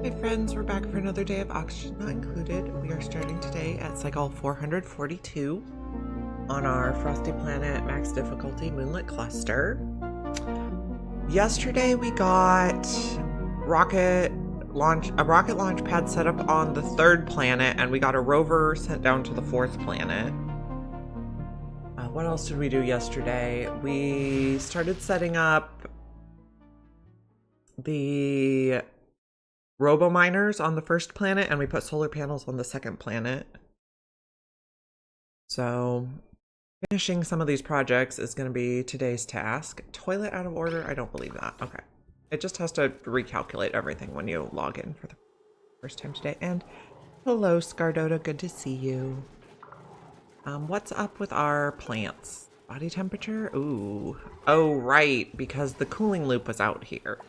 Hey friends, we're back for another day of Oxygen Not Included. We are starting today at cycle 442 on our Frosty Planet max difficulty Moonlet cluster. Yesterday we got a rocket launch pad set up on the 3rd planet, and we got a rover sent down to the 4th planet. What else did we do yesterday? We started setting up the robo-miners on the 1st planet, and we put solar panels on the 2nd planet. So finishing some of these projects is going to be today's task. Toilet out of order? I don't believe that. Okay. It just has to recalculate everything when you log in for the first time today. And hello, Scardota. Good to see you. What's up with our plants? Body temperature? Ooh. Oh, right. Because the cooling loop was out here.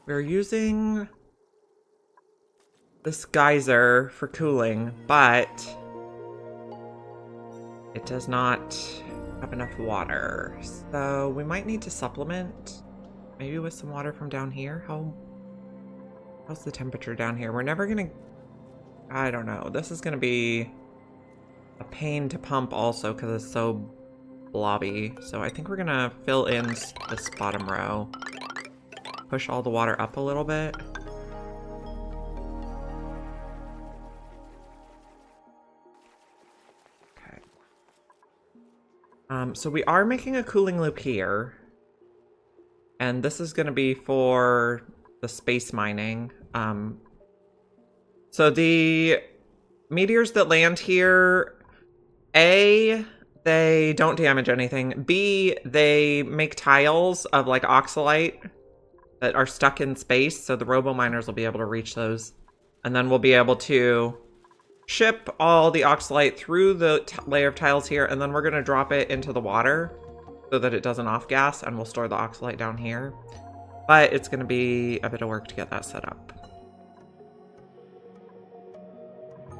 We're using this geyser for cooling, but it does not have enough water. So we might need to supplement, maybe with some water from down here. How's the temperature down here? We're never gonna, I don't know. This is gonna be a pain to pump also because it's so blobby. So I think we're gonna fill in this bottom row. Push all the water up a little bit. Okay. So we are making a cooling loop here. And this is gonna be for the space mining. So the meteors that land here, A, they don't damage anything. B, they make tiles of like oxalite that are stuck in space, so the robo-miners will be able to reach those. And then we'll be able to ship all the oxalite through the layer of tiles here, and then we're going to drop it into the water so that it doesn't off-gas, and we'll store the oxalite down here. But it's going to be a bit of work to get that set up.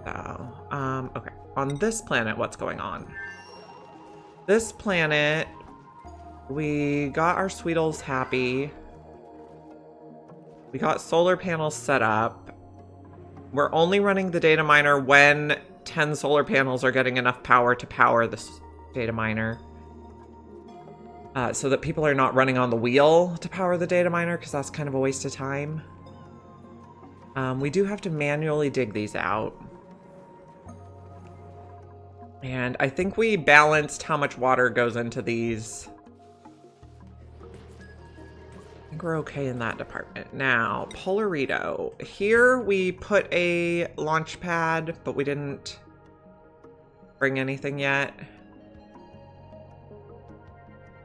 So, okay. On this planet, what's going on? This planet, we got our Sweetles happy. We got solar panels set up. We're only running the data miner when 10 solar panels are getting enough power to power this data miner. So that people are not running on the wheel to power the data miner, because that's kind of a waste of time. We do have to manually dig these out. And I think we balanced how much water goes into these. I think we're okay in that department. Now, Polarito. Here we put a launch pad, but we didn't bring anything yet.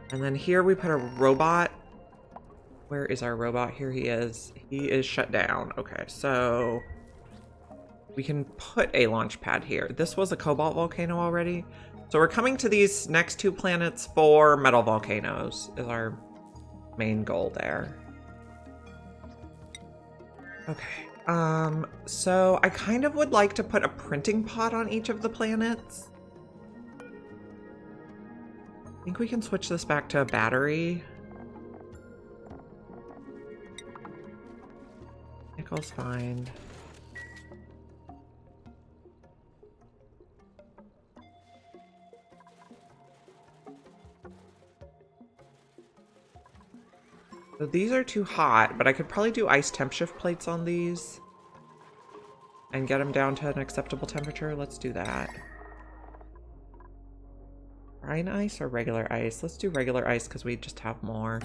And then here we put a robot. Where is our robot? Here he is. He is shut down. Okay, so we can put a launch pad here. This was a cobalt volcano already. So we're coming to these next 2 planets for metal volcanoes is our main goal there. Okay. So I kind of would like to put a printing pod on each of the planets. I think we can switch this back to a battery. Nickel's fine. So these are too hot, but I could probably do ice temp shift plates on these and get them down to an acceptable temperature. Let's do that. Brine ice or regular ice? Let's do regular ice because we just have more.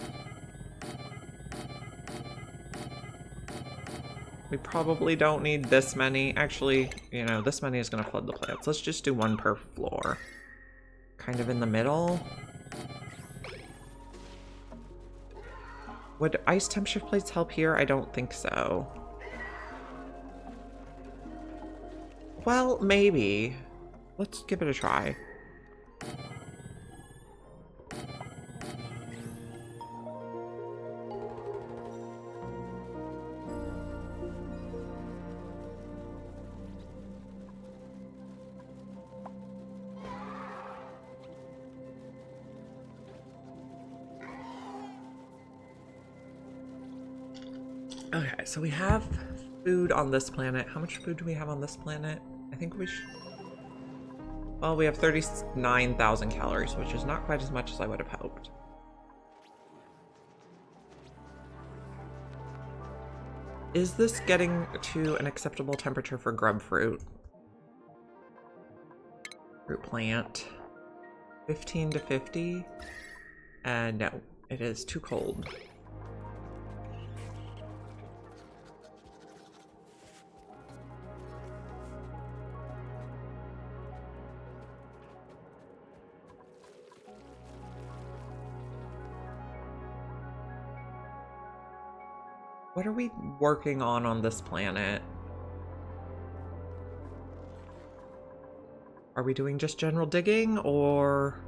We probably don't need this many. Actually, you know, this many is going to flood the plants. Let's just do 1 per floor. Kind of in the middle. Would ice temp shift plates help here? I don't think so. Well, maybe. Let's give it a try. Okay, so we have food on this planet. How much food do we have on this planet? I think we should... Well, we have 39,000 calories, which is not quite as much as I would have hoped. Is this getting to an acceptable temperature for grub fruit? Fruit plant. 15 to 50? No, it is too cold. What are we working on this planet? Are we doing just general digging, or...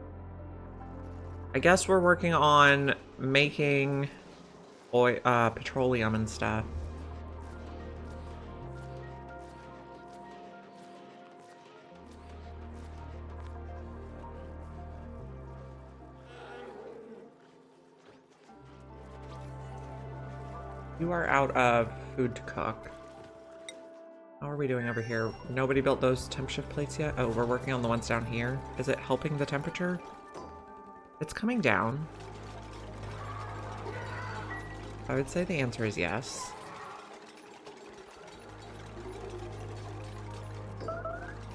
I guess we're working on making oil, petroleum and stuff. You are out of food to cook. How are we doing over here? Nobody built those temp shift plates yet? Oh, we're working on the ones down here. Is it helping the temperature? It's coming down. I would say the answer is yes.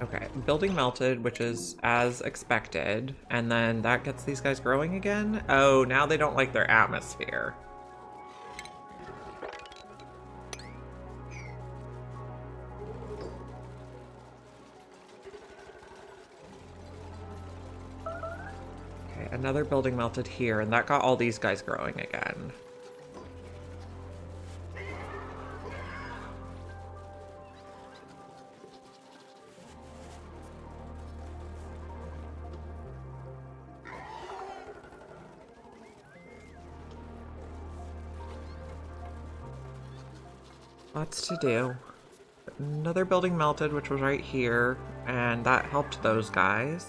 Okay, building melted, which is as expected. And then that gets these guys growing again? Oh, now they don't like their atmosphere. Another building melted here, and that got all these guys growing again. Lots to do. Another building melted, which was right here, and that helped those guys.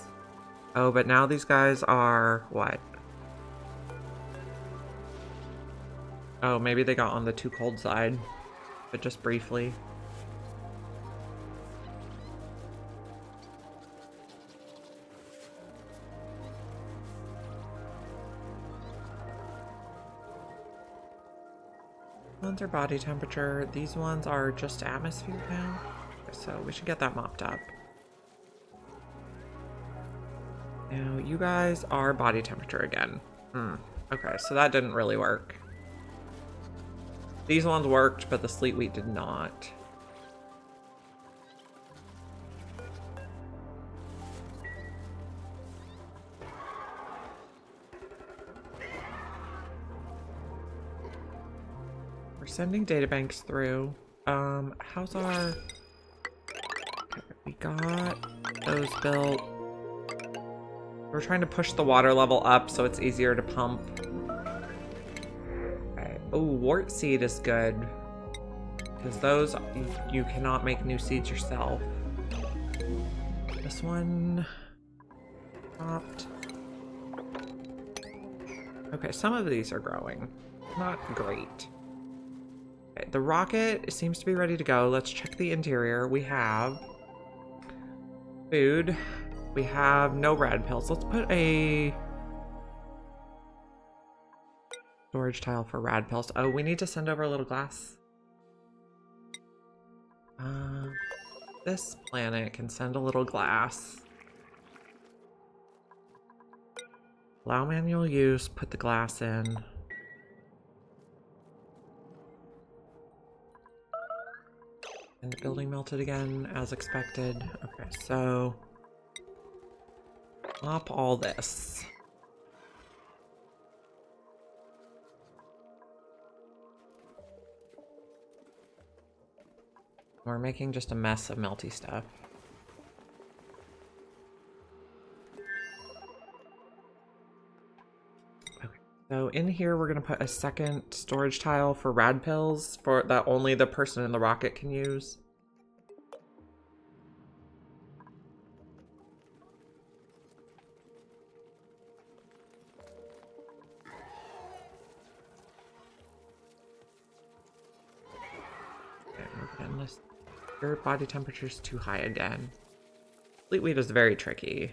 Oh, but now these guys are... what? Oh, maybe they got on the too cold side, but just briefly. Ones are body temperature. These ones are just atmosphere now. So we should get that mopped up. Now, you guys are body temperature again. Okay, so that didn't really work. These ones worked, but the sleet wheat did not. We're sending databanks through. How's our... Okay, we got those built. We're trying to push the water level up so it's easier to pump. Okay. Oh, wart seed is good. Because those, you cannot make new seeds yourself. This one... popped. Okay, some of these are growing. Not great. Okay, the rocket seems to be ready to go. Let's check the interior. We have... food. We have no rad pills. Let's put a storage tile for rad pills. Oh, we need to send over a little glass. This planet can send a little glass. Allow manual use, put the glass in. And the building melted again, as expected. Okay, so... mop all this. We're making just a mess of melty stuff. Okay, so in here we're gonna put a second storage tile for rad pills for that only the person in the rocket can use. Your body temperature's too high again. Fleetweed is very tricky.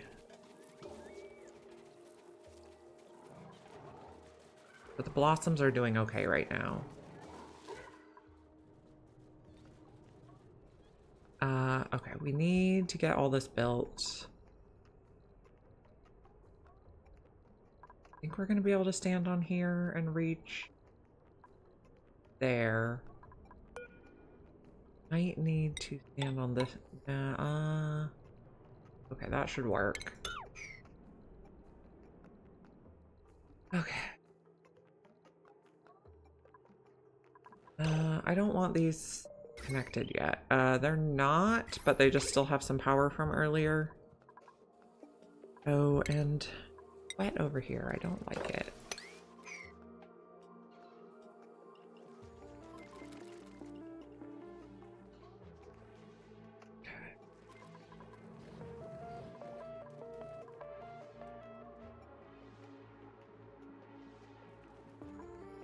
But the blossoms are doing okay right now. Okay, we need to get all this built. I think we're gonna be able to stand on here and reach there. Might need to stand on this. Okay, that should work. Okay. I don't want these connected yet. They're not, but they just still have some power from earlier. Oh, and wet over here. I don't like it.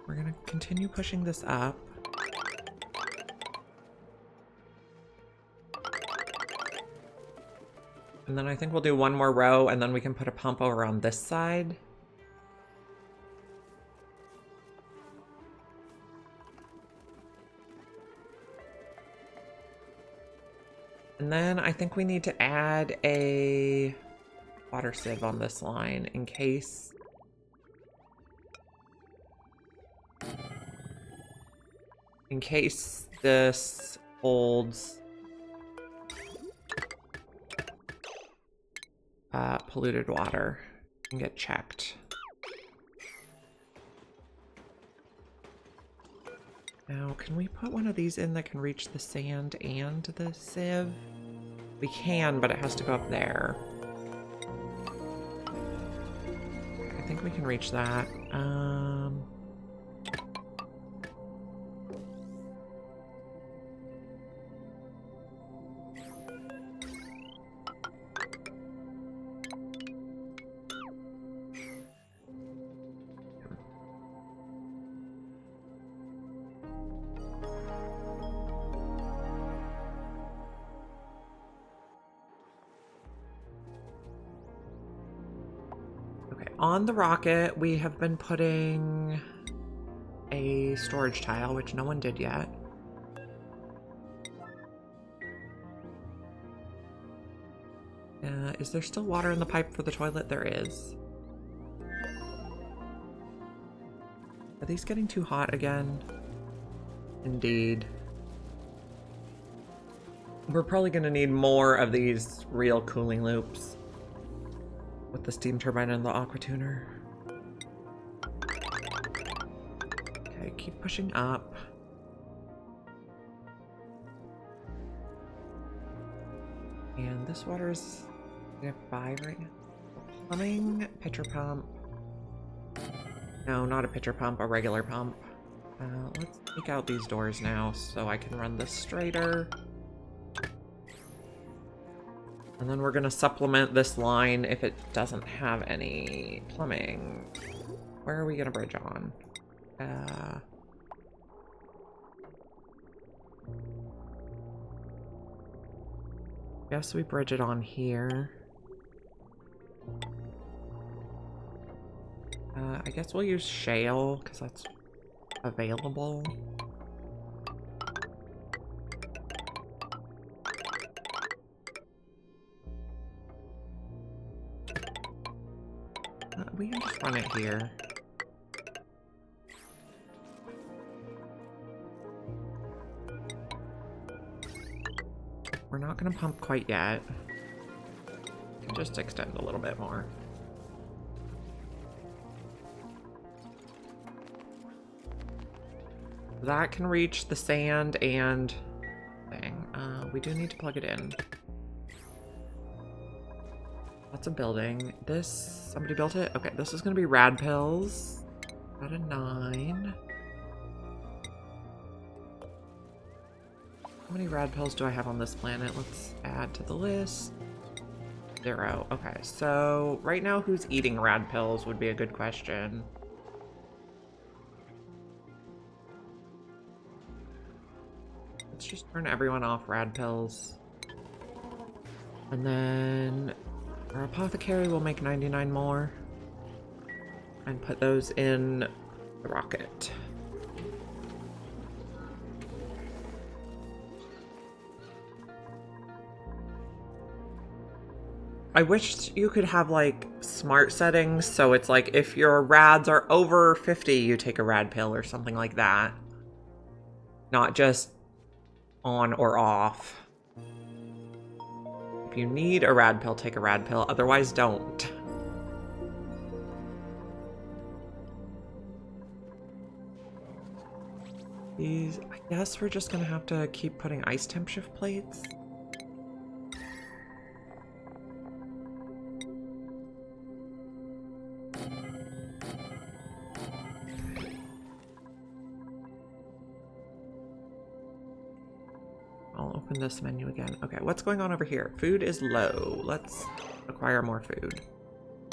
We're gonna continue pushing this up. And then I think we'll do one more row and then we can put a pump over on this side. And then I think we need to add a water sieve on this line in case this holds polluted water and get checked. Now, can we put one of these in that can reach the sand and the sieve? We can, but it has to go up there. I think we can reach that. On the rocket, we have been putting a storage tile, which no one did yet. Is there still water in the pipe for the toilet? There is. Are these getting too hot again? Indeed. We're probably going to need more of these real cooling loops with the steam turbine and the aqua tuner. Okay, keep pushing up. And this water is nearby right now. Plumbing, pitcher pump. No, not a pitcher pump, a regular pump. Let's take out these doors now so I can run this straighter. And then we're gonna supplement this line if it doesn't have any plumbing. Where are we gonna bridge on? Guess we bridge it on here. I guess we'll use shale because that's available. We can just run it here. We're not going to pump quite yet. Just extend a little bit more. That can reach the sand and thing. We do need to plug it in. Lots of building. This, somebody built it? Okay, this is gonna be rad pills. Got a 9. How many rad pills do I have on this planet? Let's add to the list. 0. Okay, so right now who's eating rad pills would be a good question. Let's just turn everyone off rad pills. And then our apothecary will make 99 more. And put those in the rocket. I wish you could have like smart settings, so it's like if your rads are over 50, you take a rad pill or something like that. Not just on or off. If you need a rad pill, take a rad pill, otherwise don't. These, I guess we're just gonna have to keep putting ice temp shift plates. Open this menu again. Okay, what's going on over here? Food is low. Let's acquire more food.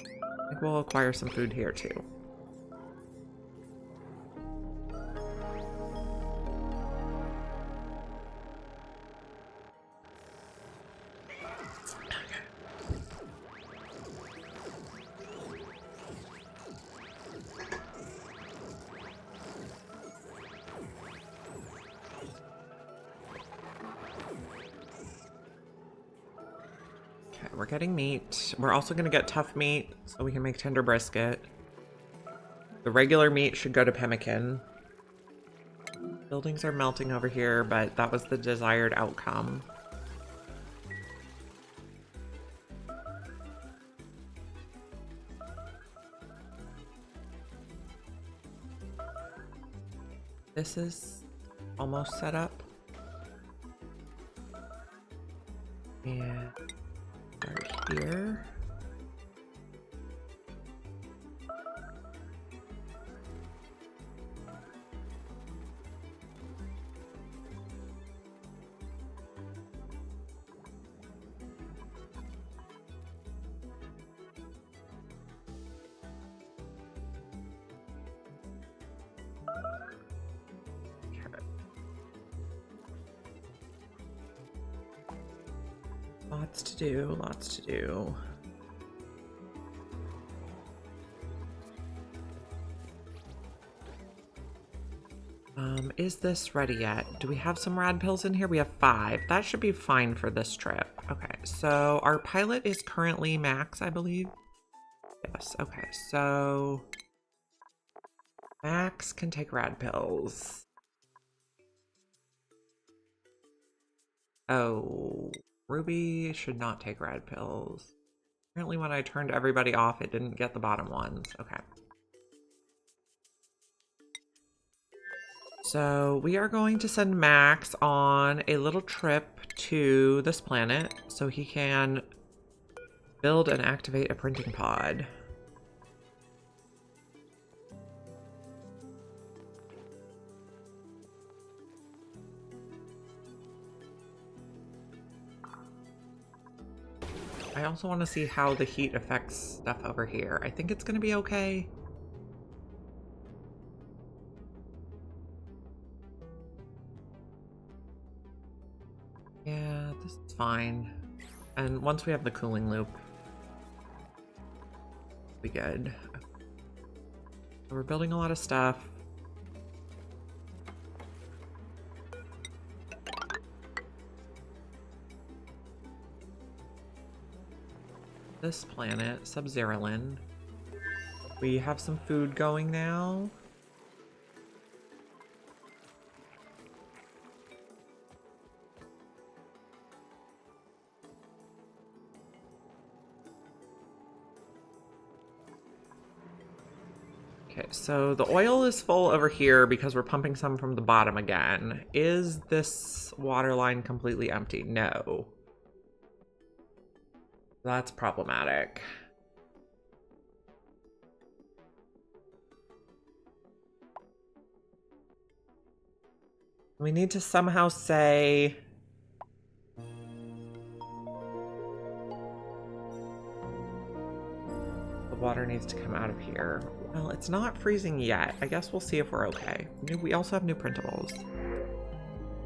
I think we'll acquire some food here too. We're getting meat. We're also going to get tough meat so we can make tender brisket. The regular meat should go to pemmican. Buildings are melting over here, but that was the desired outcome. This is almost set up. And start here. Lots to do, lots to do. Is this ready yet? Do we have some rad pills in here? We have 5. That should be fine for this trip. Okay, so our pilot is currently max, I believe. Yes, okay, so Max can take rad pills. Oh, Ruby should not take rad pills. Apparently when I turned everybody off, it didn't get the bottom ones. Okay. So we are going to send Max on a little trip to this planet so he can build and activate a printing pod. I also want to see how the heat affects stuff over here. I think it's going to be okay. Yeah, this is fine. And once we have the cooling loop, we'll be good. So we're building a lot of stuff. This planet, Sub-Zerolin. We have some food going now. Okay, so the oil is full over here because we're pumping some from the bottom again. Is this water line completely empty? No. That's problematic. We need to somehow say... the water needs to come out of here. Well, it's not freezing yet. I guess we'll see if we're okay. We also have new printables.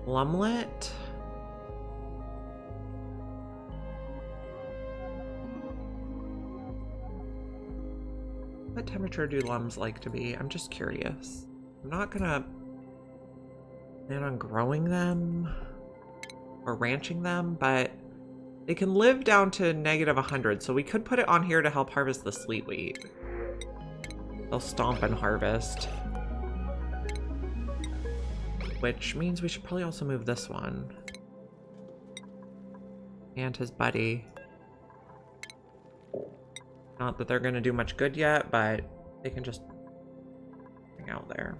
Moonlet. What temperature do lums like to be? I'm just curious. I'm not gonna plan on growing them or ranching them, but they can live down to -100, so we could put it on here to help harvest the sleet wheat. They'll stomp and harvest. Which means we should probably also move this one. And his buddy. Not that they're going to do much good yet, but they can just hang out there.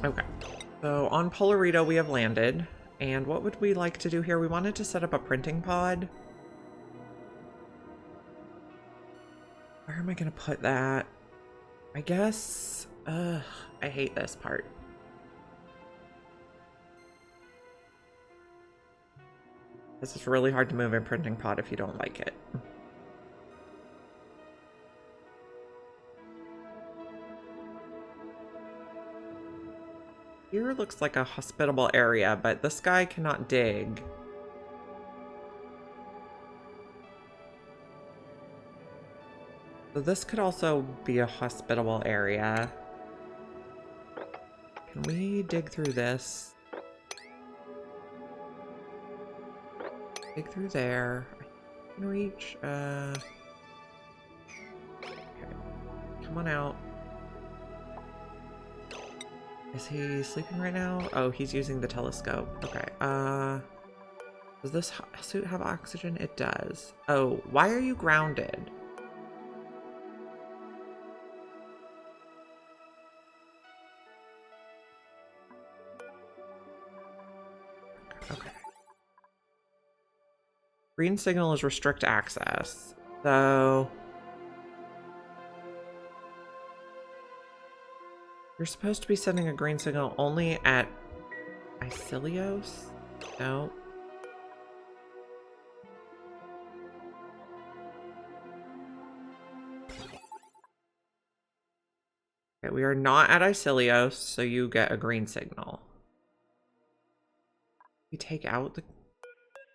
Okay, so on Polarito we have landed, and what would we like to do here? We wanted to set up a printing pod. Where am I gonna put that? I guess, I hate this part. This is really hard to move a printing pod if you don't like it. Here looks like a hospitable area, but this guy cannot dig. So this could also be a hospitable area. Can we dig through this? Dig through there. I can reach, okay. Come on out. Is he sleeping right now? Oh, he's using the telescope. Okay, does this suit have oxygen? It does. Oh, why are you grounded? Okay. Green signal is restrict access. So you're supposed to be sending a green signal only at Isilios? No. Okay, we are not at Isilios, so you get a green signal. We take out the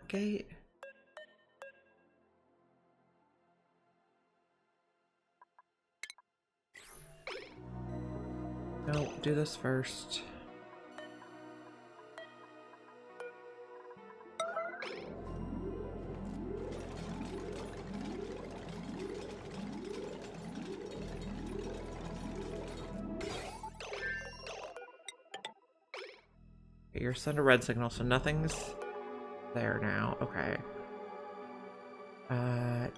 gate? No, do this first. Okay, you're sent a red signal, so nothing's there now. Okay.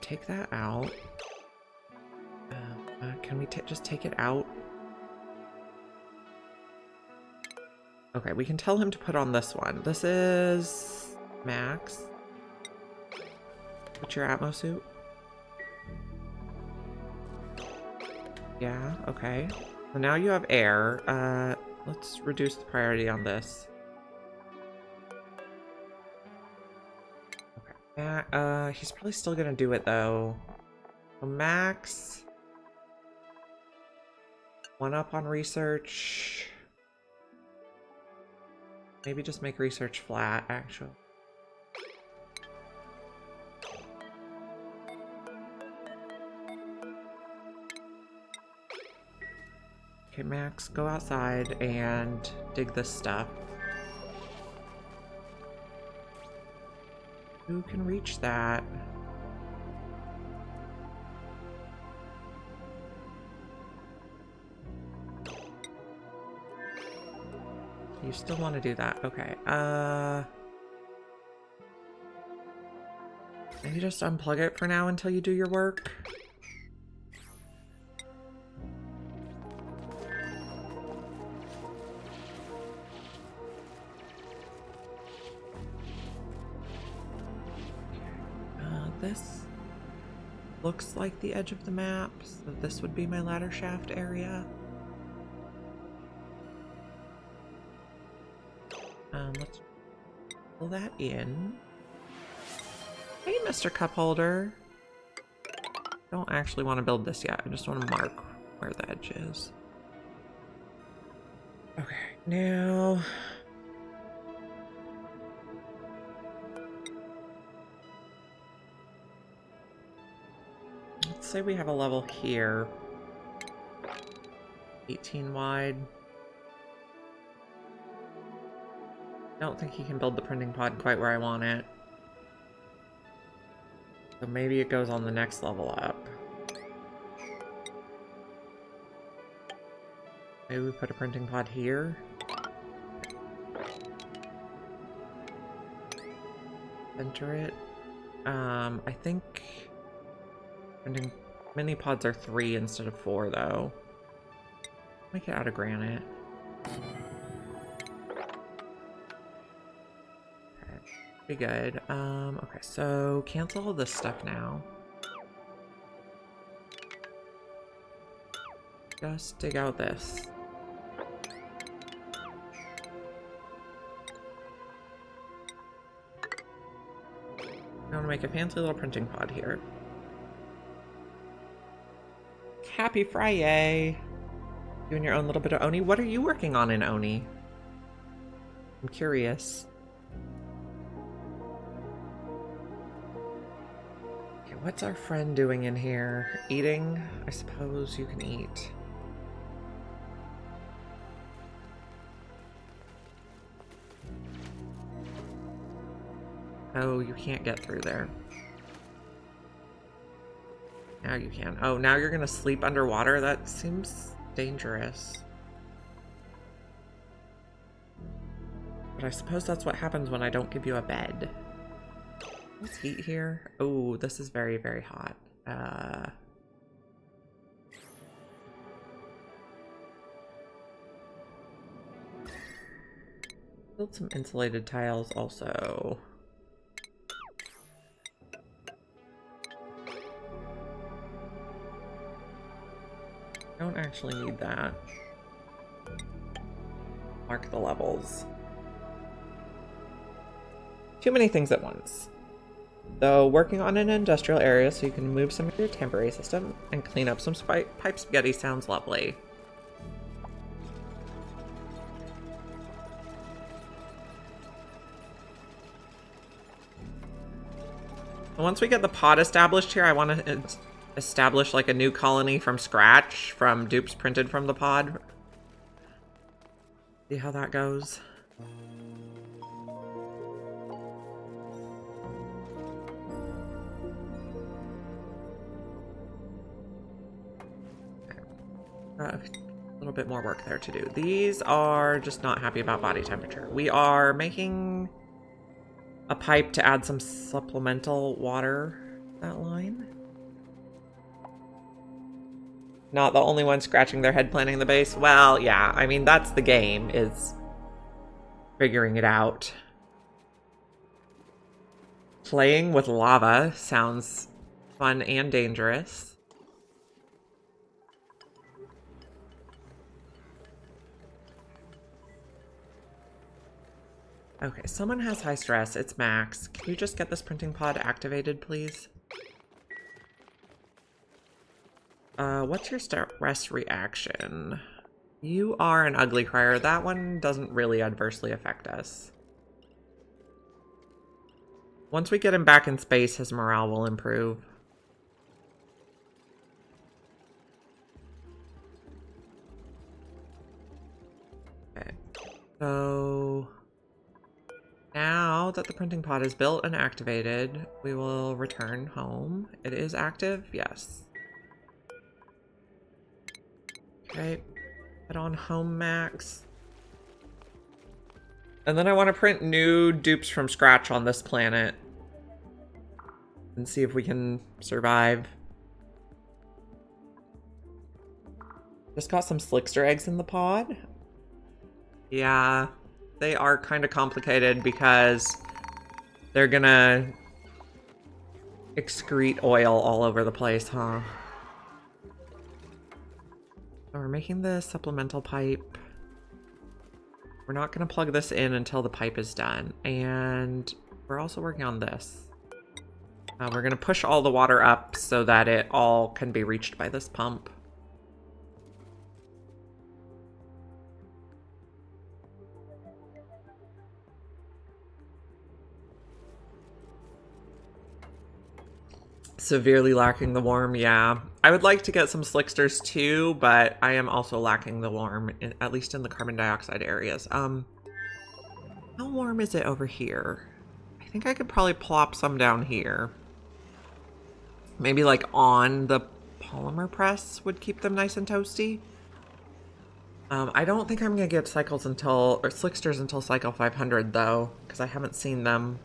Take that out. Can we just take it out? Okay, we can tell him to put on this one. This is Max. What's your Atmo suit? Yeah, okay. So now you have air. Let's reduce the priority on this. Okay. He's probably still gonna do it though. So Max. 1 up on research. Maybe just make research flat, actually. Okay, Max, go outside and dig this stuff. Who can reach that? You still want to do that? Okay. Maybe just unplug it for now until you do your work. this looks like the edge of the map, so this would be my ladder shaft area. Let's pull that in. Hey, Mr. Cup Holder. Don't actually want to build this yet. I just want to mark where the edge is. Okay, now... let's say we have a level here. 18 wide. I don't think he can build the printing pod quite where I want it. So maybe it goes on the next level up. Maybe we put a printing pod here. Enter it. I think printing mini pods are 3 instead of 4 though. Make it out of granite. Be good. Okay, so cancel all this stuff now. Just dig out this. I want to make a fancy little printing pod here. Happy Friday! Doing your own little bit of Oni. What are you working on in Oni? I'm curious. What's our friend doing in here? Eating? I suppose you can eat. Oh, you can't get through there. Now you can. Oh, now you're gonna sleep underwater? That seems dangerous. But I suppose that's what happens when I don't give you a bed. Let's heat here. Oh, this is very, very hot. Build some insulated tiles also. Don't actually need that. Mark the levels. Too many things at once. Though working on an industrial area so you can move some of your temporary system and clean up some pipe spaghetti sounds lovely. Once we get the pod established here, I want to establish like a new colony from scratch from dupes printed from the pod. See how that goes. A little bit more work there to do. These are just not happy about body temperature. We are making a pipe to add some supplemental water to that line. Not the only one scratching their head planning the base. Well, yeah, I mean, that's the game, is figuring it out. Playing with lava sounds fun and dangerous. Okay, someone has high stress. It's Max. Can you just get this printing pod activated, please? What's your stress reaction? You are an ugly crier. That one doesn't really adversely affect us. Once we get him back in space, his morale will improve. Okay, so... now that the printing pod is built and activated, we will return home. It is active? Yes. Okay, put on home, Max. And then I want to print new dupes from scratch on this planet. And see if we can survive. Just got some slickster eggs in the pod. Yeah. They are kind of complicated because they're gonna excrete oil all over the place, huh? So we're making the supplemental pipe. We're not going to plug this in until the pipe is done. And we're also working on this. We're going to push all the water up so that it all can be reached by this pump. Severely lacking the warm, yeah. I would like to get some slicksters too, but I am also lacking the warm, at least in the carbon dioxide areas. How warm is it over here? I think I could probably plop some down here. Maybe like on the polymer press would keep them nice and toasty. I don't think I'm gonna get cycles until, or slicksters until cycle 500 though, because I haven't seen them.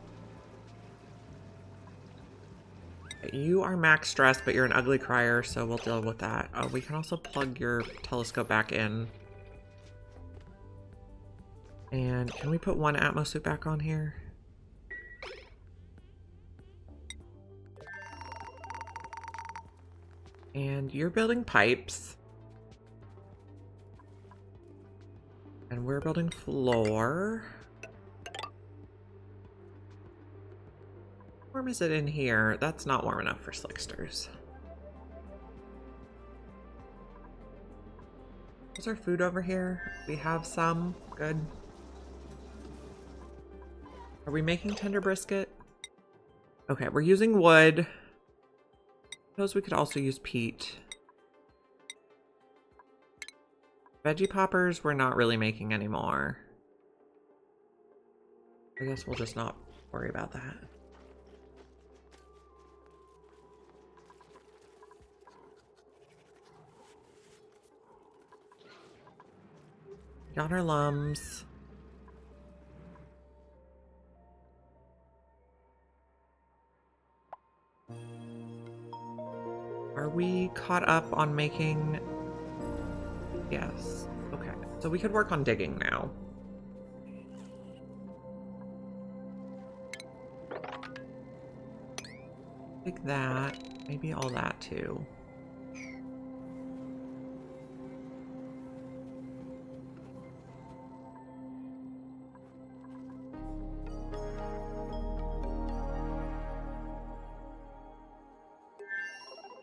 You are max stress, but you're an ugly crier, so we'll deal with that. Oh, we can also plug your telescope back in. And can we put one Atmos suit back on here? And you're building pipes. And we're building floor. How warm is it in here? That's not warm enough for slicksters. Is our food over here? We have some. Good. Are we making tender brisket? Okay, we're using wood. Suppose we could also use peat. Veggie poppers we're not really making anymore. I guess we'll just not worry about that. Got our lums. Are we caught up on making... Yes. Okay. So we could work on digging now. Take that. Maybe all that too.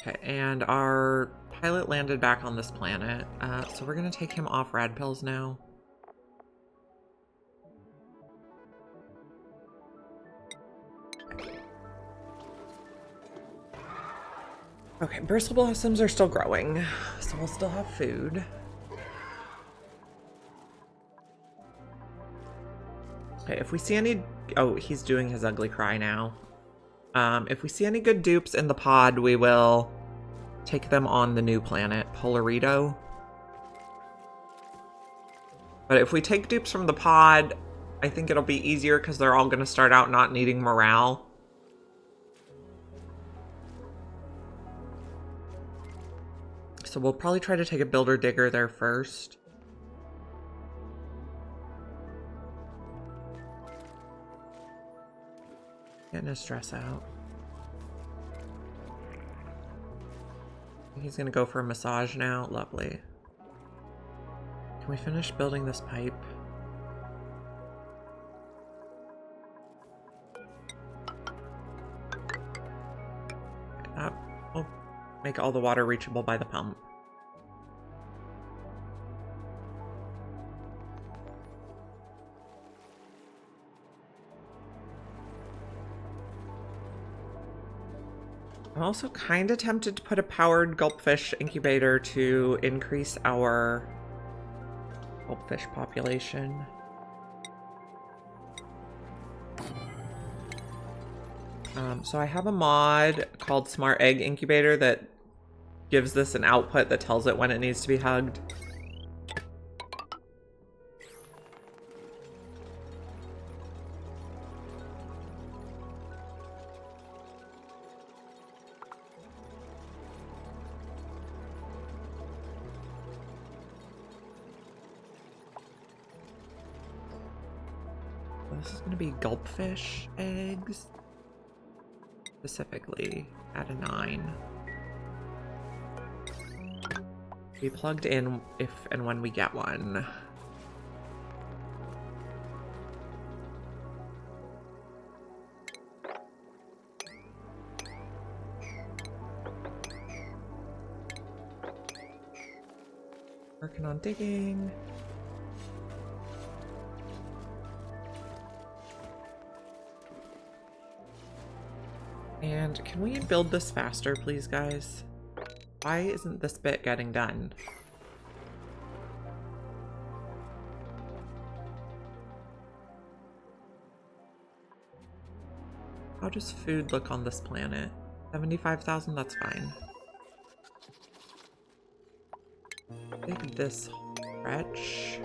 Okay, and our pilot landed back on this planet, so we're gonna take him off rad pills now. Okay, bristle blossoms are still growing, so we'll still have food. Okay, if we see any... Oh, he's doing his ugly cry now. If we see any good dupes in the pod, we will take them on the new planet, Polarito. But if we take dupes from the pod, I think it'll be easier because they're all going to start out not needing morale. So we'll probably try to take a builder digger there first. Getting his stress out. He's gonna go for a massage now. Lovely. Can we finish building this pipe? That will make all the water reachable by the pump. I'm also kind of tempted to put a powered gulpfish incubator to increase our gulpfish population. So I have a mod called Smart Egg Incubator that gives this an output that tells it when it needs to be hugged. This is going to be gulpfish eggs. specifically at a 9. Be plugged in if and when we get one. Working on digging. And can we build this faster, please, guys? Why isn't this bit getting done? How does food look on this planet? 75,000, that's fine. Dig this stretch.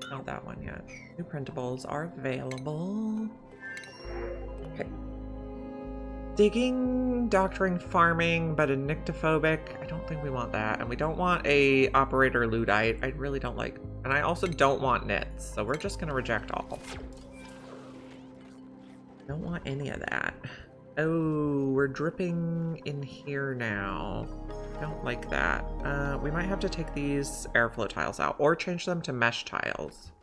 Not that one yet. New printables are available. Okay. Digging, doctoring, farming, but a nyctophobic. I don't think we want that. And we don't want a operator Luddite. I really don't like. And I also don't want knits. So we're just going to reject all. Don't want any of that. Oh, we're dripping in here now. Don't like that. We might have to take these airflow tiles out or change them to mesh tiles.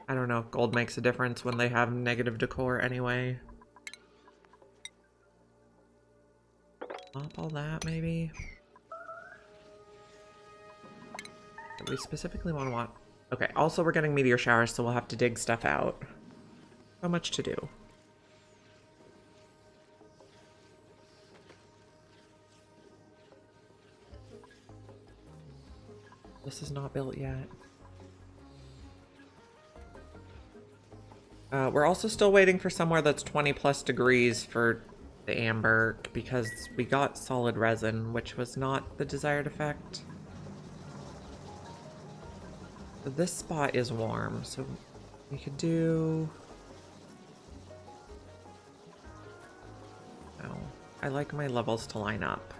I don't know if gold makes a difference when they have negative decor anyway. Pop all that, maybe? We specifically want... Okay, also we're getting meteor showers, so we'll have to dig stuff out. So much to do. This is not built yet. We're also still waiting for somewhere that's 20 plus degrees for the amber because we got solid resin, which was not the desired effect. So this spot is warm, so we could do... Oh, I like my levels to line up.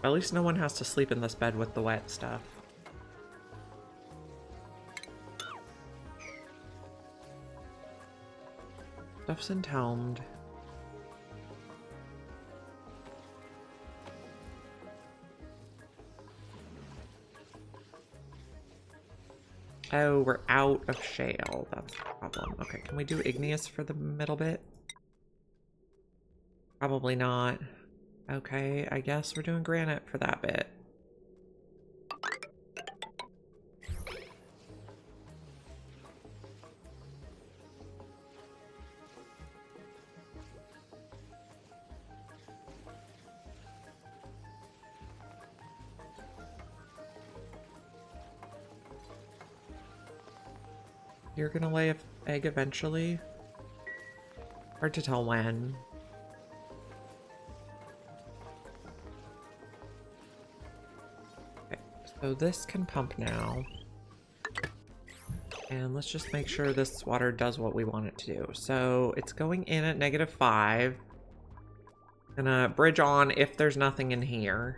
At least no one has to sleep in this bed with the wet stuff. Stuff's entombed. Oh, we're out of shale. That's the problem. Okay, can we do igneous for the middle bit? Probably not. Okay, I guess we're doing granite for that bit. You're gonna lay an egg eventually. Hard to tell when. Okay, so this can pump now. And let's just make sure this water does what we want it to do. So it's going in at -5. Gonna bridge on if there's nothing in here.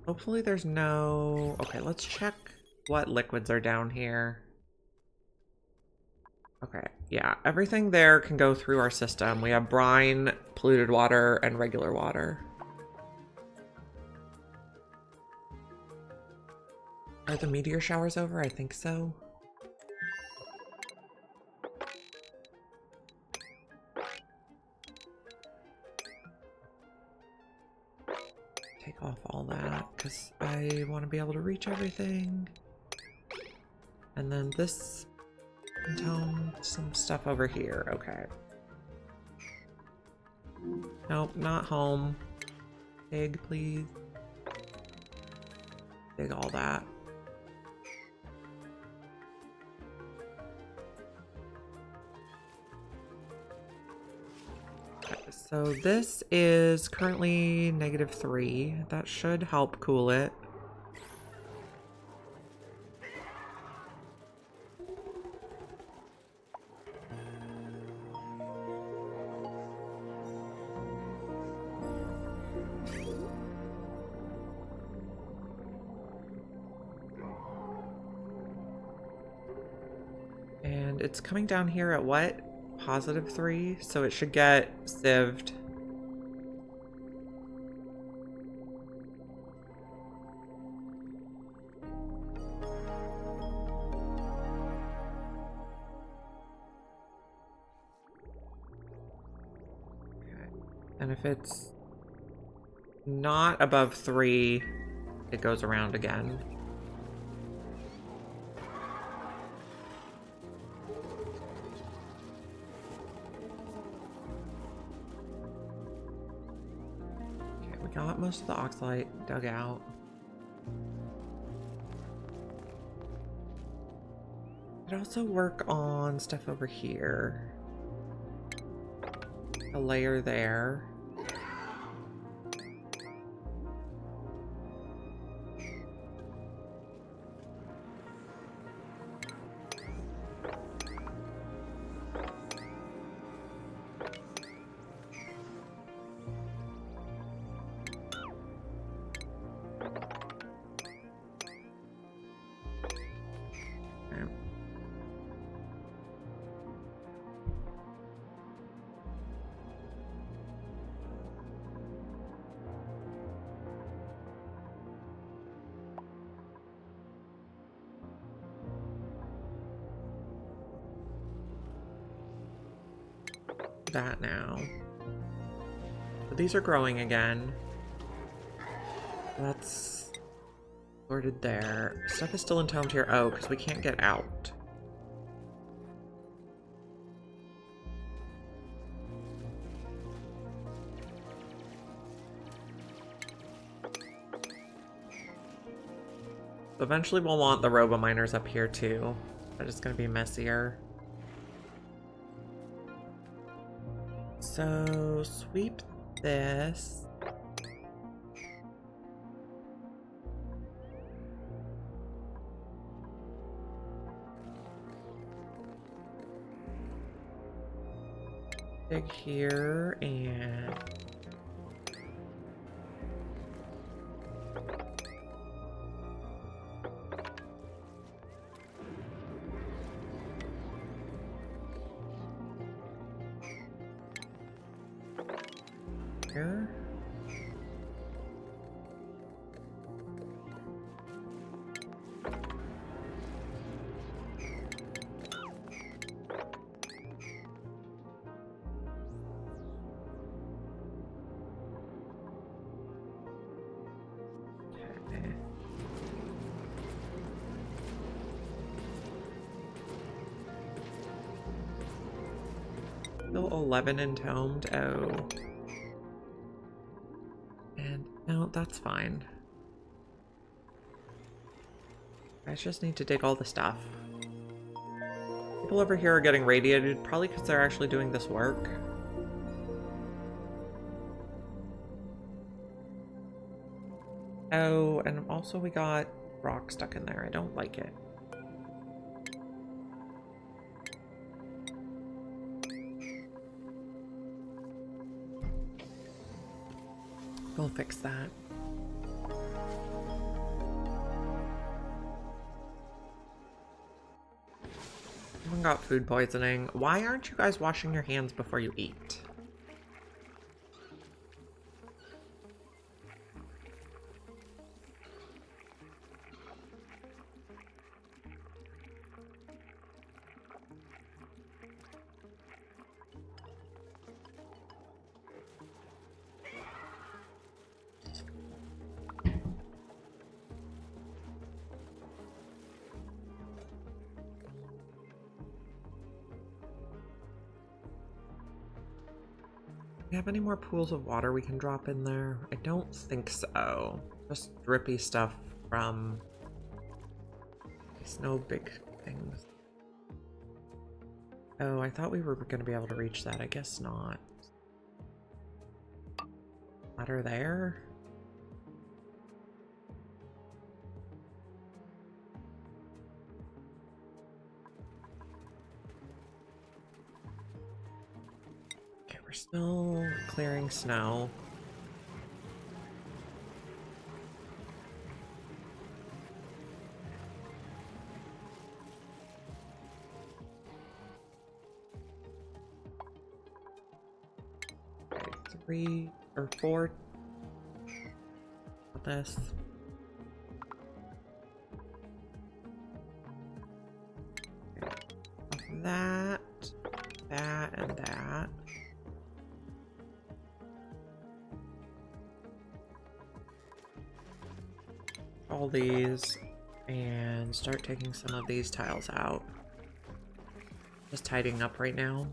Hopefully there's no... Okay, let's check what liquids are down here. Okay, yeah, everything there can go through our system. We have brine, polluted water, and regular water. Are the meteor showers over? I think so. Take off all that because I want to be able to reach everything. And then this tone, some stuff over here. Okay. Nope, not home. Dig, please. Dig all that. So this is currently -3. That should help cool it. And it's coming down here at what? +3, so it should get sieved. Okay. And if it's not above 3, it goes around again. Got most of the oxalite dug out. Could also work on stuff over here. A layer there. That now. So these are growing again. That's sorted there. Stuff is still entombed here. Oh, because we can't get out. So eventually we'll want the robo-miners up here too, but it's going to be messier. So sweep this. Dig here and here. Okay. Still 11 entombed. Oh. And no, that's fine. I just need to dig all the stuff. People over here are getting radiated, probably because they're actually doing this work. Oh, and also we got rock stuck in there. I don't like it. We'll fix that. Someone got food poisoning. Why aren't you guys washing your hands before you eat? Do we have any more pools of water we can drop in there? I don't think so. Just drippy stuff from... It's no big things. Oh, I thought we were going to be able to reach that. I guess not. ladder there. Okay, we're still clearing snow. Okay, 3 or 4. This. That, and that. All these, and start taking some of these tiles out. Just tidying up right now.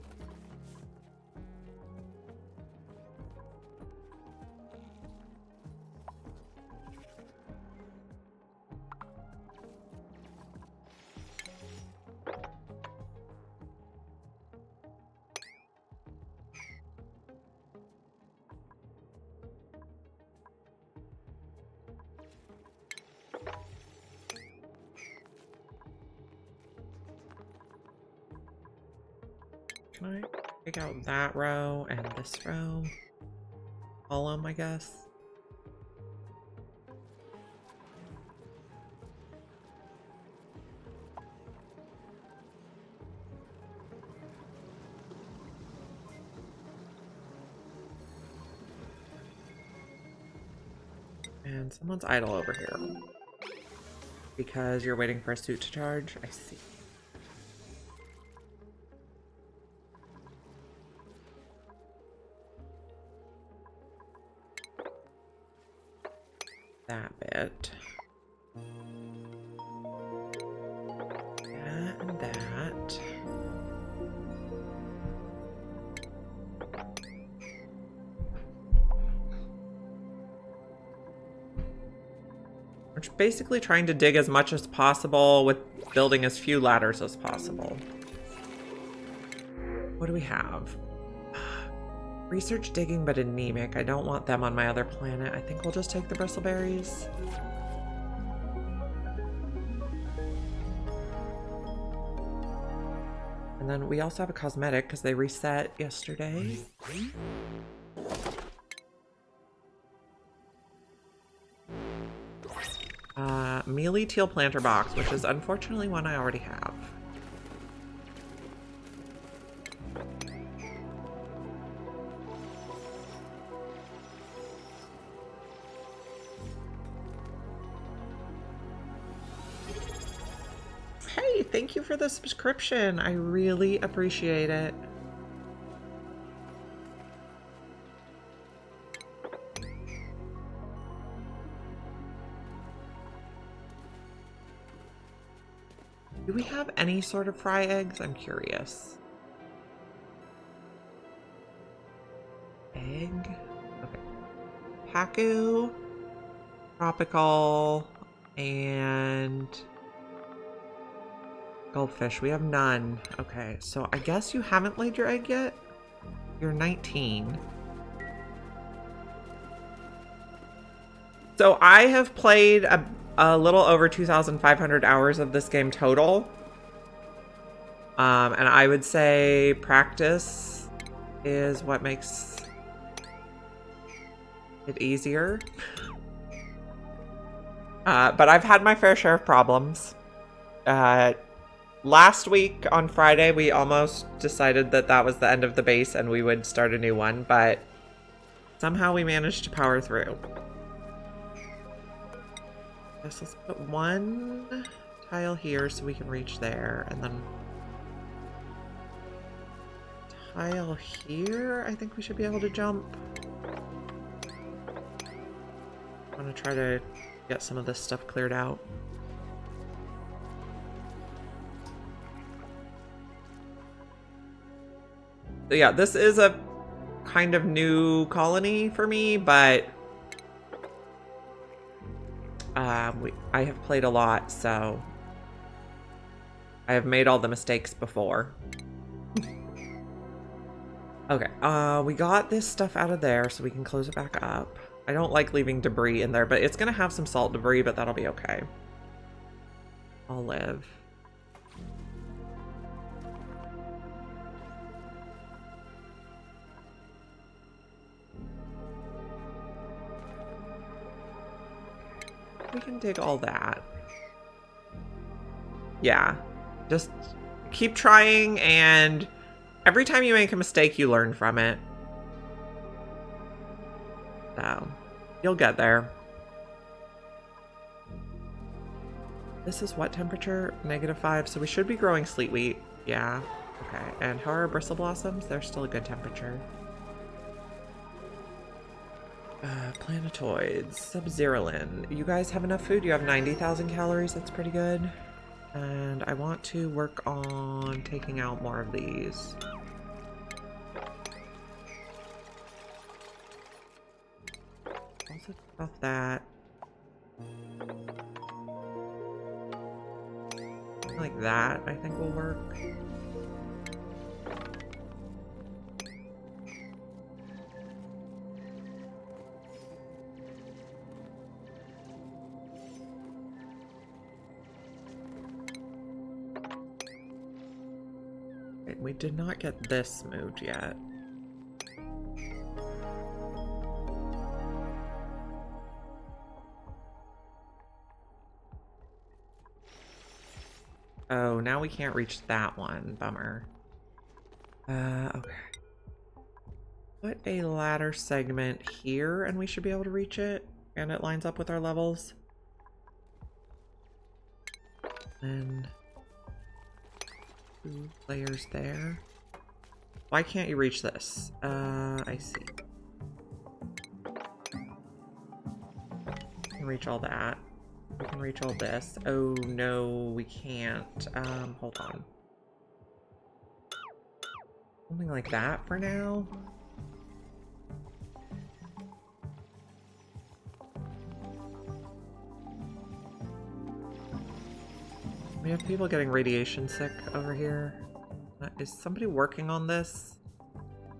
Can I take out that row and this row? Column, I guess. And someone's idle over here. Because you're waiting for a suit to charge? I see. That bit. That and that. We're basically trying to dig as much as possible with building as few ladders as possible. What do we have? Research digging, but anemic. I don't want them on my other planet. I think we'll just take the bristleberries. And then we also have a cosmetic because they reset yesterday. Mealy teal planter box, which is unfortunately one I already have. Hey, thank you for the subscription. I really appreciate it. Do we have any sort of fry eggs? I'm curious. Egg? Okay. Pacu, tropical, and goldfish. We have none. Okay, so I guess you haven't laid your egg yet? You're 19. So I have played a little over 2,500 hours of this game total. And I would say practice is what makes it easier. But I've had my fair share of problems. Last week on Friday, we almost decided that that was the end of the base and we would start a new one, but somehow we managed to power through. Guess let's put one tile here so we can reach there, and then tile here. I think we should be able to jump. I'm gonna try to get some of this stuff cleared out. So yeah, this is a kind of new colony for me, but I have played a lot, so I have made all the mistakes before. Okay, we got this stuff out of there so we can close it back up. I don't like leaving debris in there, but it's gonna have some salt debris, but that'll be okay. I'll live. We can dig all that. Yeah, just keep trying, and every time you make a mistake, you learn from it. So, you'll get there. This is what temperature? -5, so we should be growing sleet wheat. Yeah, okay. And how are our bristle blossoms? They're still a good temperature. Planetoids, Sub-Zerolin. You guys have enough food? You have 90,000 calories, that's pretty good. And I want to work on taking out more of these. Also off that. Like that, I think will work. We did not get this moved yet. Oh, now we can't reach that one. Bummer. Okay. Put a ladder segment here and we should be able to reach it. And it lines up with our levels. And 2 layers there. Why can't you reach this? I see. We can reach all that. We can reach all this. Oh no, we can't. Hold on. Something like that for now. We have people getting radiation sick over here. Is somebody working on this?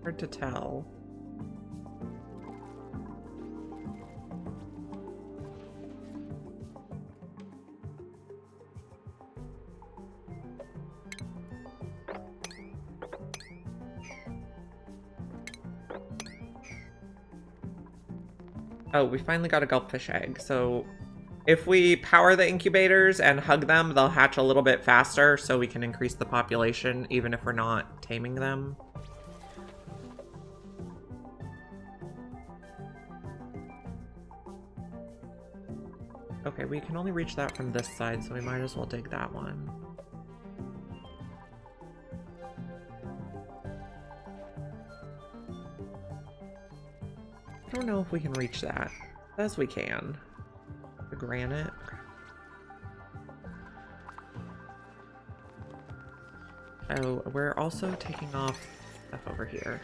Hard to tell. Oh, we finally got a gulpfish egg. So if we power the incubators and hug them, they'll hatch a little bit faster so we can increase the population even if we're not taming them. Okay, we can only reach that from this side, so we might as well dig that one. I don't know if we can reach that. As we can. The granite. Oh, we're also taking off stuff over here.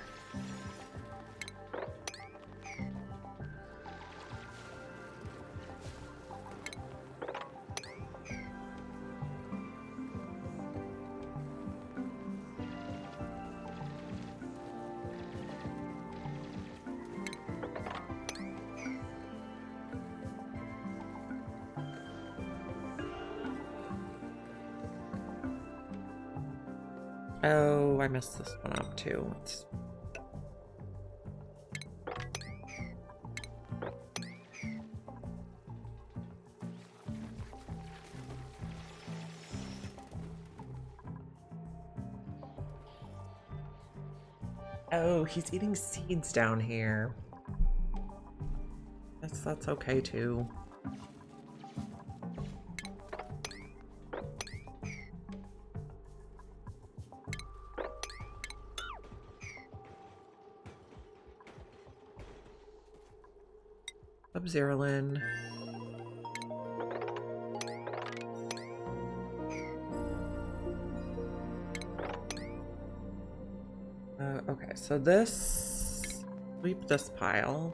Oh, I messed this one up too. Oh, he's eating seeds down here. That's okay too. Sub-Zerolin. Okay, so this... Sweep this pile.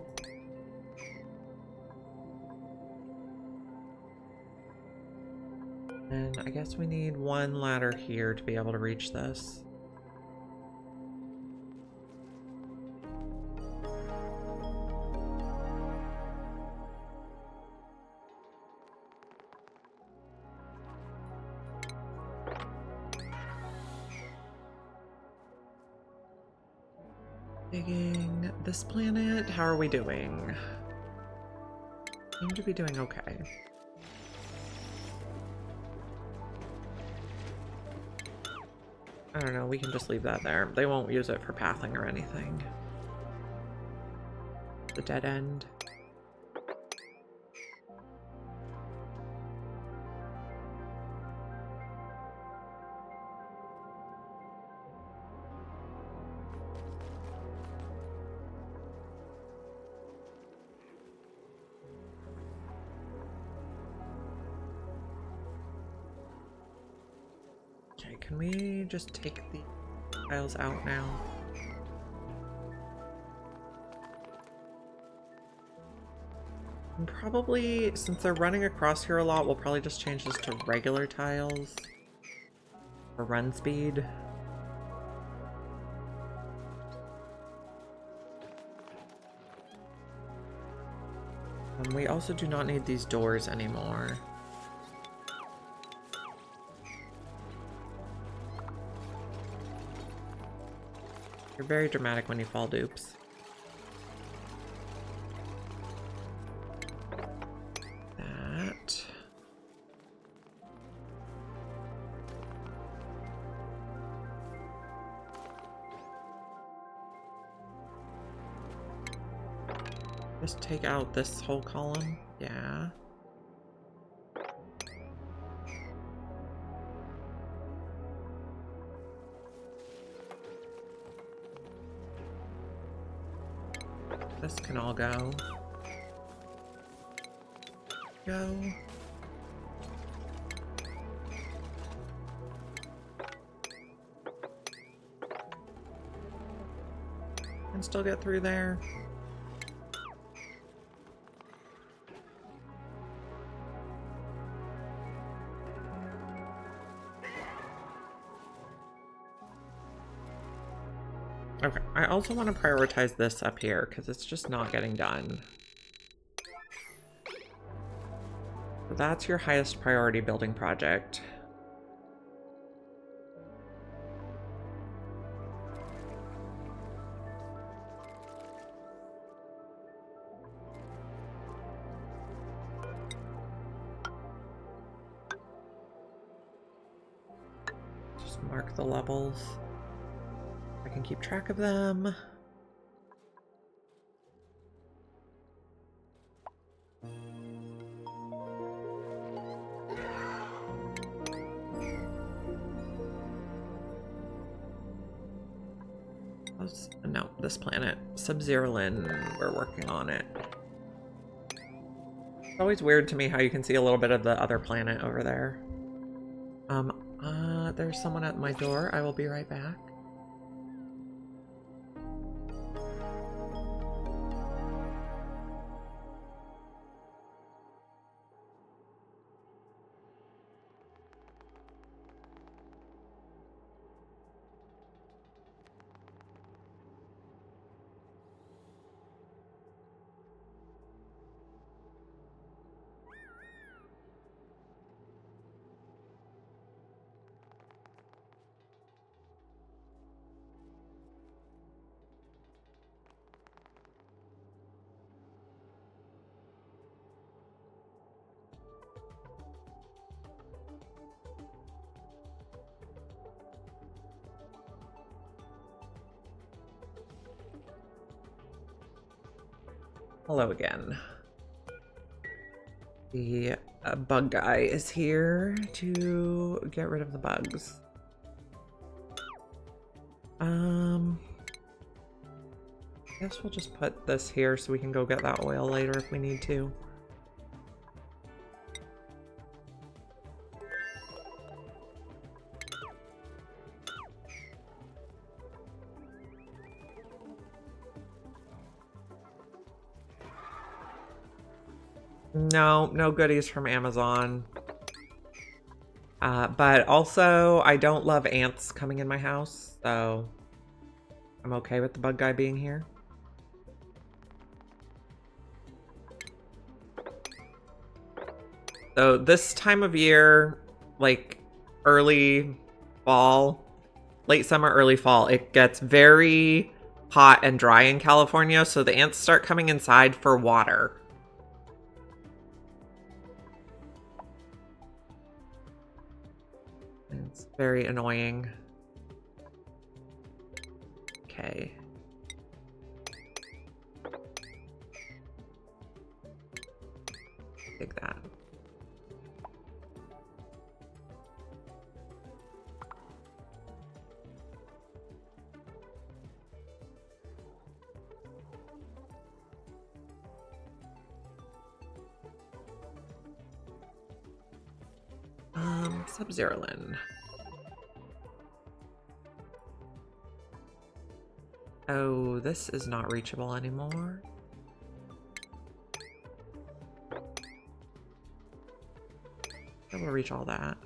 And I guess we need one ladder here to be able to reach this. Digging this planet. How are we doing? Seem to be doing okay. I don't know, we can just leave that there. They won't use it for pathing or anything. The dead end. Okay, can we just take the tiles out now? And probably, since they're running across here a lot, we'll probably just change this to regular tiles for run speed. And we also do not need these doors anymore. You're very dramatic when you fall, dupes. That. Just take out this whole column. Yeah. This can all go. Go. Can still get through there. Okay, I also want to prioritize this up here because it's just not getting done. So that's your highest priority building project. Just mark the levels. I can keep track of them. No, this planet. Sub-Zerolin, we're working on it. It's always weird to me how you can see a little bit of the other planet over there. There's someone at my door. I will be right back. Hello again. The bug guy is here to get rid of the bugs. I guess we'll just put this here so we can go get that oil later if we need to. No, no goodies from Amazon. But also, I don't love ants coming in my house, so I'm okay with the bug guy being here. So this time of year, like early fall, late summer, early fall, it gets very hot and dry in California, so the ants start coming inside for water. It's very annoying. Okay. Take that. Sub-Zerolin. Oh, this is not reachable anymore. We'll reach all that.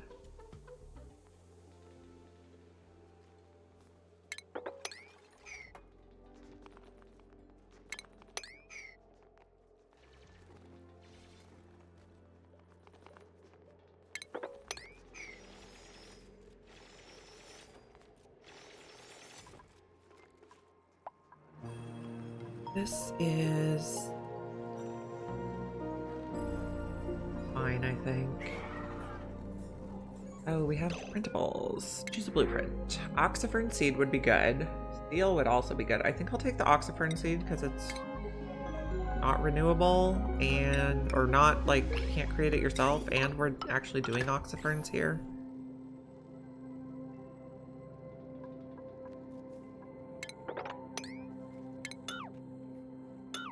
This is fine, I think. Oh, we have printables. Choose a blueprint. Oxifern seed would be good. Steel would also be good. I think I'll take the oxifern seed because it's not renewable and, or not, like, you can't create it yourself, and we're actually doing oxiferns here.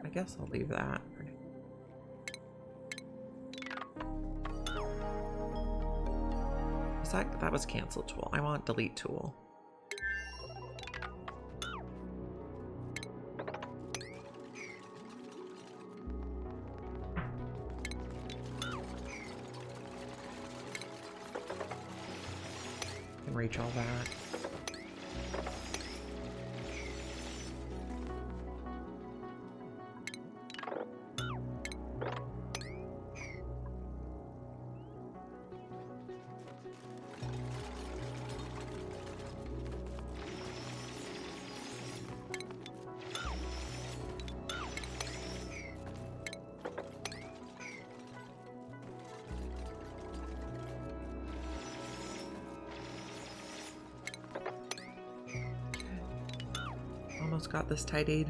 I guess I'll leave that. That was cancel tool. I want delete tool. Can reach all that. Almost got this tidied.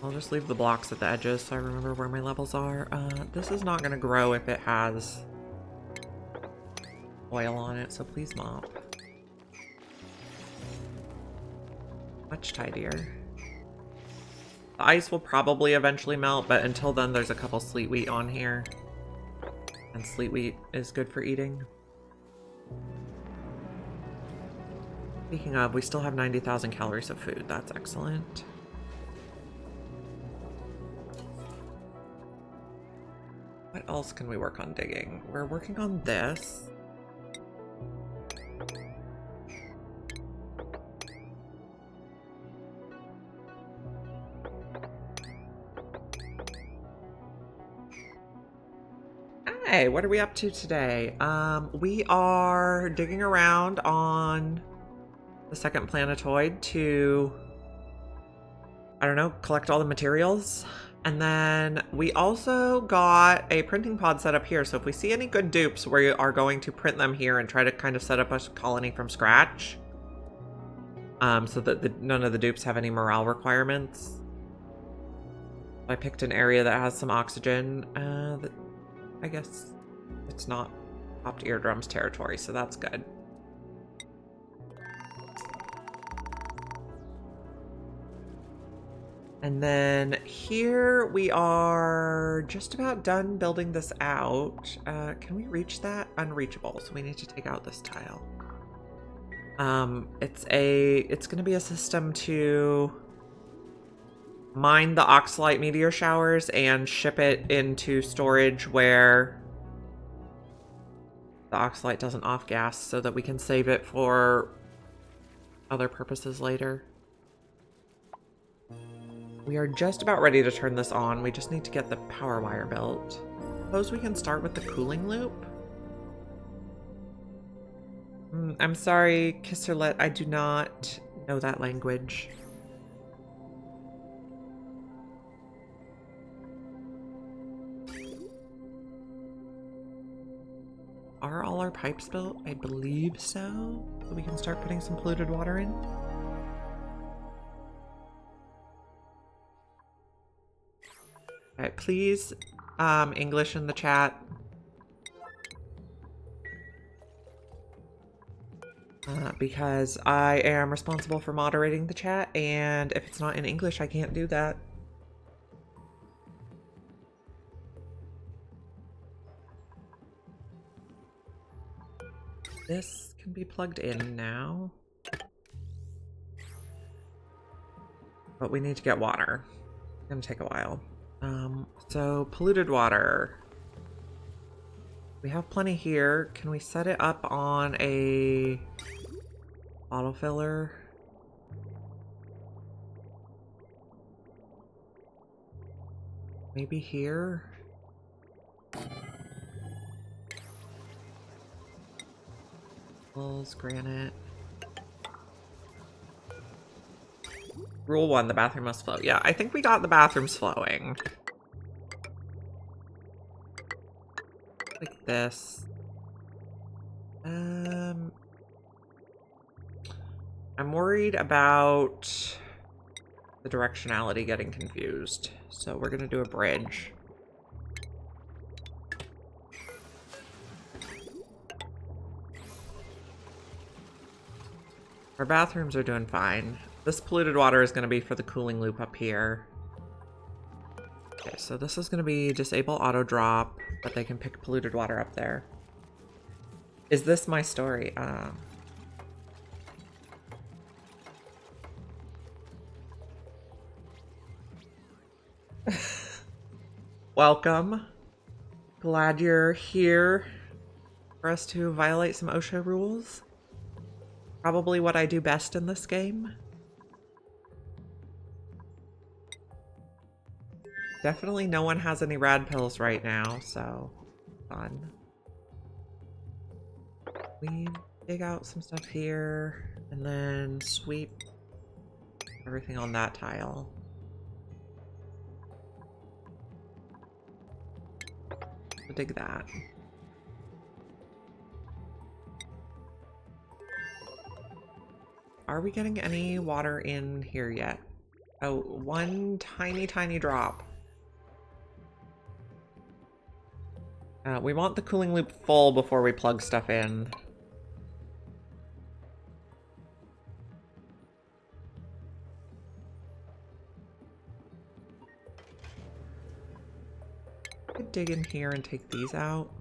I'll just leave the blocks at the edges so I remember where my levels are. This is not going to grow if it has oil on it, so please mop. Much tidier. The ice will probably eventually melt, but until then there's a couple sleet wheat on here. And sleet wheat is good for eating. Speaking of, we still have 90,000 calories of food. That's excellent. What else can we work on digging? We're working on this. Hey, what are we up to today? We are digging around on the second planetoid to, I don't know, collect all the materials. And then we also got a printing pod set up here. So if we see any good dupes, we are going to print them here and try to kind of set up a colony from scratch. So that none of the dupes have any morale requirements. I picked an area that has some oxygen. I guess it's not popped eardrums territory, so that's good. And then here we are just about done building this out. Can we reach that? Unreachable, so we need to take out this tile. It's gonna be a system to mine the oxalite meteor showers and ship it into storage where the oxalite doesn't off-gas so that we can save it for other purposes later. We are just about ready to turn this on. We just need to get the power wire built. Suppose we can start with the cooling loop. I'm sorry, Kisserlet, I do not know that language. Are all our pipes built? I believe so. So we can start putting some polluted water in. Alright, please, English in the chat. Because I am responsible for moderating the chat, and if it's not in English, I can't do that. This can be plugged in now. But we need to get water. It's gonna take a while. So polluted water. We have plenty here. Can we set it up on a bottle filler? Maybe here? Granite. Rule 1, the bathroom must flow. Yeah, I think we got the bathrooms flowing. Like this. I'm worried about the directionality getting confused. So we're gonna do a bridge. Our bathrooms are doing fine. This polluted water is going to be for the cooling loop up here. Okay, so this is going to be disable auto drop, but they can pick polluted water up there. Is this my story? Welcome. Glad you're here for us to violate some OSHA rules. Probably what I do best in this game. Definitely no one has any rad pills right now, so fun. We dig out some stuff here and then sweep everything on that tile. So dig that. Are we getting any water in here yet? Oh, one tiny, tiny drop. We want the cooling loop full before we plug stuff in. I could dig in here and take these out.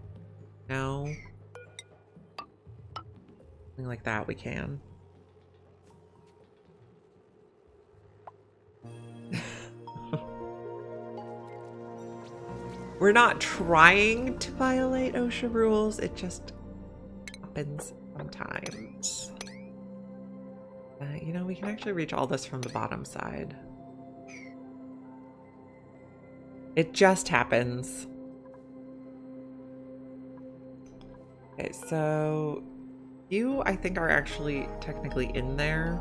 No. Something like that we can. We're not trying to violate OSHA rules, it just happens sometimes. You know, we can actually reach all this from the bottom side. It just happens. Okay, so you, I think, are actually technically in there.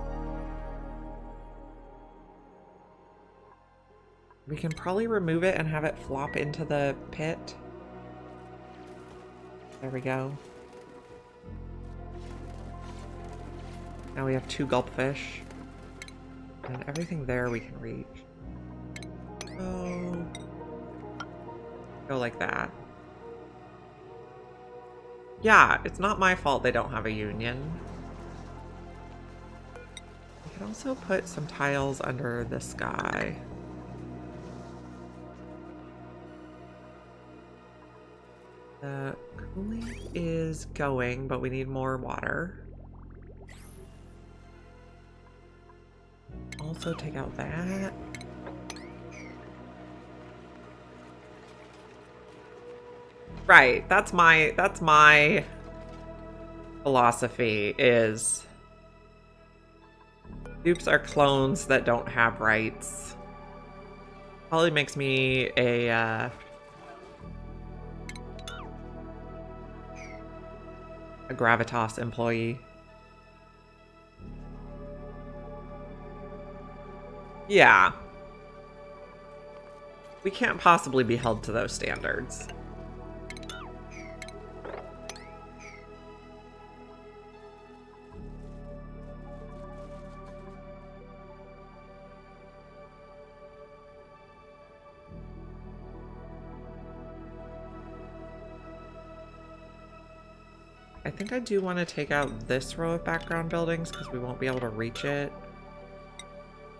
We can probably remove it and have it flop into the pit. There we go. Now we have 2 gulpfish. And everything there we can reach. Oh. Go like that. Yeah, it's not my fault they don't have a union. We can also put some tiles under this guy. The cooling is going, but we need more water. Also take out that. Right, that's my philosophy is dupes are clones that don't have rights. Probably makes me a a gravitas employee. Yeah. We can't possibly be held to those standards. I think I do want to take out this row of background buildings because we won't be able to reach it.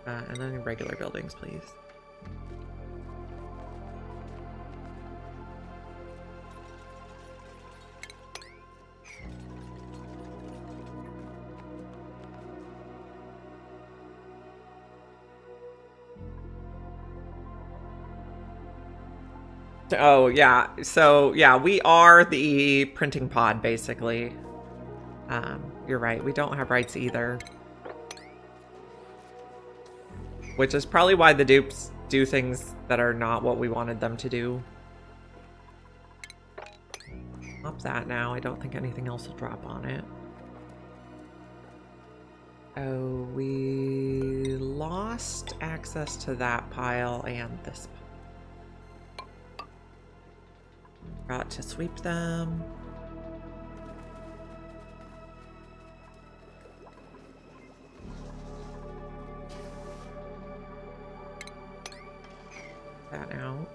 And then regular buildings, please. Oh, yeah. So, yeah, we are the printing pod, basically. You're right. We don't have rights either. Which is probably why the dupes do things that are not what we wanted them to do. Up that now. I don't think anything else will drop on it. Oh, we lost access to that pile and this pile. Got to sweep them. That out.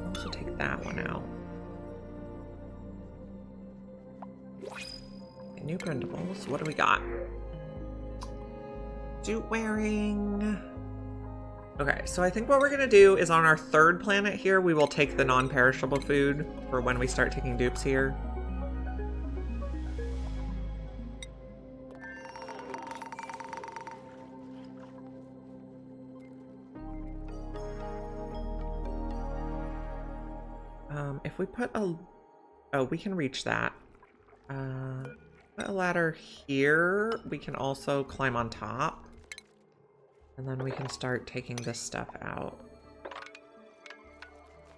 Also take that one out. New printables. What do we got? Suit wearing. Okay, so I think what we're gonna do is on our third planet here, we will take the non-perishable food for when we start taking dupes here. If we put a... Oh, we can reach that. Put a ladder here. We can also climb on top. And then we can start taking this stuff out.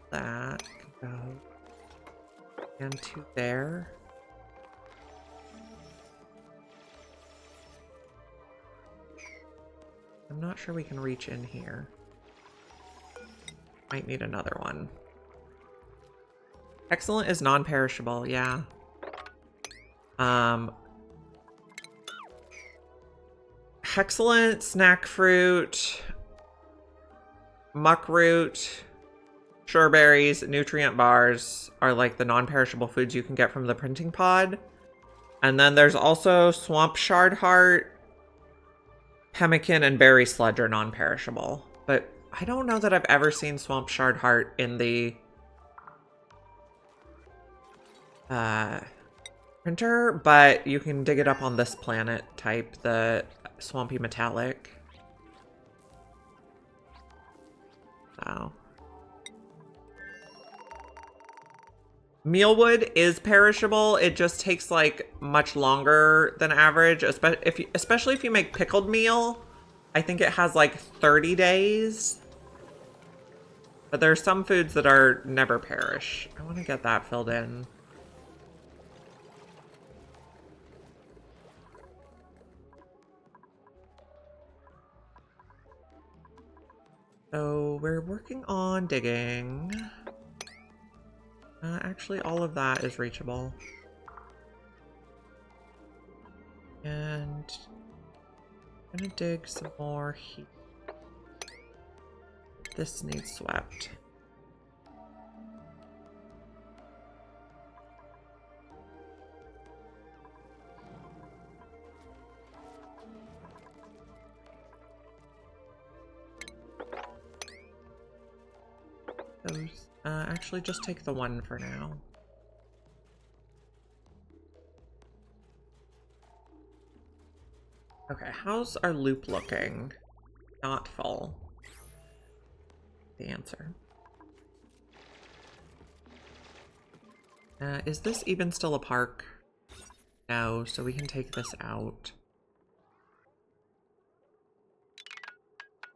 That can go. And to there. I'm not sure we can reach in here. Might need another one. Excellent is non-perishable, yeah. Excellent, snack fruit, muck root, sureberries, nutrient bars are like the non-perishable foods you can get from the printing pod. And then there's also swamp shard heart, pemmican, and berry sludge are non-perishable. But I don't know that I've ever seen swamp shard heart in the printer, but you can dig it up on this planet type, the swampy metallic. So. Mealwood is perishable. It just takes like much longer than average, especially if you make pickled meal. I think it has like 30 days. But there are some foods that are never perish. I want to get that filled in. So we're working on digging. Actually, all of that is reachable. And I'm gonna dig some more here. This needs swept. Those, actually just take the one for now. Okay, how's our loop looking? Not full. The answer. Is this even still a park? No, so we can take this out.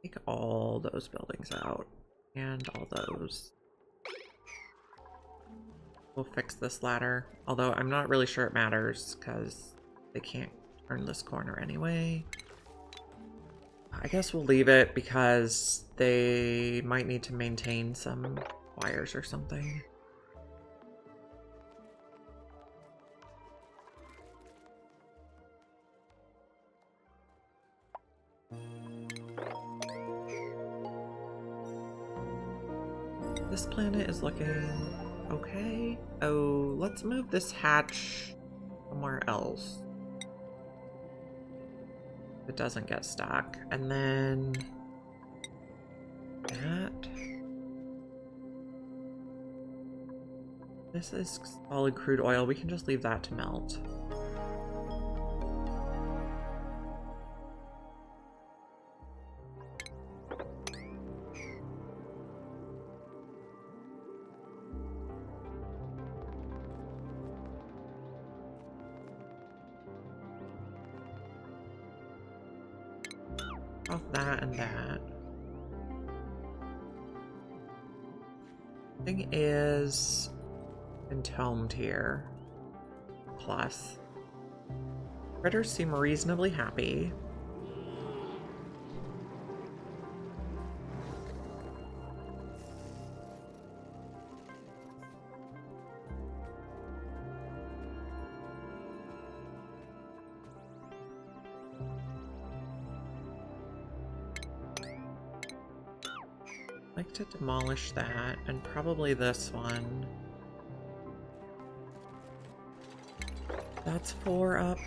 Take all those buildings out and all those. We'll fix this ladder, although I'm not really sure it matters because they can't turn this corner anyway. I guess we'll leave it because they might need to maintain some wires or something. This planet is looking okay. Oh, let's move this hatch somewhere else. It doesn't get stuck. And then that. This is solid crude oil. We can just leave that to melt. Off that and that. Thing is entombed here. Plus. Critters seem reasonably happy. I'd like to demolish that, and probably this one. That's 4 up.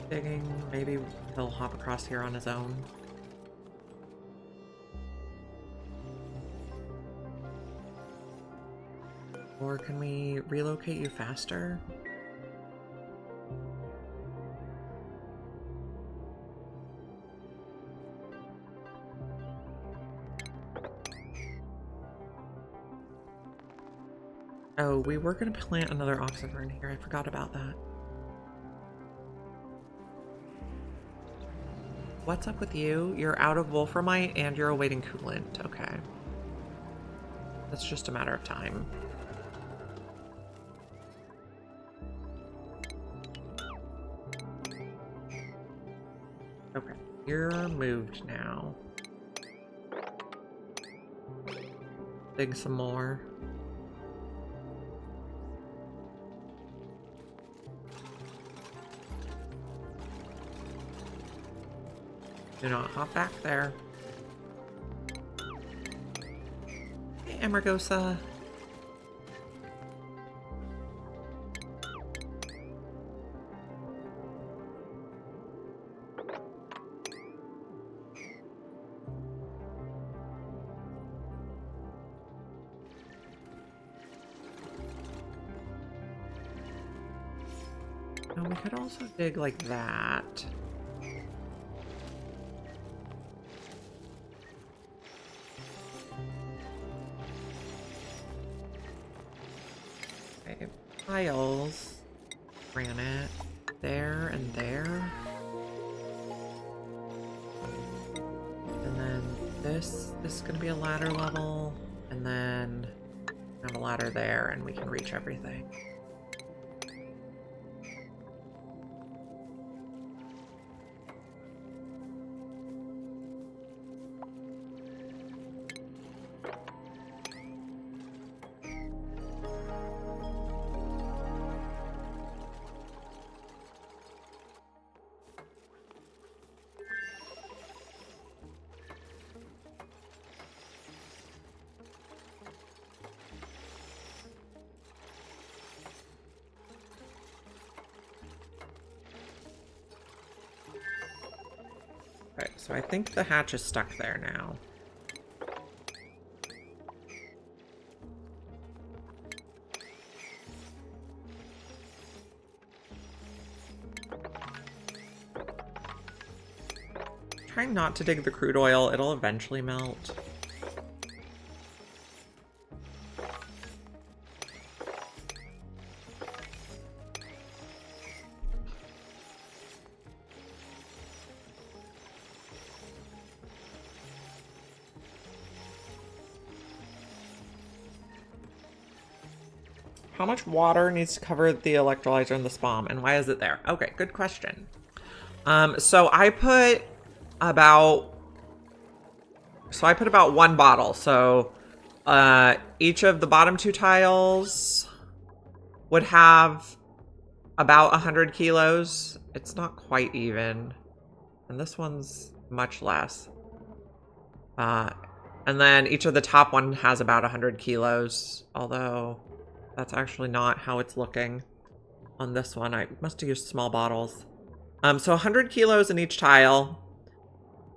Digging, maybe he'll hop across here on his own. Or can we relocate you faster? Oh, we were going to plant another oxyfern here. I forgot about that. What's up with you? You're out of wolframite and you're awaiting coolant. Okay. That's just a matter of time. Okay, you're moved now. Dig some more. Do not hop back there. Hey, Amargosa. Now we could also dig like that. Okay, piles, granite, there and there. And then this is gonna be a ladder level, and then have a ladder there, and we can reach everything. Okay, so I think the hatch is stuck there now. trying not to dig the crude oil. It'll eventually melt. How much water needs to cover the electrolyzer in the SPOM, and why is it there? Okay, good question. So I put about 1 bottle. So each of the bottom 2 tiles would have about 100 kilos. It's not quite even. And this one's much less. And then each of the top one has about 100 kilos, although that's actually not how it's looking on this one. I must have used small bottles. So 100 kilos in each tile.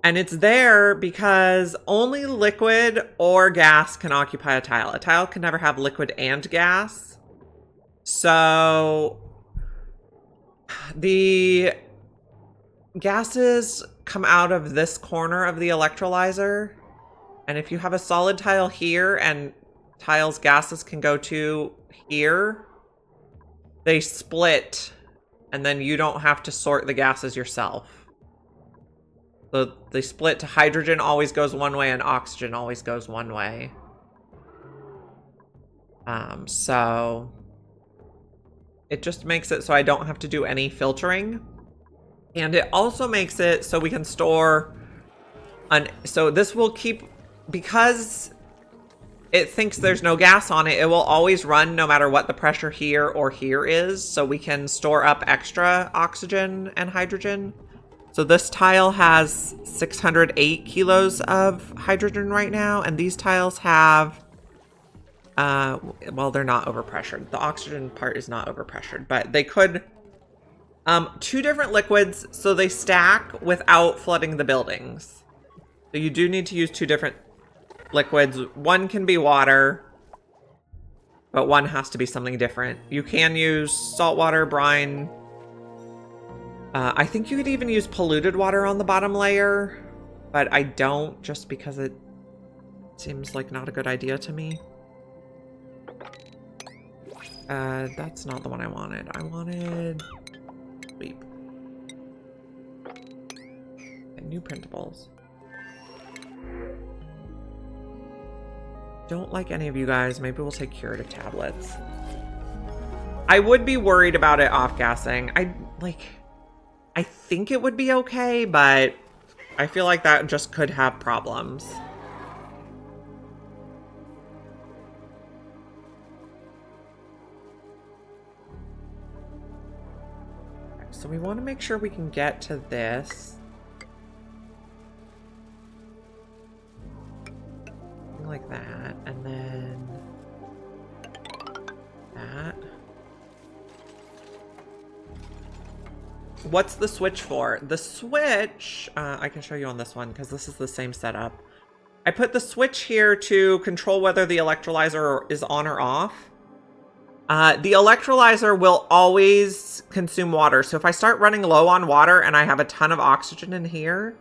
And it's there because only liquid or gas can occupy a tile. A tile can never have liquid and gas. So the gases come out of this corner of the electrolyzer. And if you have a solid tile here and tiles gases can go to here, they split, and then you don't have to sort the gases yourself. So they split to hydrogen always goes one way and oxygen always goes one way. So it just makes it so I don't have to do any filtering. And it also makes it so we can store so this will keep, because it thinks there's no gas on it, it will always run no matter what the pressure here or here is, so we can store up extra oxygen and hydrogen. So this tile has 608 kilos of hydrogen right now, and these tiles have, well, they're not overpressured. The oxygen part is not overpressured, but they could, 2 different liquids, so they stack without flooding the buildings. So you do need to use 2 different liquids. One can be water, but one has to be something different. You can use salt water, brine. I think you could even use polluted water on the bottom layer, but I don't, just because it seems like not a good idea to me. That's not the one I wanted. I wanted sweep. And new printables. Don't like any of you guys. Maybe we'll take curative tablets. I would be worried about it off-gassing. I think it would be okay, but I feel like that just could have problems. So we want to make sure we can get to this. Like that, and then that. What's the switch for? The switch, I can show you on this one because this is the same setup. I put the switch here to control whether the electrolyzer is on or off. The electrolyzer will always consume water. So if I start running low on water and I have a ton of oxygen in here,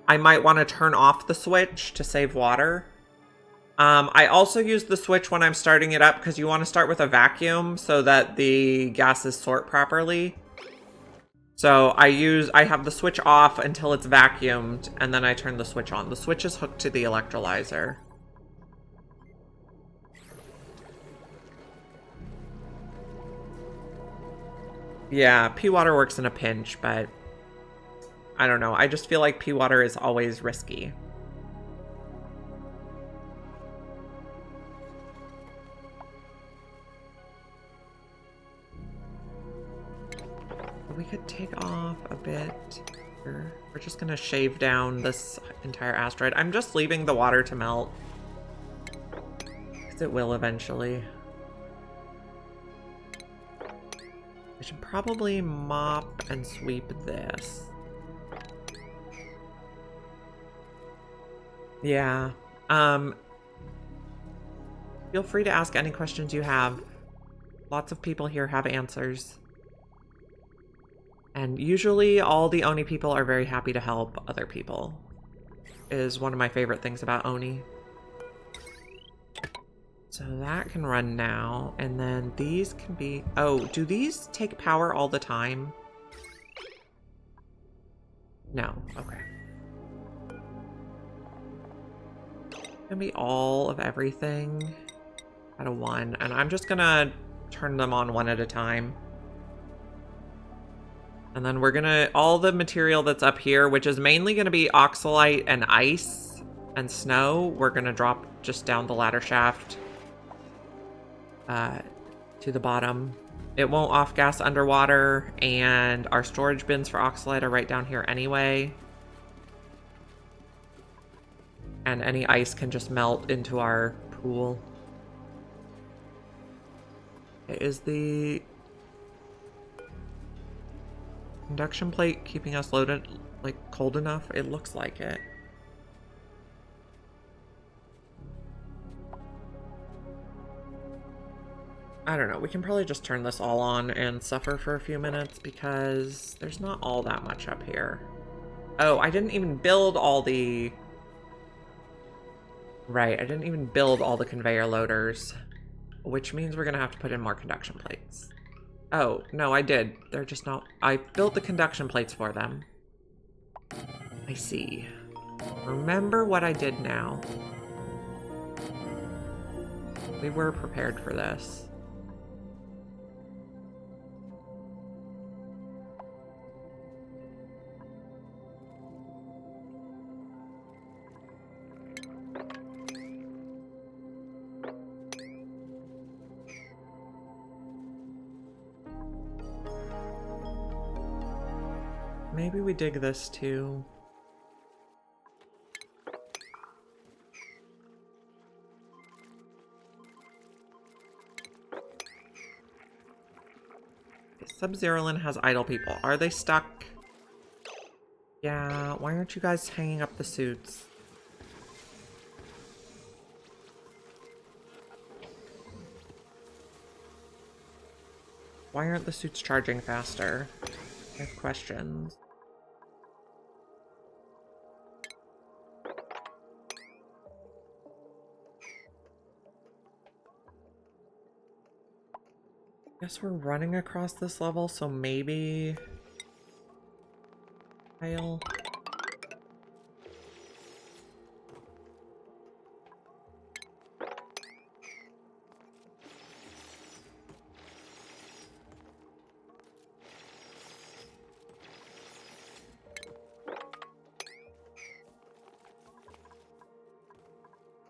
I might want to turn off the switch to save water. I also use the switch when I'm starting it up because you want to start with a vacuum so that the gases sort properly. So I have the switch off until it's vacuumed, and then I turn the switch on. The switch is hooked to the electrolyzer. Yeah, pea water works in a pinch, but I don't know. I just feel like pea water is always risky. We could take off a bit here. We're just gonna shave down this entire asteroid. I'm just leaving the water to melt, because it will eventually. I should probably mop and sweep this. Yeah. Feel free to ask any questions you have. Lots of people here have answers. And usually all the Oni people are very happy to help other people. Is one of my favorite things about Oni. So that can run now, and then these can be... Oh, do these take power all the time? No, okay. Gonna be all of everything at a 1, and I'm just gonna turn them on one at a time. And then we're gonna... All the material that's up here, which is mainly gonna be oxalite and ice and snow, we're gonna drop just down the ladder shaft. To the bottom. It won't off-gas underwater, and our storage bins for oxalite are right down here anyway. And any ice can just melt into our pool. Is the induction plate keeping us loaded, like, cold enough? It looks like it. I don't know, we can probably just turn this all on and suffer for a few minutes because there's not all that much up here. Oh, I didn't even build all the... Right, I didn't even build all the conveyor loaders, which means we're gonna have to put in more conduction plates. Oh, no, I did. They're just not... I built the conduction plates for them. I see. Remember what I did now. We were prepared for this. Maybe we dig this too. Sub-Zerolin has idle people. Are they stuck? Yeah, why aren't you guys hanging up the suits? Why aren't the suits charging faster? I have questions. Guess we're running across this level, so maybe... I'll...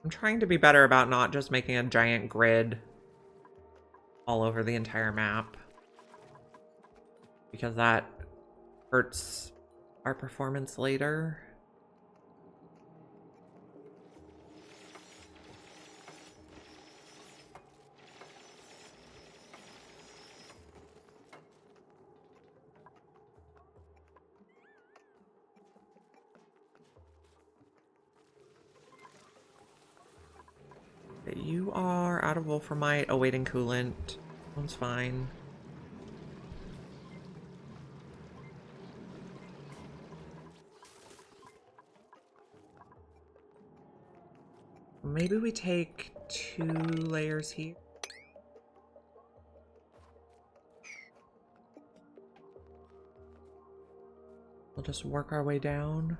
I'm trying to be better about not just making a giant grid all over the entire map, because that hurts our performance later. You are out of Wolframite, awaiting coolant. One's fine. Maybe we take 2 layers here. We'll just work our way down.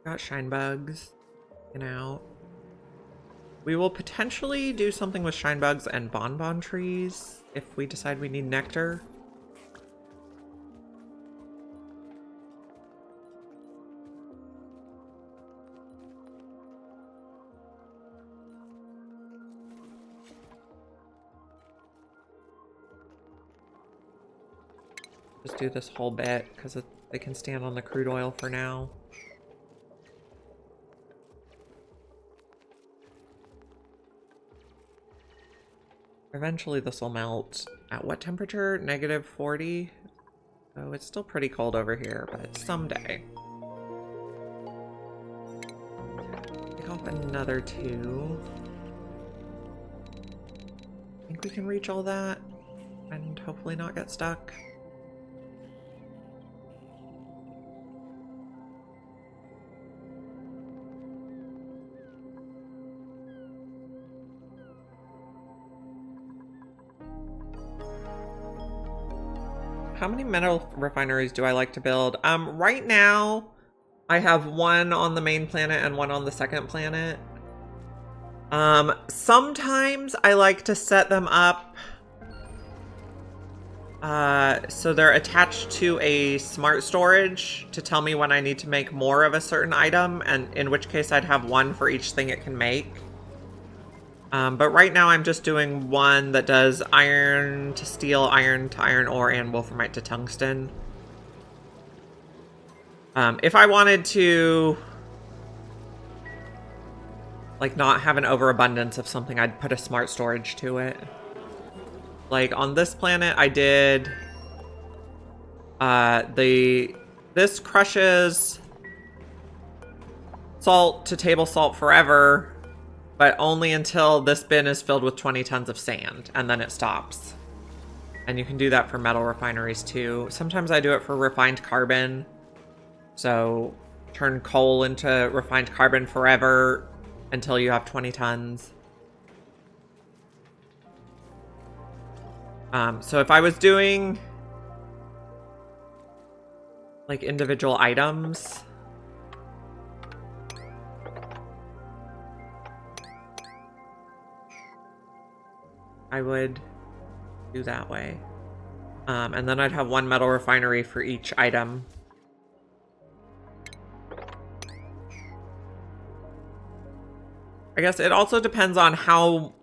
Got shine bugs. Get out. We will potentially do something with shine bugs and bonbon trees if we decide we need nectar. Just do this whole bit because they can stand on the crude oil for now. Eventually this will melt. At what temperature? -40? So it's still pretty cold over here, but someday. Take off another 2. I think we can reach all that and hopefully not get stuck. How many metal refineries do I like to build? Right now, I have 1 on the main planet and 1 on the second planet. Sometimes I like to set them up so they're attached to a smart storage to tell me when I need to make more of a certain item, and in which case I'd have 1 for each thing it can make. But right now I'm just doing 1 that does iron to steel, iron to iron ore, and wolframite to tungsten. If I wanted to like not have an overabundance of something, I'd put a smart storage to it. Like on this planet I did this crushes salt to table salt forever, but only until this bin is filled with 20 tons of sand, and then it stops. And you can do that for metal refineries too. Sometimes I do it for refined carbon. So turn coal into refined carbon forever until you have 20 tons. So if I was doing like individual items, I would do that way. And then I'd have 1 metal refinery for each item. I guess it also depends on how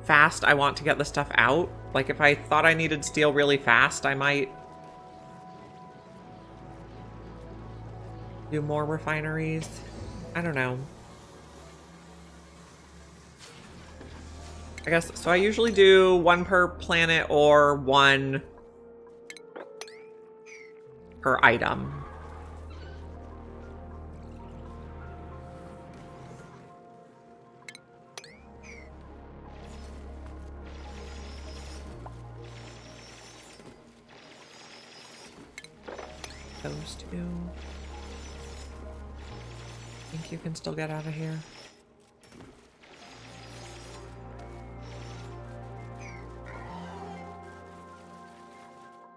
fast I want to get the stuff out. Like if I thought I needed steel really fast, I might do more refineries. I don't know. I guess, so I usually do 1 per planet or 1 per item. Those 2. I think you can still get out of here.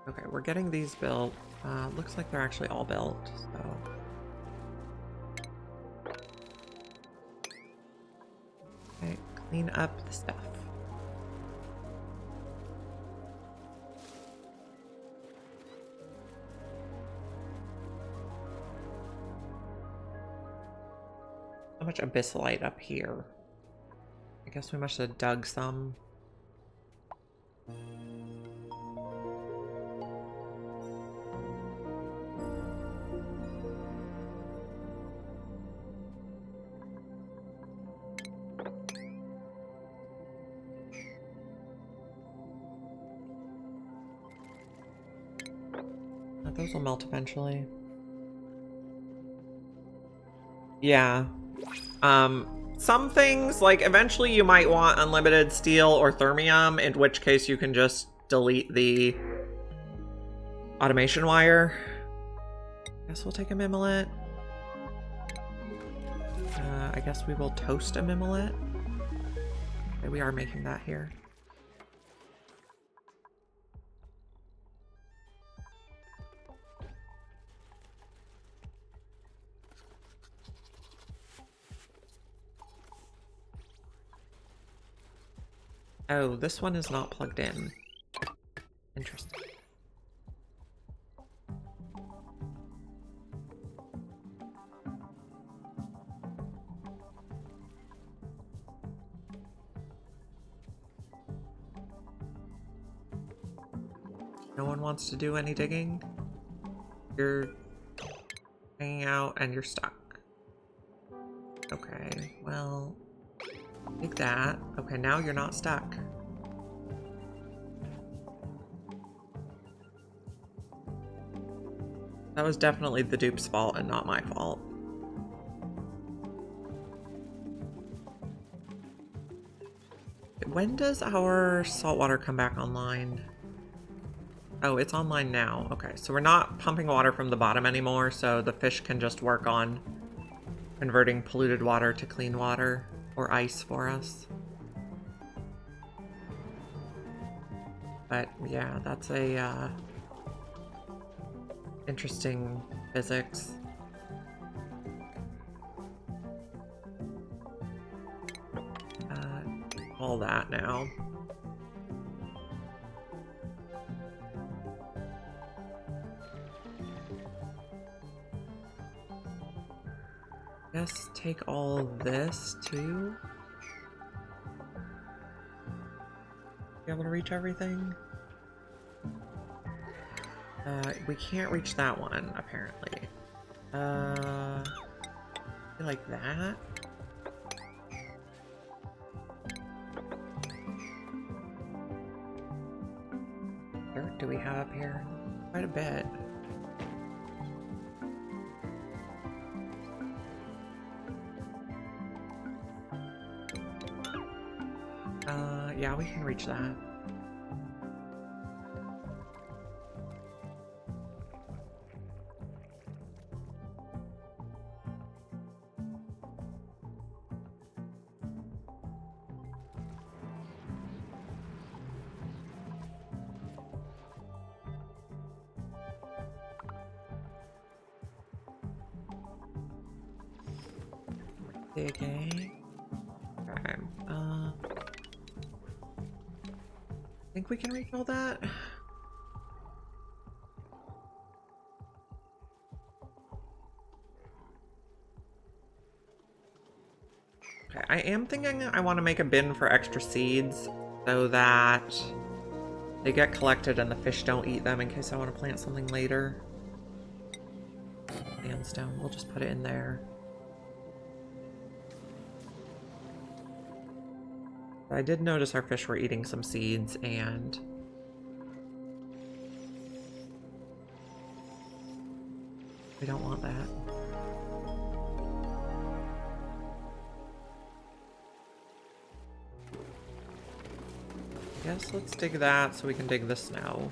Okay, we're getting these built. Looks like they're actually all built, so. Okay, clean up the stuff. So much abyssalite up here. I guess we must have dug some. Those will melt eventually. Yeah. Some things, like, eventually you might want unlimited steel or thermium, in which case you can just delete the automation wire. Guess we'll take a mimolet. I guess we will toast a mimolet. Okay, we are making that here. Oh, this one is not plugged in. Interesting. No one wants to do any digging? You're hanging out and you're stuck. Okay, well, take that. Okay, now you're not stuck. That was definitely the dupe's fault and not my fault. When does our saltwater come back online? Oh, it's online now. Okay, so we're not pumping water from the bottom anymore, so the fish can just work on converting polluted water to clean water or ice for us. But yeah, that's a interesting physics. All that now. Guess take all this too. Be able to reach everything? We can't reach that one, apparently. Like that? Dirt do we have here? Quite a bit. Yeah, we can reach that. Digging. Okay. Think we can reach all that? Okay, I am thinking I want to make a bin for extra seeds so that they get collected and the fish don't eat them in case I want to plant something later. Sandstone, we'll just put it in there. I did notice our fish were eating some seeds, and we don't want that. Yes, let's dig that so we can dig the snow.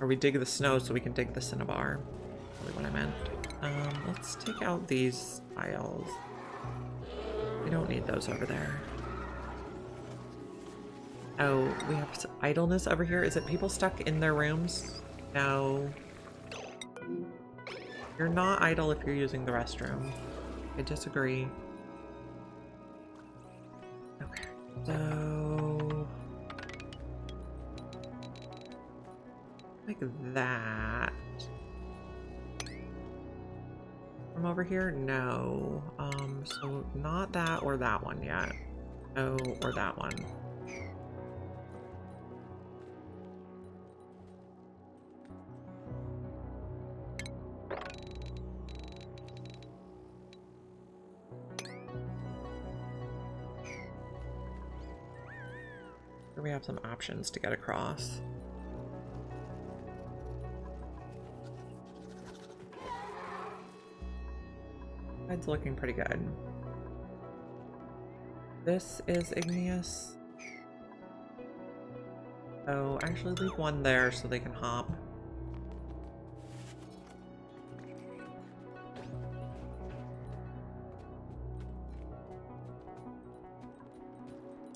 Or we dig the snow so we can dig the cinnabar. Really what I meant. Let's take out these tiles. We don't need those over there. Oh, we have some idleness over here. Is it people stuck in their rooms? No. You're not idle if you're using the restroom. I disagree. Okay, so... like that. From over here? No. So not that or that one yet. No, or that one. Here we have some options to get across. It's looking pretty good. This is igneous. Oh, actually leave one there so they can hop.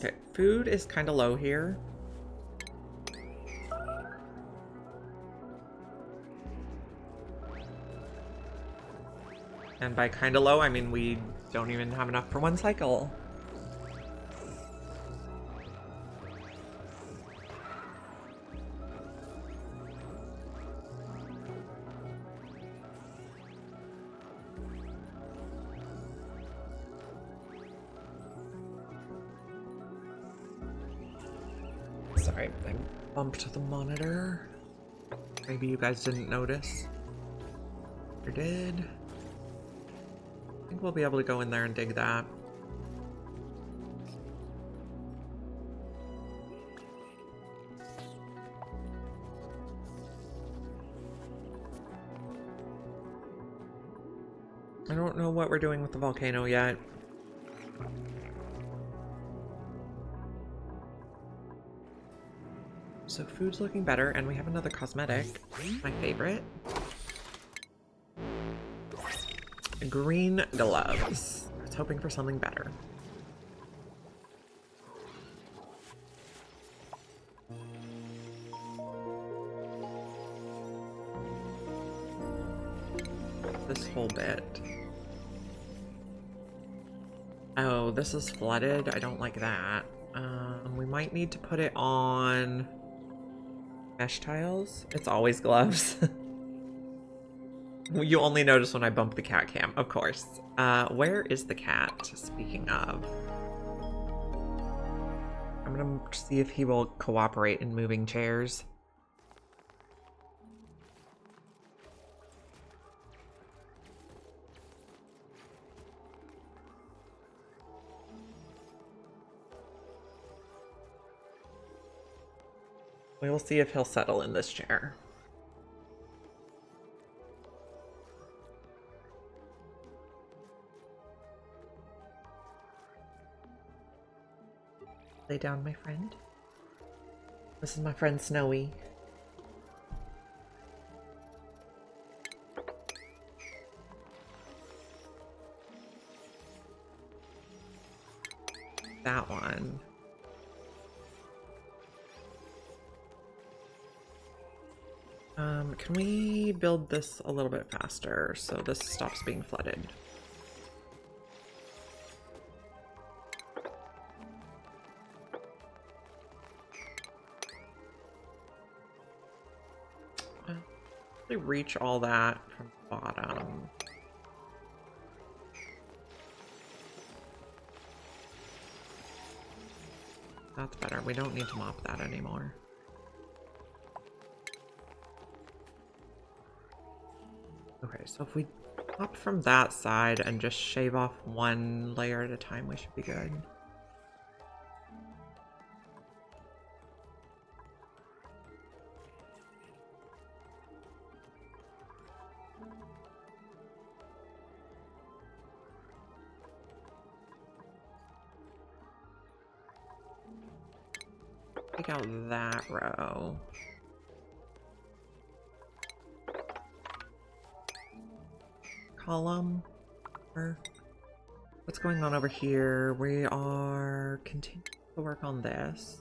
Okay, food is kind of low here. And by kind of low, I mean we don't even have enough for one cycle. Sorry, I bumped the monitor. Maybe you guys didn't notice. did. I think we'll be able to go in there and dig that. I don't know what we're doing with the volcano yet. So food's looking better, and we have another cosmetic. My favorite. Green gloves. I was hoping for something better. This whole bit. Oh, this is flooded. I don't like that. We might need to put it on mesh tiles. It's always gloves. You only notice when I bump the cat cam, of course. Where is the cat, speaking of? I'm gonna see if he will cooperate in moving chairs. We will see if he'll settle in this chair. Lay down, my friend. This is my friend Snowy. That one. Can we build this a little bit faster so this stops being flooded? They reach all that from the bottom. That's better. We don't need to mop that anymore. Okay, so if we pop from that side and just shave off one layer at a time, we should be good. Take out that row. Column. What's going on over here? We are continuing to work on this.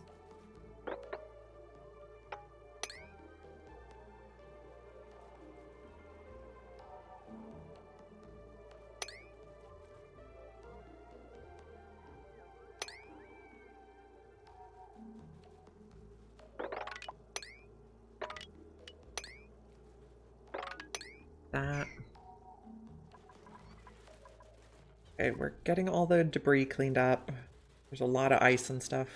That. Okay, we're getting all the debris cleaned up. There's a lot of ice and stuff.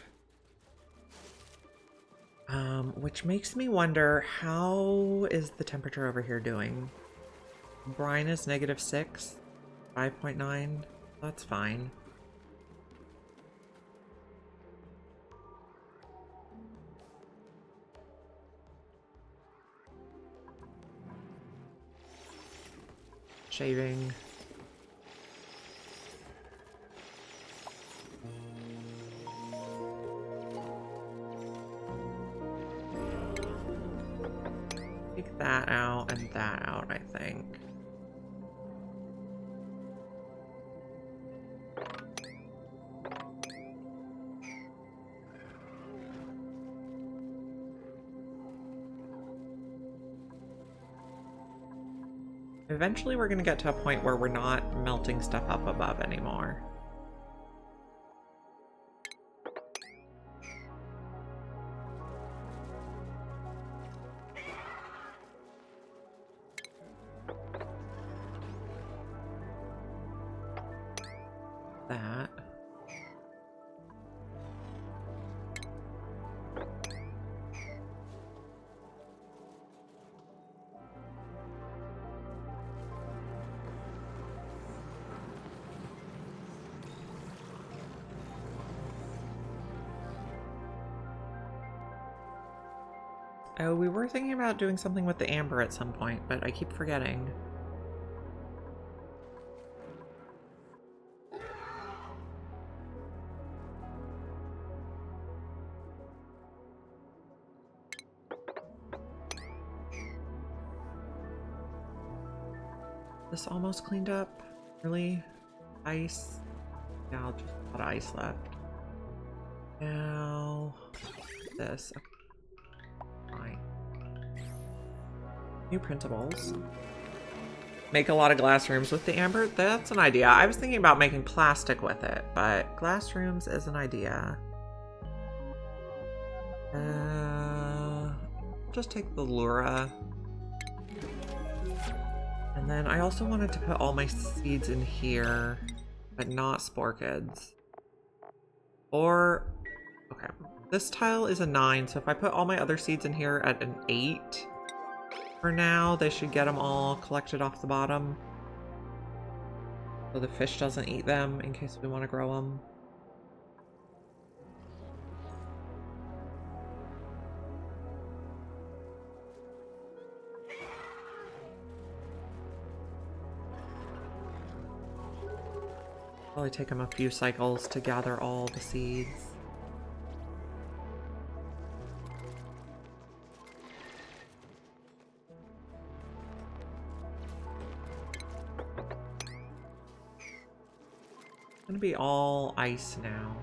Which makes me wonder, how is the temperature over here doing? Brine is -6, 5.9. That's fine. Shaving. Take that out and that out, I think. Eventually we're going to get to a point where we're not melting stuff up above anymore. That. Oh, we were thinking about doing something with the amber at some point, but I keep forgetting. This almost cleaned up. Really? Ice? Yeah, I'll just put ice left. Now, this. Fine. New printables. Make a lot of glass rooms with the amber? That's an idea. I was thinking about making plastic with it, but glass rooms is an idea. Just take the Lura. And then I also wanted to put all my seeds in here, but not sporkids. Or, okay, this tile is a 9, so if I put all my other seeds in here at an 8, for now, they should get them all collected off the bottom. So the fish doesn't eat them in case we want to grow them. Probably take them a few cycles to gather all the seeds. It's gonna be all ice now.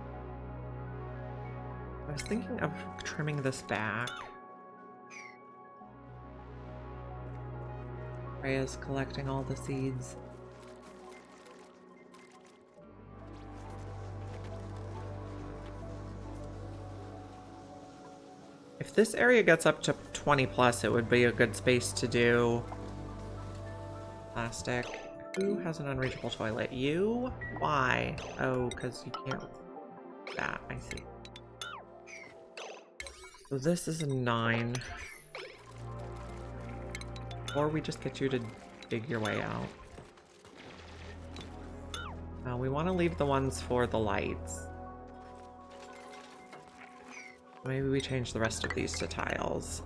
I was thinking of trimming this back. Freya's collecting all the seeds. If this area gets up to 20 plus, it would be a good space to do plastic. Who has an unreachable toilet? You? Why? Oh, because you can't. That, I see. So this is a 9. Or we just get you to dig your way out. We want to leave the ones for the lights. Maybe we change the rest of these to tiles.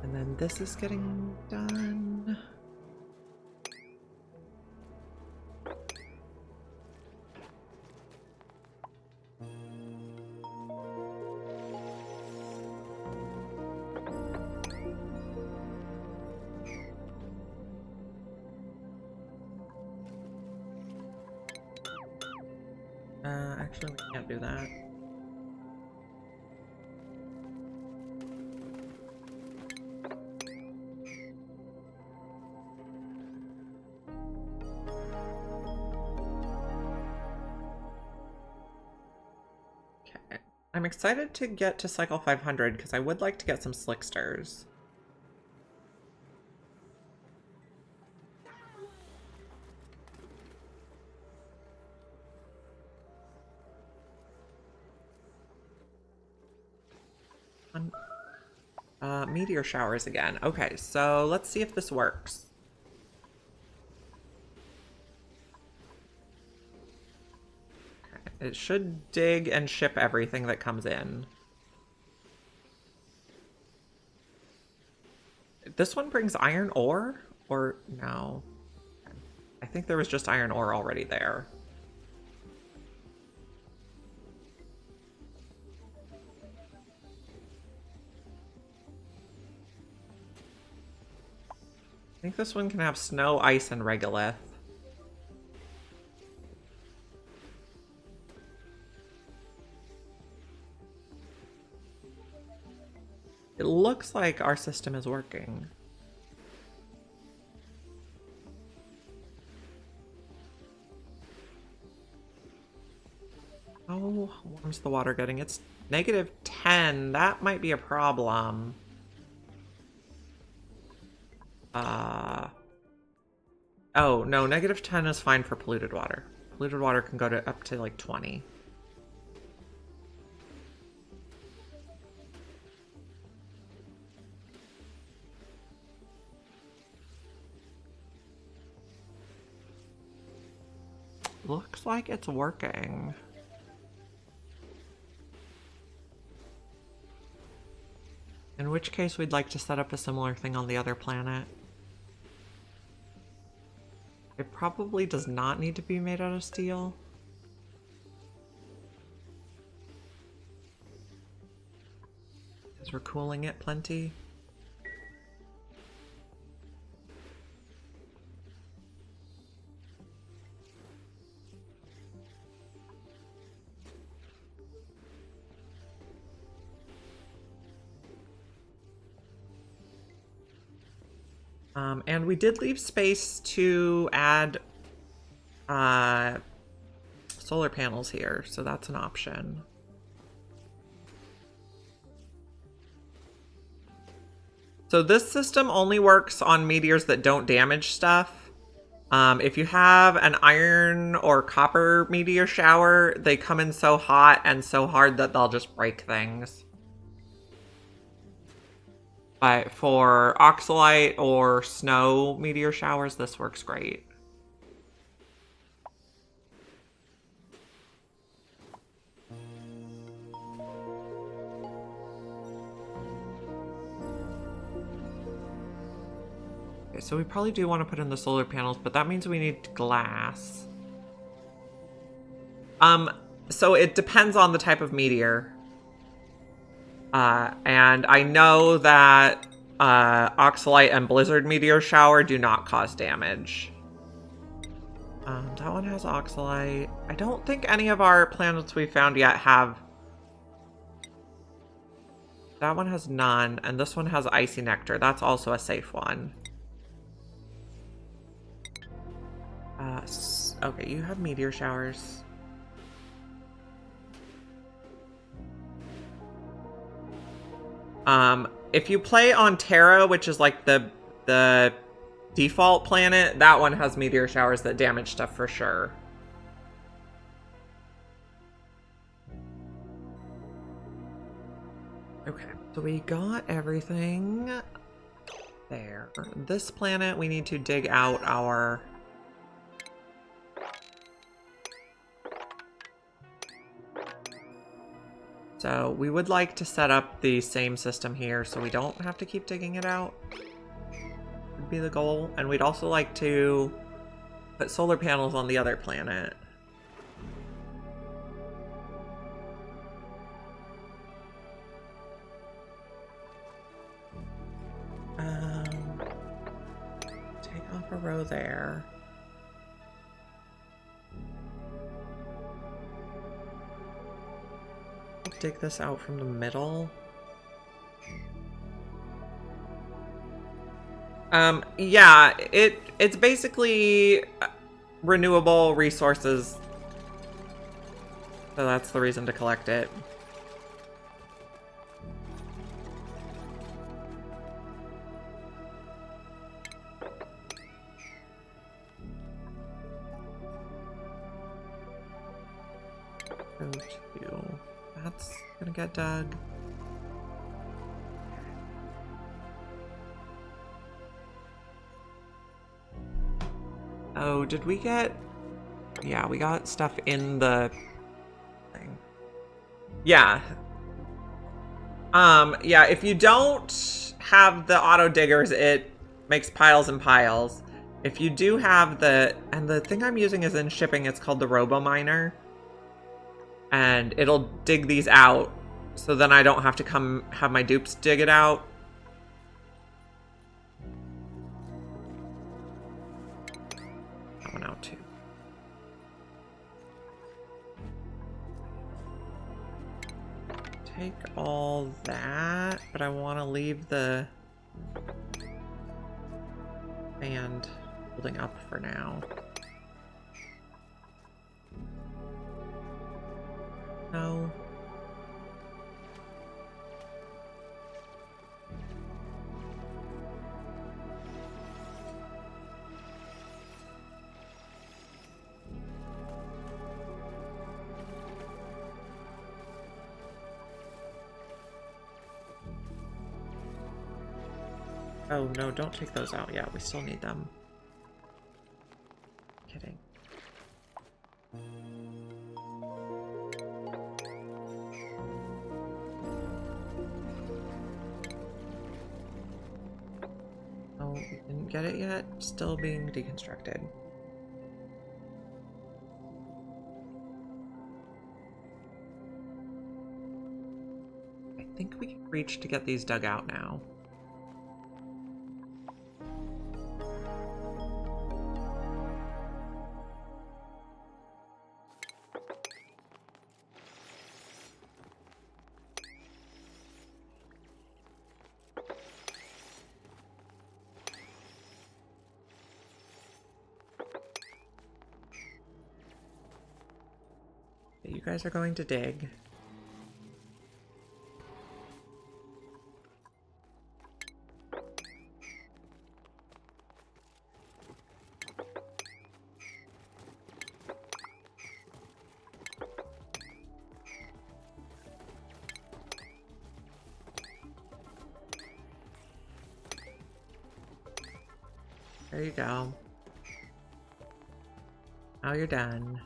And then this is getting done. Actually, we can't do that. Okay. I'm excited to get to cycle 500 because I would like to get some slicksters. Meteor showers again. Okay, so let's see if this works. Okay, it should dig and ship everything that comes in. This one brings iron ore? Or no? I think there was just iron ore already there. I think this one can have snow, ice, and regolith. It looks like our system is working. How warm's the water getting? It's -10. That might be a problem. Oh, no, -10 is fine for polluted water. Polluted water can go to up to like 20. looks like it's working. In which case, we'd like to set up a similar thing on the other planet. It probably does not need to be made out of steel. Because we're cooling it plenty. And we did leave space to add solar panels here, so that's an option. So this system only works on meteors that don't damage stuff. If you have an iron or copper meteor shower, they come in so hot and so hard that they'll just break things. But for oxalite or snow meteor showers, this works great. Okay, so we probably do want to put in the solar panels, but that means we need glass. So it depends on the type of meteor. And I know that oxalite and blizzard meteor shower do not cause damage. That one has oxalite. I don't think any of our planets we found yet have. That one has none, and this one has icy nectar. That's also a safe one. Okay, you have meteor showers. If you play on Terra, which is like the default planet, that one has meteor showers that damage stuff for sure. Okay, so we got everything there. This planet, we need to dig out our... So we would like to set up the same system here so we don't have to keep digging it out. Would be the goal. And we'd also like to put solar panels on the other planet. Take off a row there. Dig this out from the middle. Yeah, it's basically renewable resources. So that's the reason to collect it. Go to... That's gonna get dug. Oh, did we get... Yeah, we got stuff in the thing. Yeah. Yeah, if you don't have the auto diggers, it makes piles and piles. If you do have the... And the thing I'm using is in shipping, it's called the Robo Miner. And it'll dig these out, so then I don't have to come have my dupes dig it out. That one out too. Take all that, but I want to leave the band holding up for now. No. Oh no, don't take those out. Yeah, we still need them. Kidding. get it yet. Still being deconstructed. I think we can reach to get these dug out now. You guys are going to dig. There you go. Now you're done.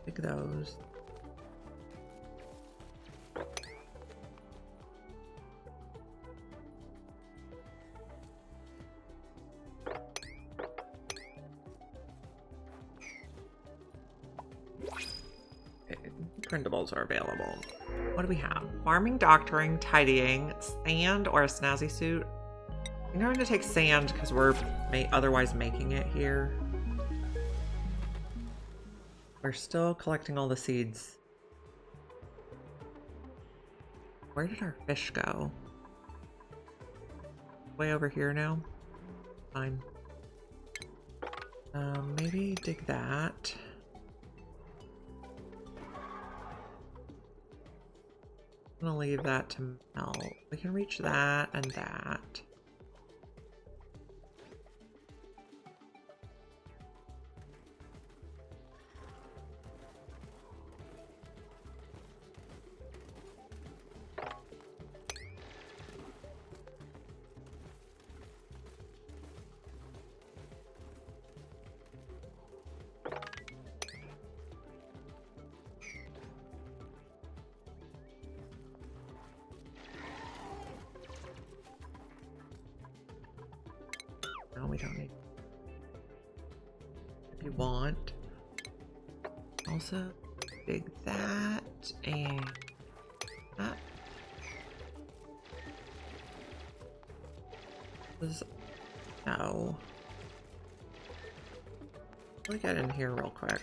Pick those. Printables are available. What do we have? Farming, doctoring, tidying, sand, or a snazzy suit. I'm going to take sand because we're otherwise making it here. We're still collecting all the seeds. Where did our fish go? Way over here now? Fine. Maybe dig that. I'm gonna leave that to melt. We can reach that and that. No, we don't need. If you want. Also, dig that and that. No. Let me get in here real quick.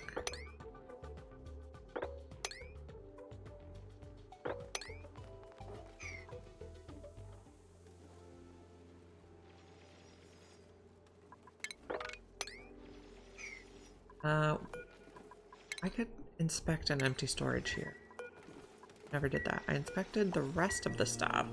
I could inspect an empty storage here. Never did that. I inspected the rest of the stuff.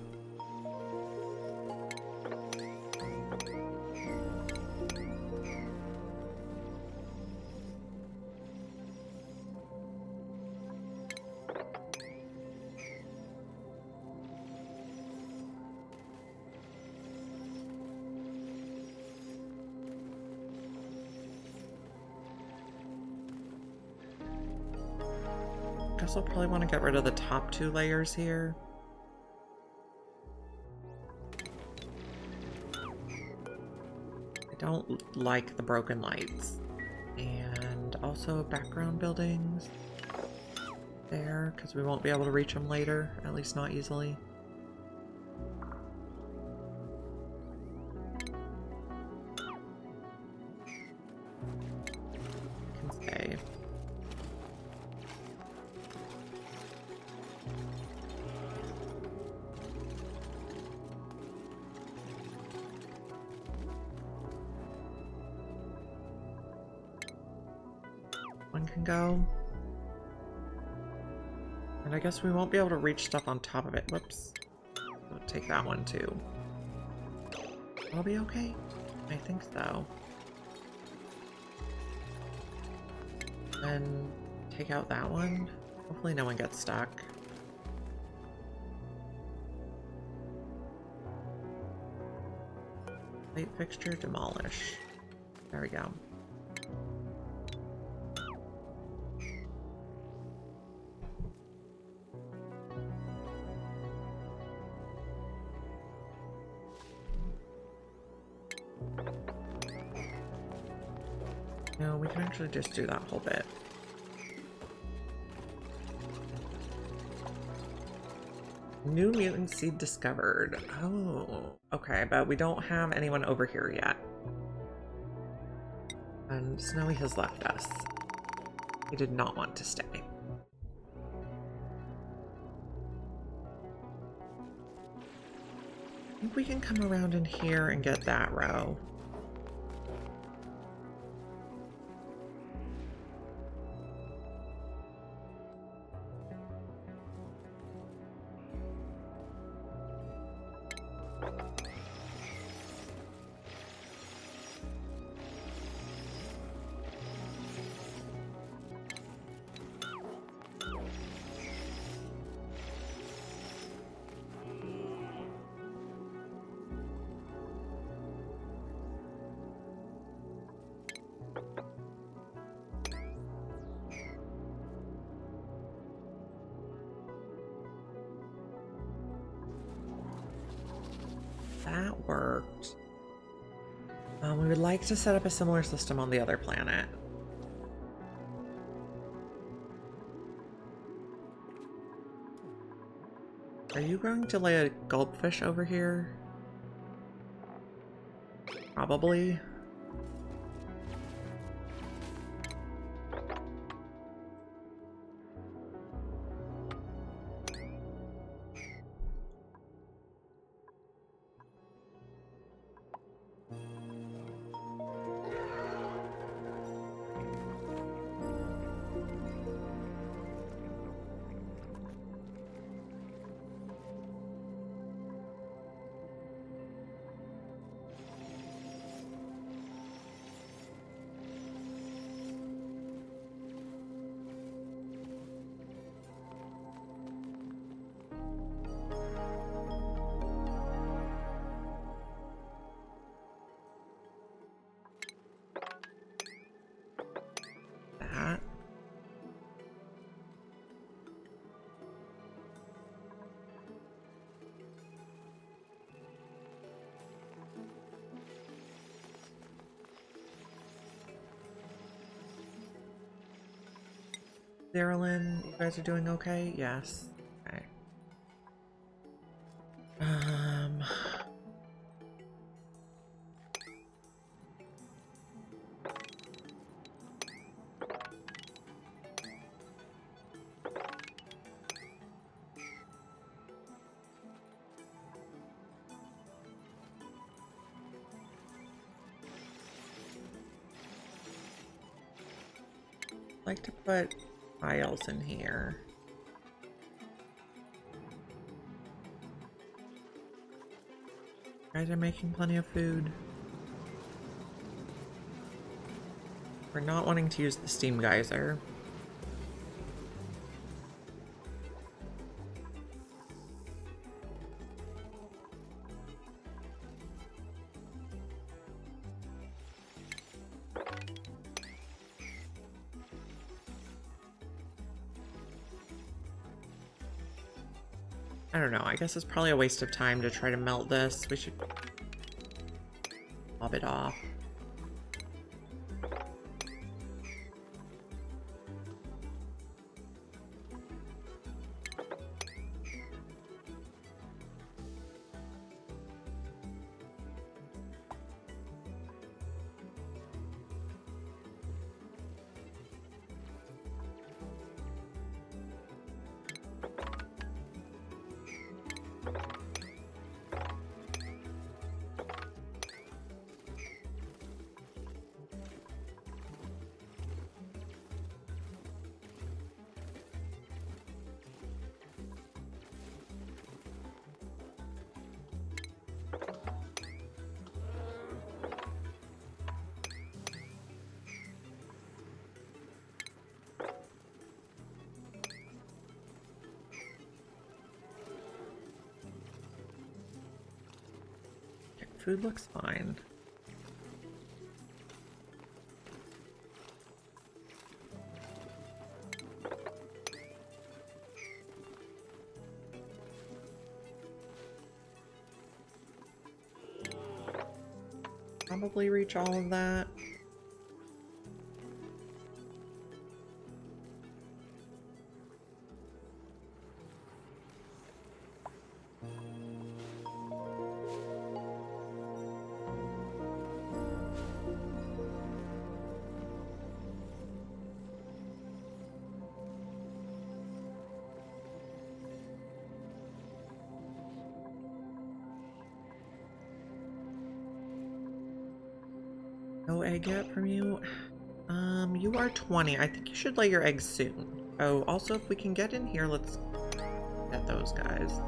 Guess I'll probably want to get rid of the top 2 layers here. I don't like the broken lights. And also background buildings there, because we won't be able to reach them later, at least not easily. Can stay. One can go. And I guess we won't be able to reach stuff on top of it. Whoops. We'll take that one too. I'll be okay. I think so. Then take out that one. Hopefully no one gets stuck. Light fixture, demolish. There we go. No, we can actually just do that whole bit. New mutant seed discovered. Oh, okay, but we don't have anyone over here yet. And Snowy has left us. He did not want to stay. I think we can come around in here and get that row. That worked. We would like to set up a similar system on the other planet. Are you going to lay a gulpfish over here? Probably. That. Darylyn, you guys are doing okay? Yes. Okay. I'd like to put tiles in here. You guys are making plenty of food. We're not wanting to use the steam geyser. I don't know, I guess it's probably a waste of time to try to melt this. We should pop it off. Food looks fine. Probably reach all of that. No egg yet from you? You are 20. I think you should lay your eggs soon. Oh, also, if we can get in here, let's get those guys.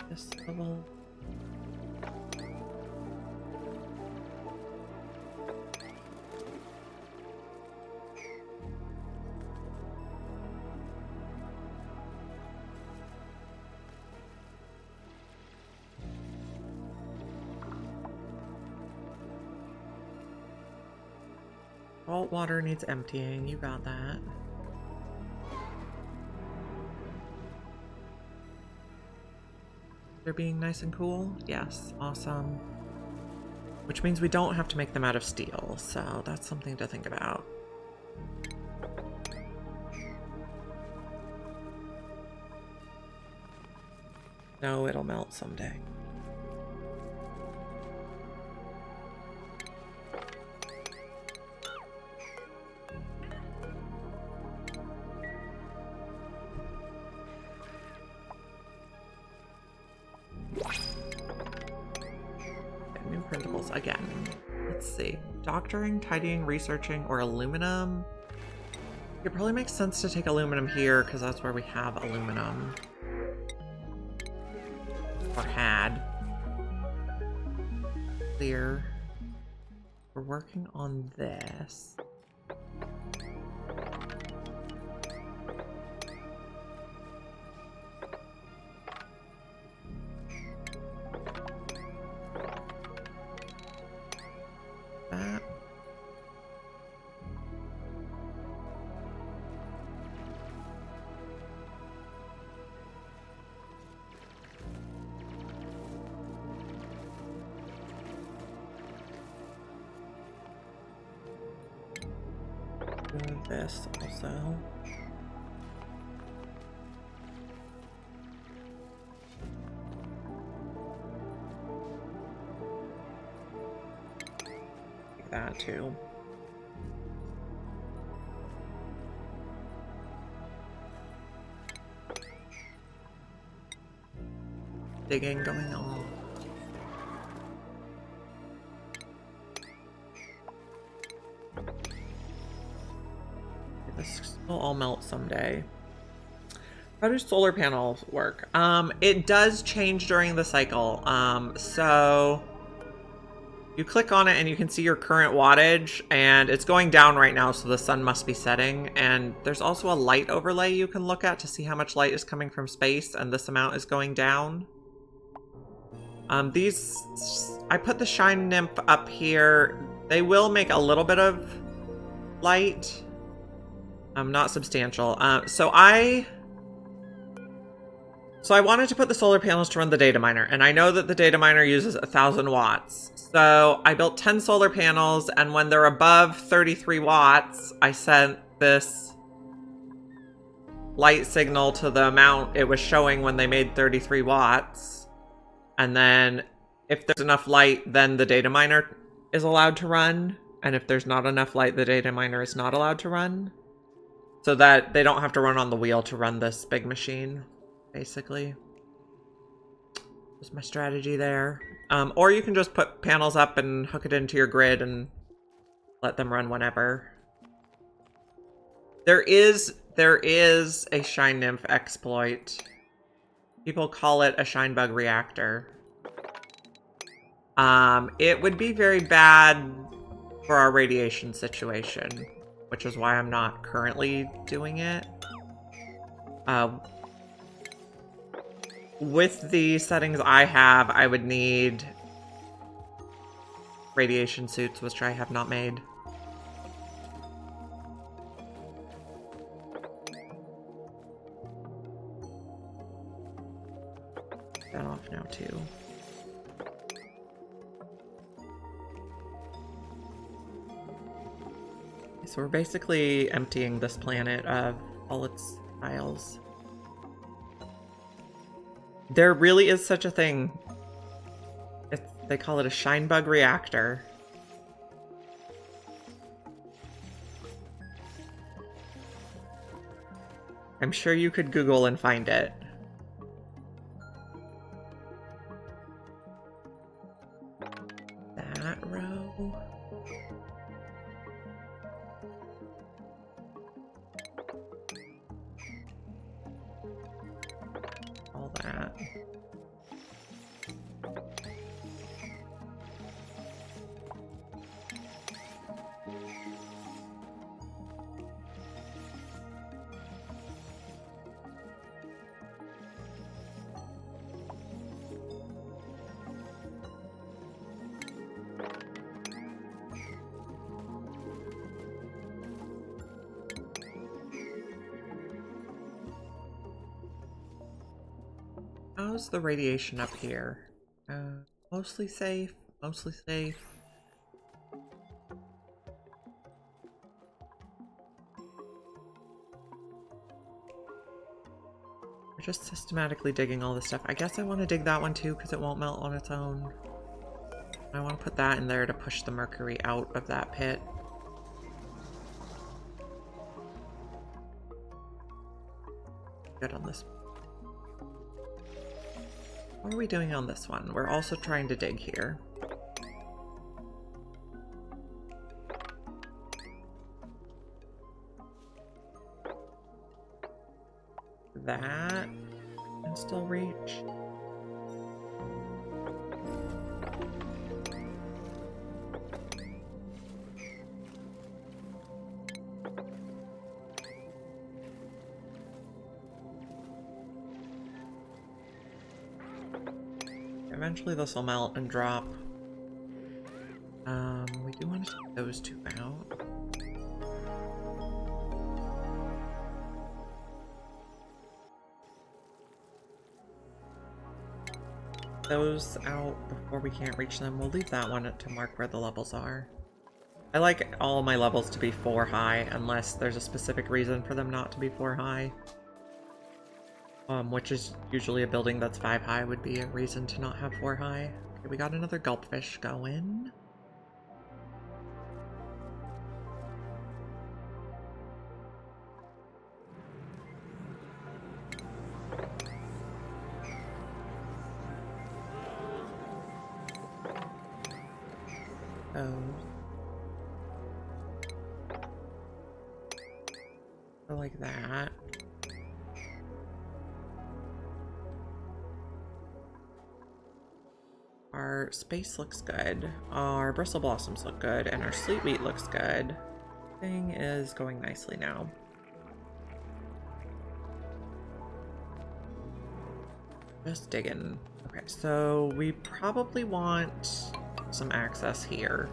This level. Salt water needs emptying. You got that. They're being nice and cool? Yes. Awesome. Which means we don't have to make them out of steel, so that's something to think about. No, it'll melt someday. New printables again. Let's see. Doctoring, tidying, researching, or aluminum? It probably makes sense to take aluminum here because that's where we have aluminum. Or had. Clear. We're working on this. That. Do this also. That too. Digging going on. This will all melt someday. How do solar panels work? It does change during the cycle. So you click on it and you can see your current wattage, and it's going down right now, so the sun must be setting. And there's also a light overlay you can look at to see how much light is coming from space, and this amount is going down. I put the shine nymph up here. They will make a little bit of light. Not substantial. So I wanted to put the solar panels to run the data miner, and I know that the data miner uses 1,000 watts. So I built 10 solar panels, and when they're above 33 watts, I sent this light signal to the amount it was showing when they made 33 watts. And then if there's enough light, then the data miner is allowed to run. And if there's not enough light, the data miner is not allowed to run. So that they don't have to run on the wheel to run this big machine, basically. That's my strategy there. Or you can just put panels up and hook it into your grid and let them run whenever. There is a Shine Nymph exploit. People call it a Shine Bug Reactor. It would be very bad for our radiation situation, which is why I'm not currently doing it. With the settings I have, I would need radiation suits, which I have not made. That off now too. So we're basically emptying this planet of all its tiles. There really is such a thing. They call it a shine bug reactor. I'm sure you could Google and find it. That row. All that. How's the radiation up here? Mostly safe, mostly safe. We're just systematically digging all this stuff. I guess I want to dig that one too because it won't melt on its own. I want to put that in there to push the mercury out of that pit. Good on this. What are we doing on this one? We're also trying to dig here. That can still reach. Eventually this will melt and drop. We do want to take those two out. Those out before we can't reach them. We'll leave that one to mark where the levels are. I like all my levels to be 4 high unless there's a specific reason for them not to be 4 high. Which is usually a building that's 5 high would be a reason to not have 4 high. Okay, we got another gulpfish going. So like that. Our space looks good. Our bristle blossoms look good, and our sweet wheat looks good. Thing is going nicely now. Just digging. Okay, so we probably want some access here.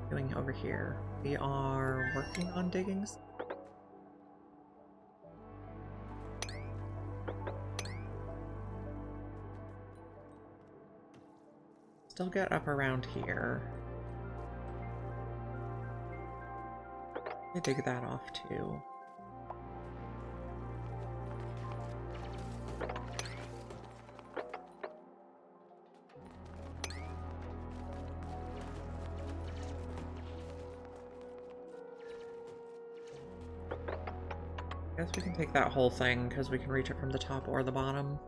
Doing over here. We are working on diggings. Still get up around here. I dig that off too. I guess we can take that whole thing because we can reach it from the top or the bottom.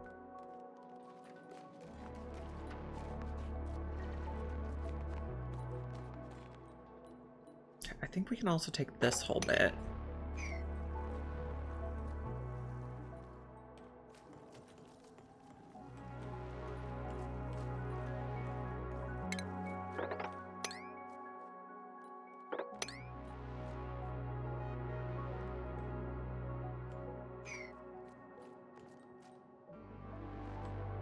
I think we can also take this whole bit.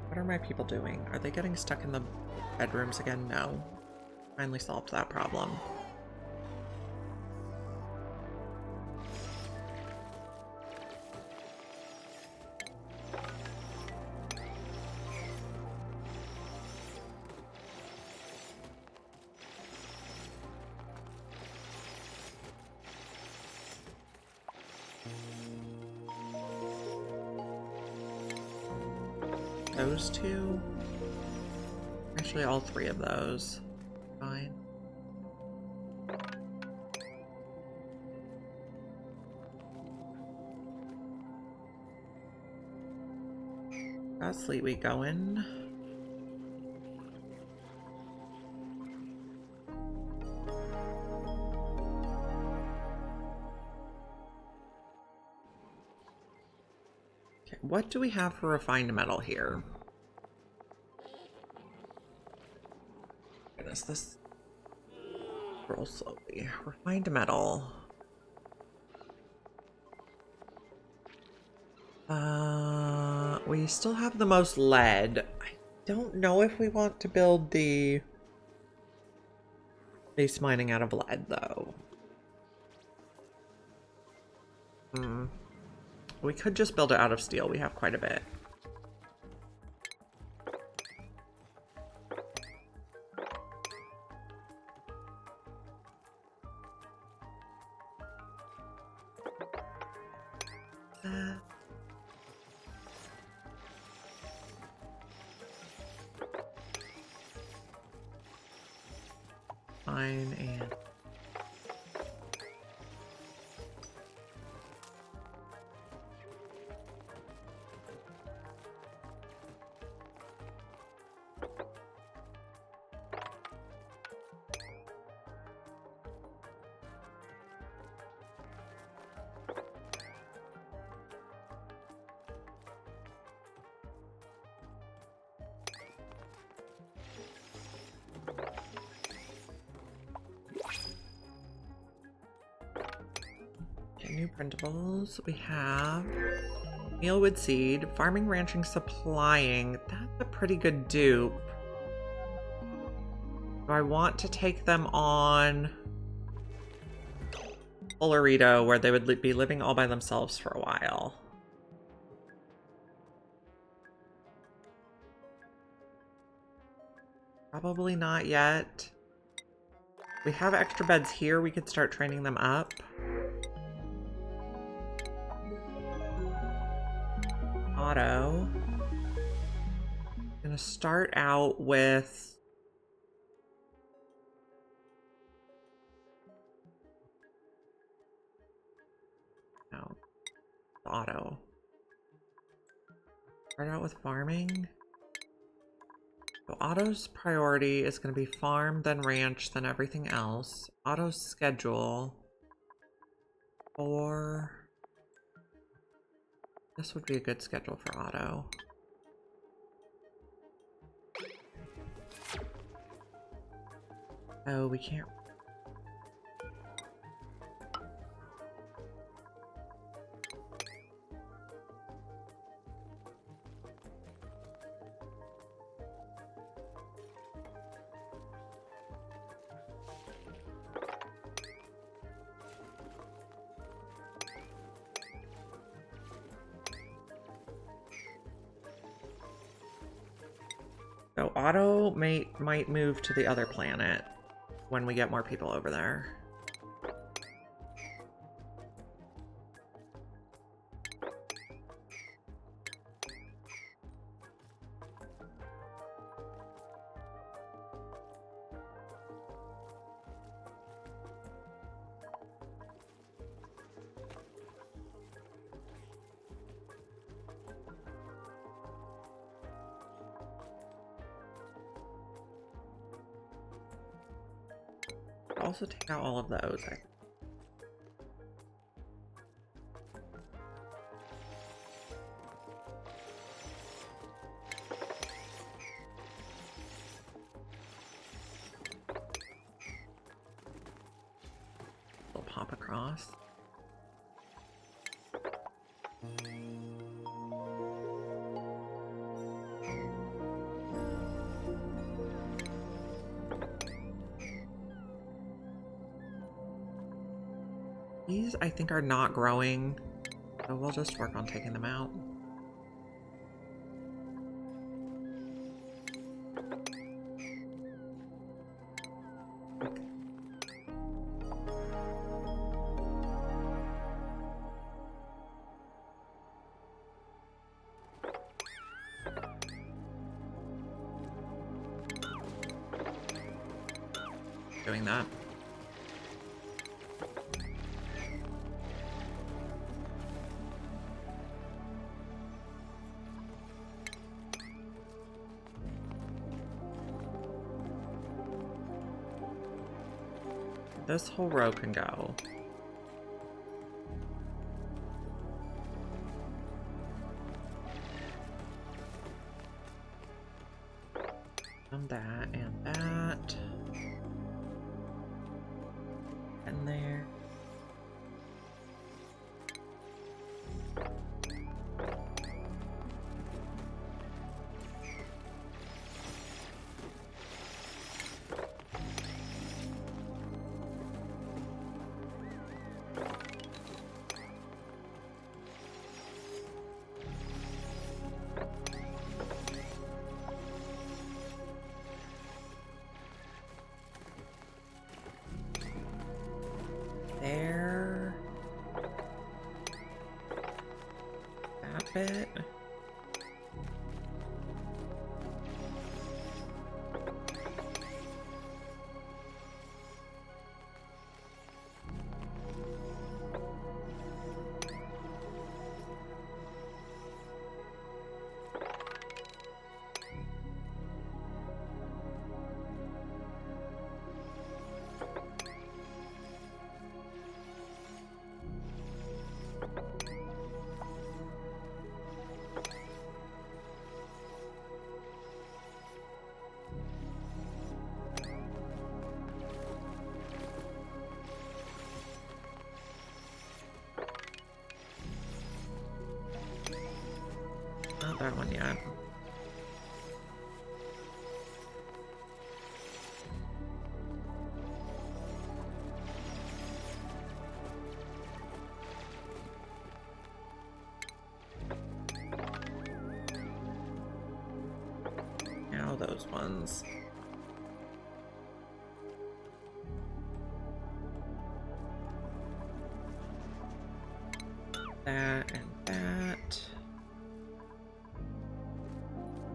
What are my people doing? Are they getting stuck in the bedrooms again? No. Finally solved that problem. those two. Actually, all three of those. Fine. Got Sleet Week going. Okay, what do we have for refined metal here? Goodness, this rolls slowly. Refined metal. We still have the most lead. I don't know if we want to build the base mining out of lead, though. We could just build it out of steel. We have quite a bit. Fine, and new printables. We have mealwood seed, farming, ranching, supplying. That's a pretty good dupe. Do I want to take them on Olorito, where they would be living all by themselves for a while? Probably not yet. We have extra beds here. We could start training them up. Auto. I'm gonna start out with auto. Start out with farming. So Otto's priority is going to be farm, then ranch, then everything else. Otto's schedule for... This would be a good schedule for Otto. Oh, we can't... So Otto might move to the other planet when we get more people over there. Also take out all of those. We'll pop across. These, I think, are not growing, so we'll just work on taking them out. doing that. This whole row can go. That and that. And there. There. That bit. Not that one yet. Now those ones. That and that.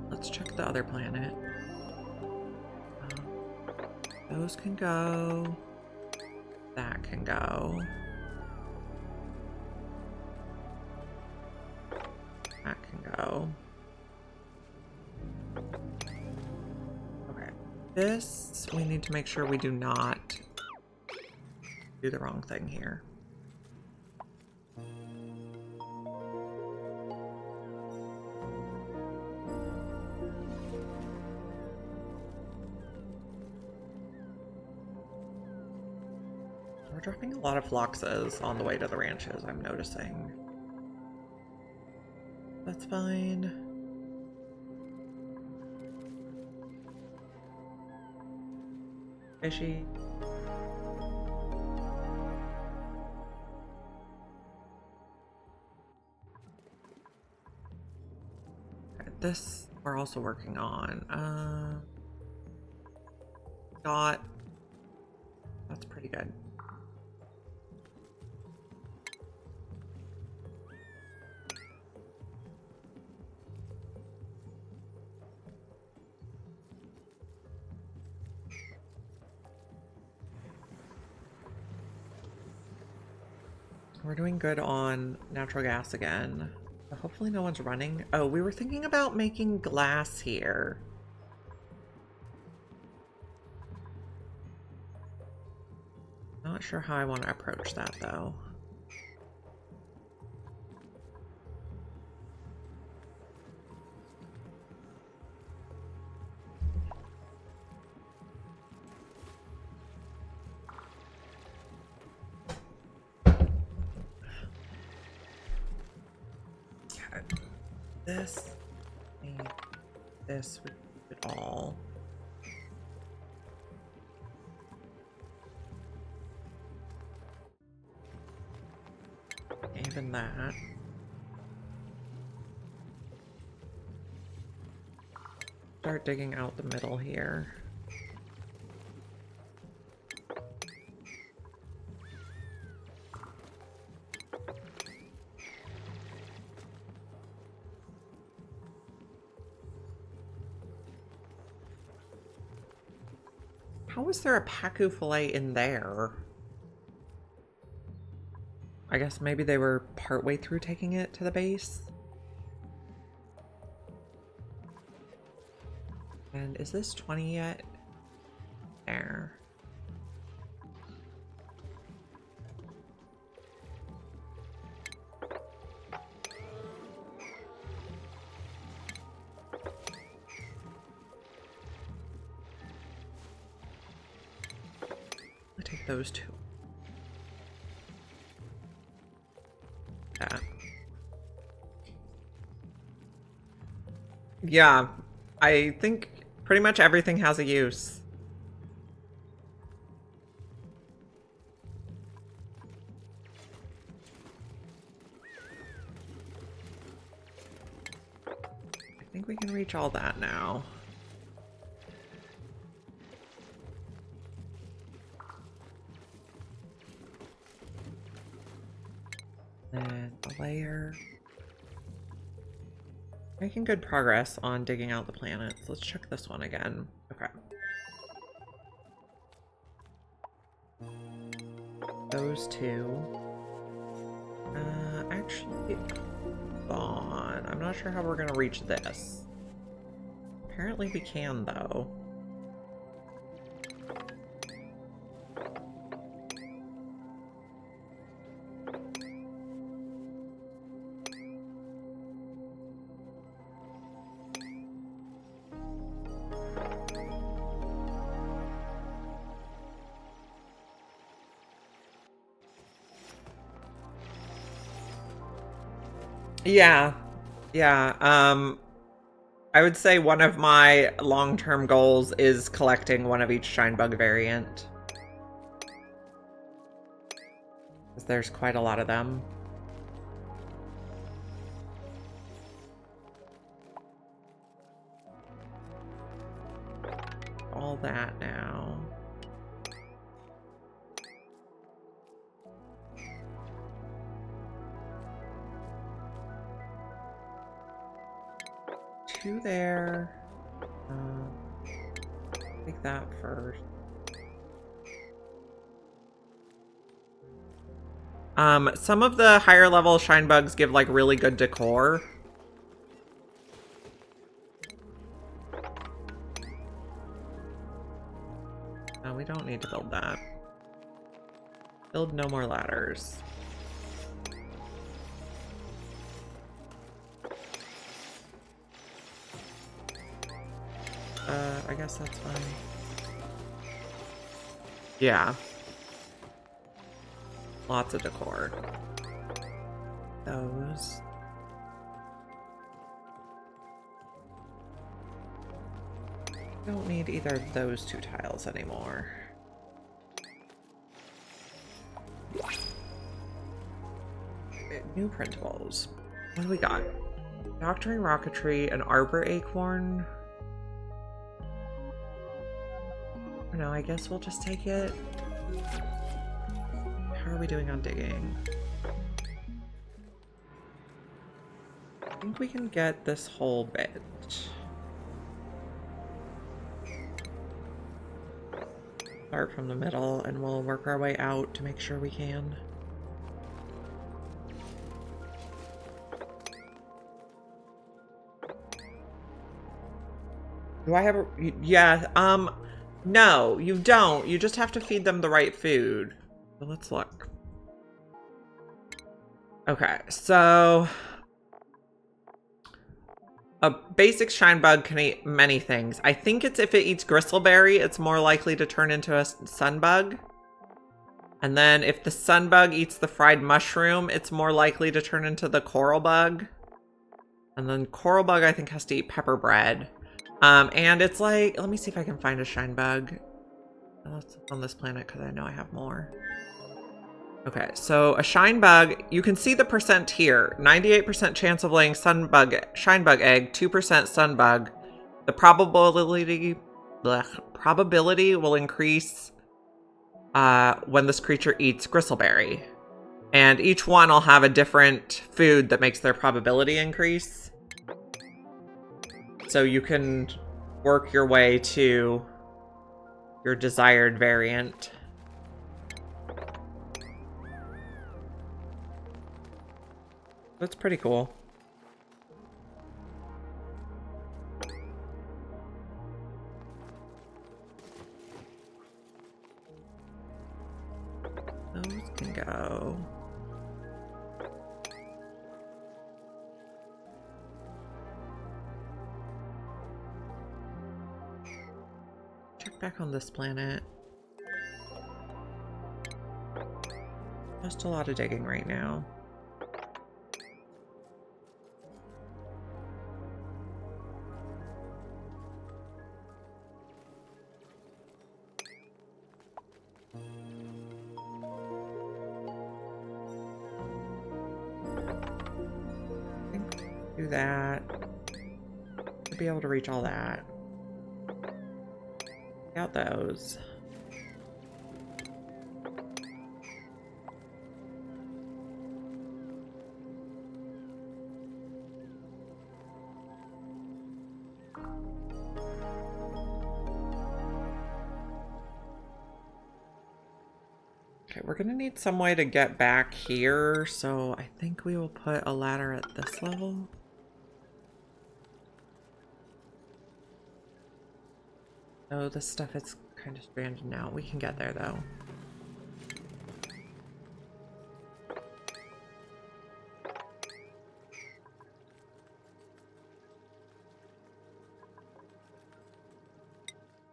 Let's check the other planet. Those can go. That can go. That can go. Okay. This, we need to make sure we do not do the wrong thing here. We're dropping a lot of phloxes on the way to the ranches, I'm noticing. That's fine. Fishy. Okay, this we're also working on. Dot. That's pretty good. We're doing good on natural gas again. But hopefully no one's running. Oh, we were thinking about making glass here. Not sure how I want to approach that though. This, and this, we keep it all. Even that. Start digging out the middle here. How is there a pacu fillet in there? I guess maybe they were partway through taking it to the base. And is this 20 yet? There. I'll take those two. Yeah, I think pretty much everything has a use. I think we can reach all that now. And a layer. Making good progress on digging out the planets. Let's check this one again. Okay. Those two. Actually, hold on. I'm not sure how we're gonna reach this. Apparently we can, though. Yeah. Yeah. I would say one of my long-term goals is collecting one of each shine bug variant. Because there's quite a lot of them. All that now. Two there. Take that first. Some of the higher level shine bugs give like really good decor. No, we don't need to build that. Build no more ladders. I guess that's fine. Yeah. Lots of decor. Those. Don't need either of those two tiles anymore. New printables. What do we got? Doctoring rocketry, an arbor acorn. No, I guess we'll just take it. How are we doing on digging? I think we can get this whole bit. Start from the middle and we'll work our way out to make sure we can. Do I have a... Yeah, no, you don't. You just have to feed them the right food. So let's look. Okay, so... a basic shine bug can eat many things. I think it's if it eats gristleberry, it's more likely to turn into a sun bug. And then if the sun bug eats the fried mushroom, it's more likely to turn into the coral bug. And then coral bug, I think, has to eat pepper bread. And it's like, let me see if I can find a shine bug. That's on this planet because I know I have more. Okay, so a shine bug, you can see the percent here. 98% chance of laying shine bug egg, 2% sun bug. The probability will increase when this creature eats gristleberry. And each one will have a different food that makes their probability increase. So you can work your way to your desired variant. That's pretty cool. Those can go. Check back on this planet. Just a lot of digging right now. Do that. To be able to reach all that. Out those. Okay, we're gonna need some way to get back here, so I think we will put a ladder at this level. Oh, this stuff is kind of stranded now. We can get there though.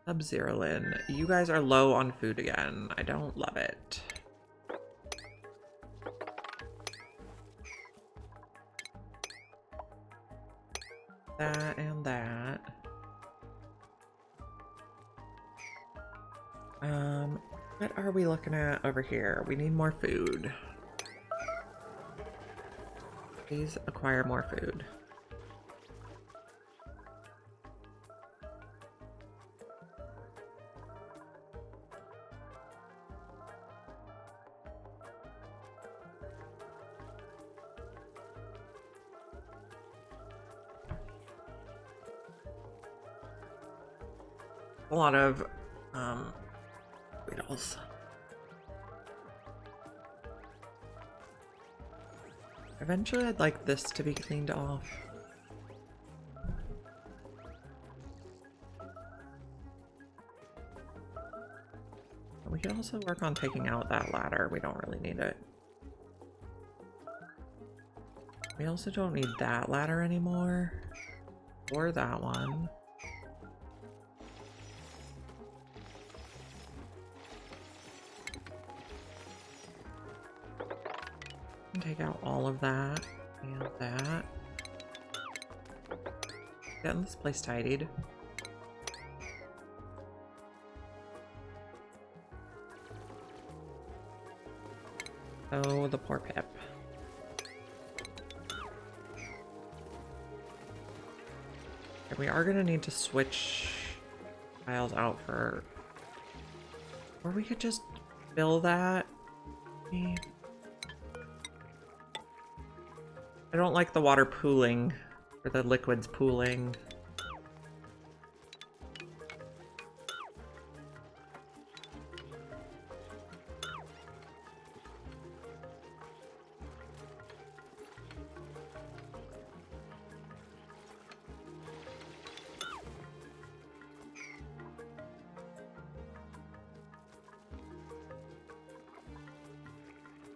Sub-Zero-Lin, you guys are low on food again. I don't love it. That and that. What are we looking at over here? We need more food. Please acquire more food. A lot of Beetles. Eventually I'd like this to be cleaned off. We could also work on taking out that ladder. We don't really need it. We also don't need that ladder anymore. Or that one. Take out all of that and that. Getting this place tidied. Oh, the poor Pip. Okay, we are gonna need to switch tiles out for... Or we could just fill that. Maybe. I don't like the water pooling, or the liquids pooling.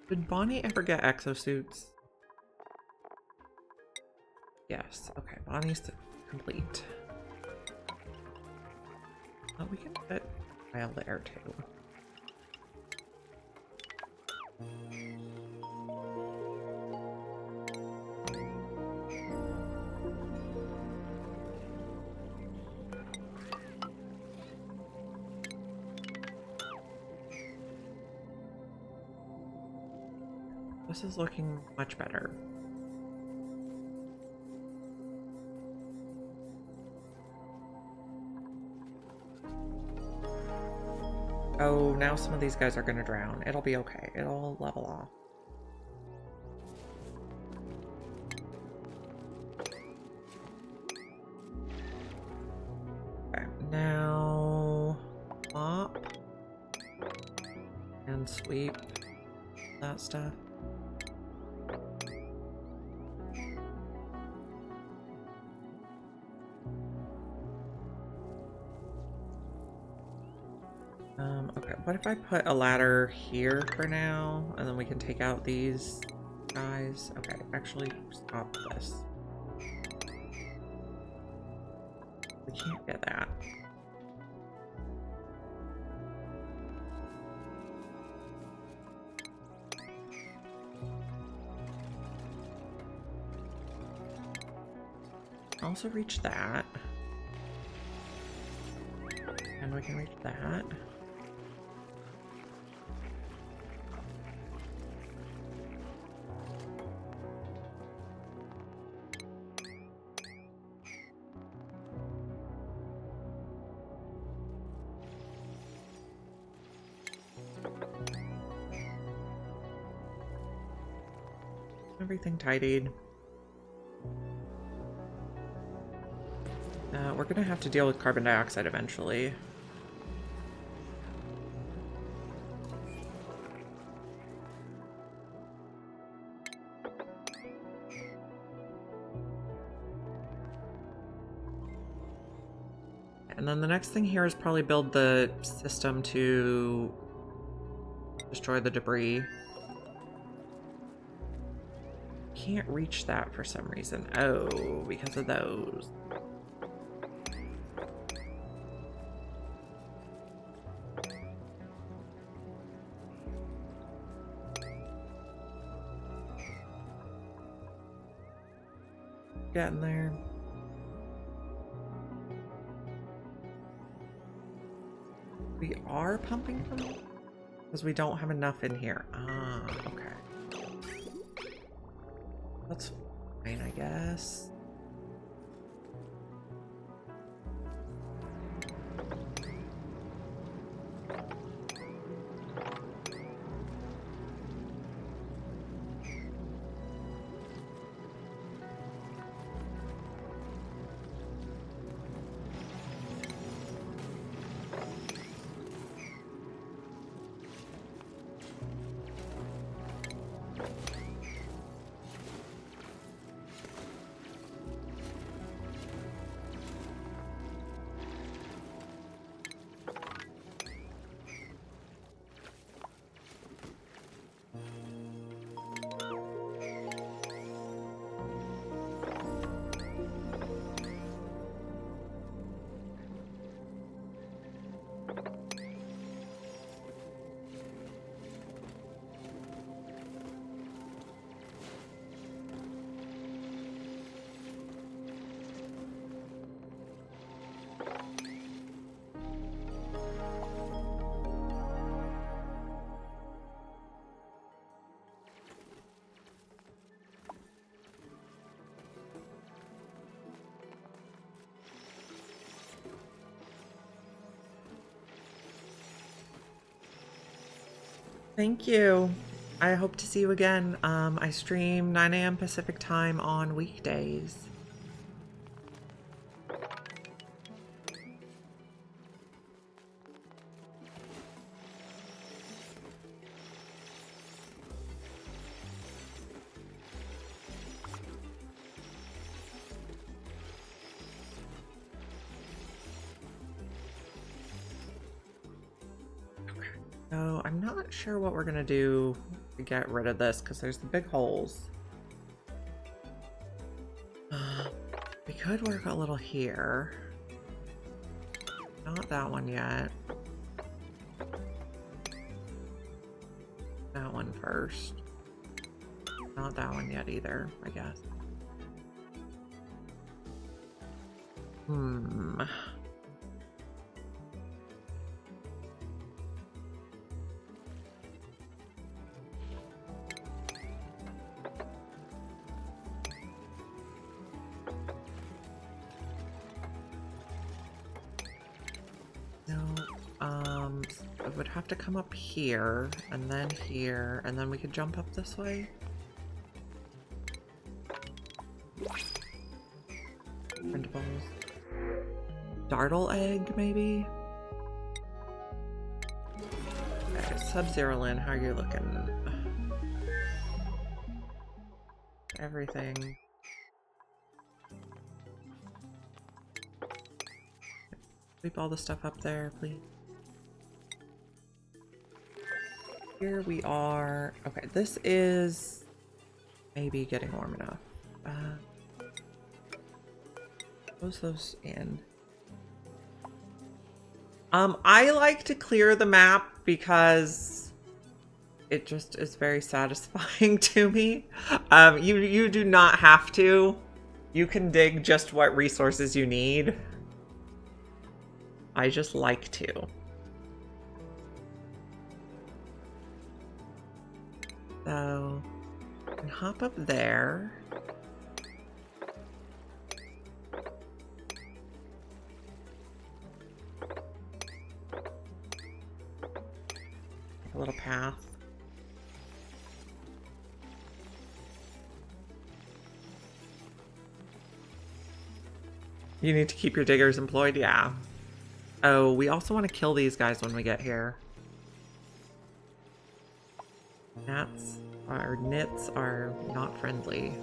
Did Bonnie ever get exosuits? Yes. Okay, Bonnie's complete. Oh, we can put a tile there too. This is looking much better. Oh, now some of these guys are gonna drown. It'll be okay. It'll level off. Okay, now... Mop. And sweep that stuff. Okay, what if I put a ladder here for now, and then we can take out these guys? Okay, actually, stop this. We can't get that. Also reach that. And we can reach that. Everything tidied. We're gonna have to deal with carbon dioxide eventually. And then the next thing here is probably build the system to destroy the debris. Can't reach that for some reason. Oh, because of those. Getting there. We are pumping from it because we don't have enough in here. Ah, okay. That's fine, I guess. Thank you. I hope to see you again. I stream 9 a.m. Pacific time on weekdays. So I'm not sure what we're gonna do to get rid of this because there's the big holes. We could work a little here. Not that one yet. That one first. Not that one yet either, I guess. It would have to come up here, and then we could jump up this way. Printables. Dartle egg, maybe? Okay. Okay, Sub-Zero Lynn, how are you looking? Everything. Sweep all the stuff up there, please. Here we are. Okay, this is maybe getting warm enough. Close those in. I like to clear the map because it just is very satisfying to me. You do not have to. You can dig just what resources you need. I just like to. So, I can hop up there. A little path. You need to keep your diggers employed, yeah. Oh, we also want to kill these guys when we get here. Gnats or nits are not friendly.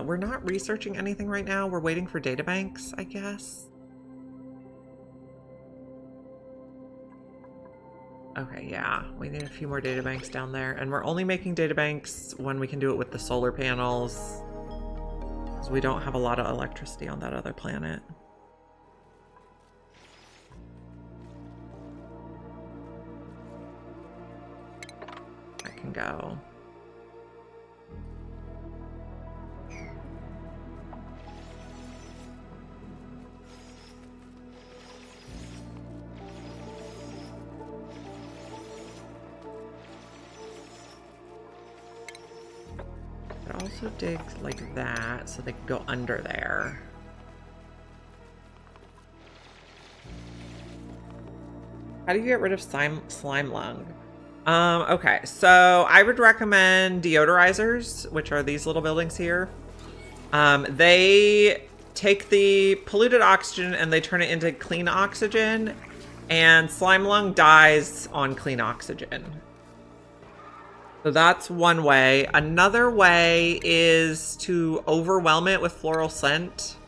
We're not researching anything right now. We're waiting for databanks, I guess. Okay, yeah. We need a few more databanks down there. And we're only making databanks when we can do it with the solar panels. Because we don't have a lot of electricity on that other planet. I can go. Also dig like that so they can go under there. How do you get rid of slime lung? Okay, so I would recommend deodorizers, which are these little buildings here. They take the polluted oxygen and they turn it into clean oxygen, and slime lung dies on clean oxygen. So that's one way. Another way is to overwhelm it with floral scent.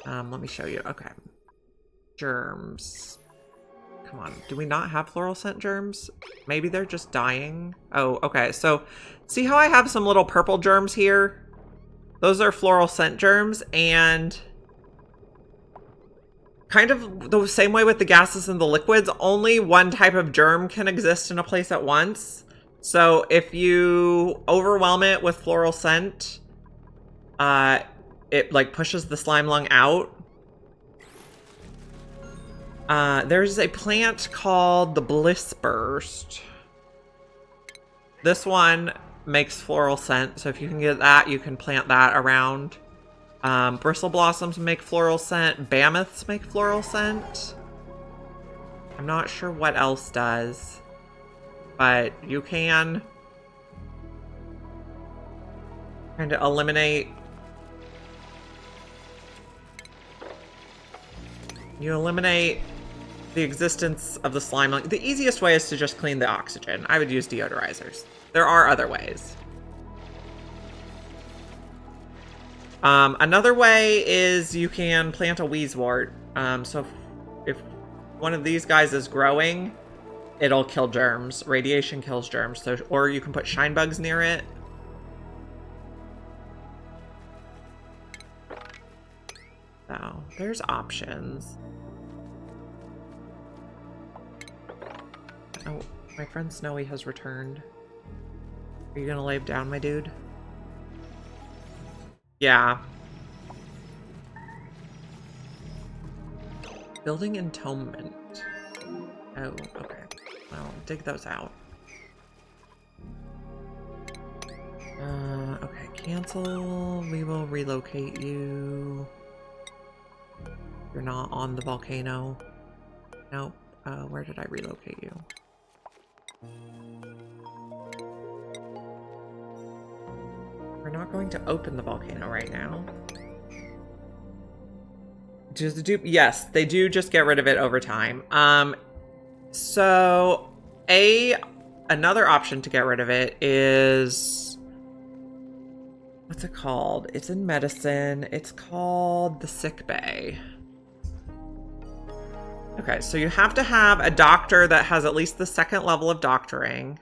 Let me show you. Okay. Germs. Come on. Do we not have floral scent germs? Maybe they're just dying. Oh, okay. So see how I have some little purple germs here? Those are floral scent germs, and kind of the same way with the gases and the liquids, only one type of germ can exist in a place at once. So if you overwhelm it with floral scent, it like pushes the slime lung out. There's a plant called the Bliss Burst. This one makes floral scent, so if you can get that, you can plant that around. Bristle blossoms make floral scent. Mammoths make floral scent. I'm not sure what else does. But you can kind of eliminate. You eliminate the existence of the slime. The easiest way is to just clean the oxygen. I would use deodorizers. There are other ways. Another way is you can plant a wheezewort. So if one of these guys is growing, it'll kill germs. Radiation kills germs. So, or you can put shine bugs near it. So, there's options. Oh, my friend Snowy has returned. Are you gonna lay down, my dude? Yeah. Building entombment. Oh, okay. Well, dig those out. Okay, cancel. We will relocate you. You're not on the volcano. Nope. Where did I relocate you? We're not going to open the volcano right now. Does the dupe? Yes, they do just get rid of it over time. So another option to get rid of it is, what's it called? It's in medicine. It's called the sick bay. Okay, so you have to have a doctor that has at least the 2nd level of doctoring.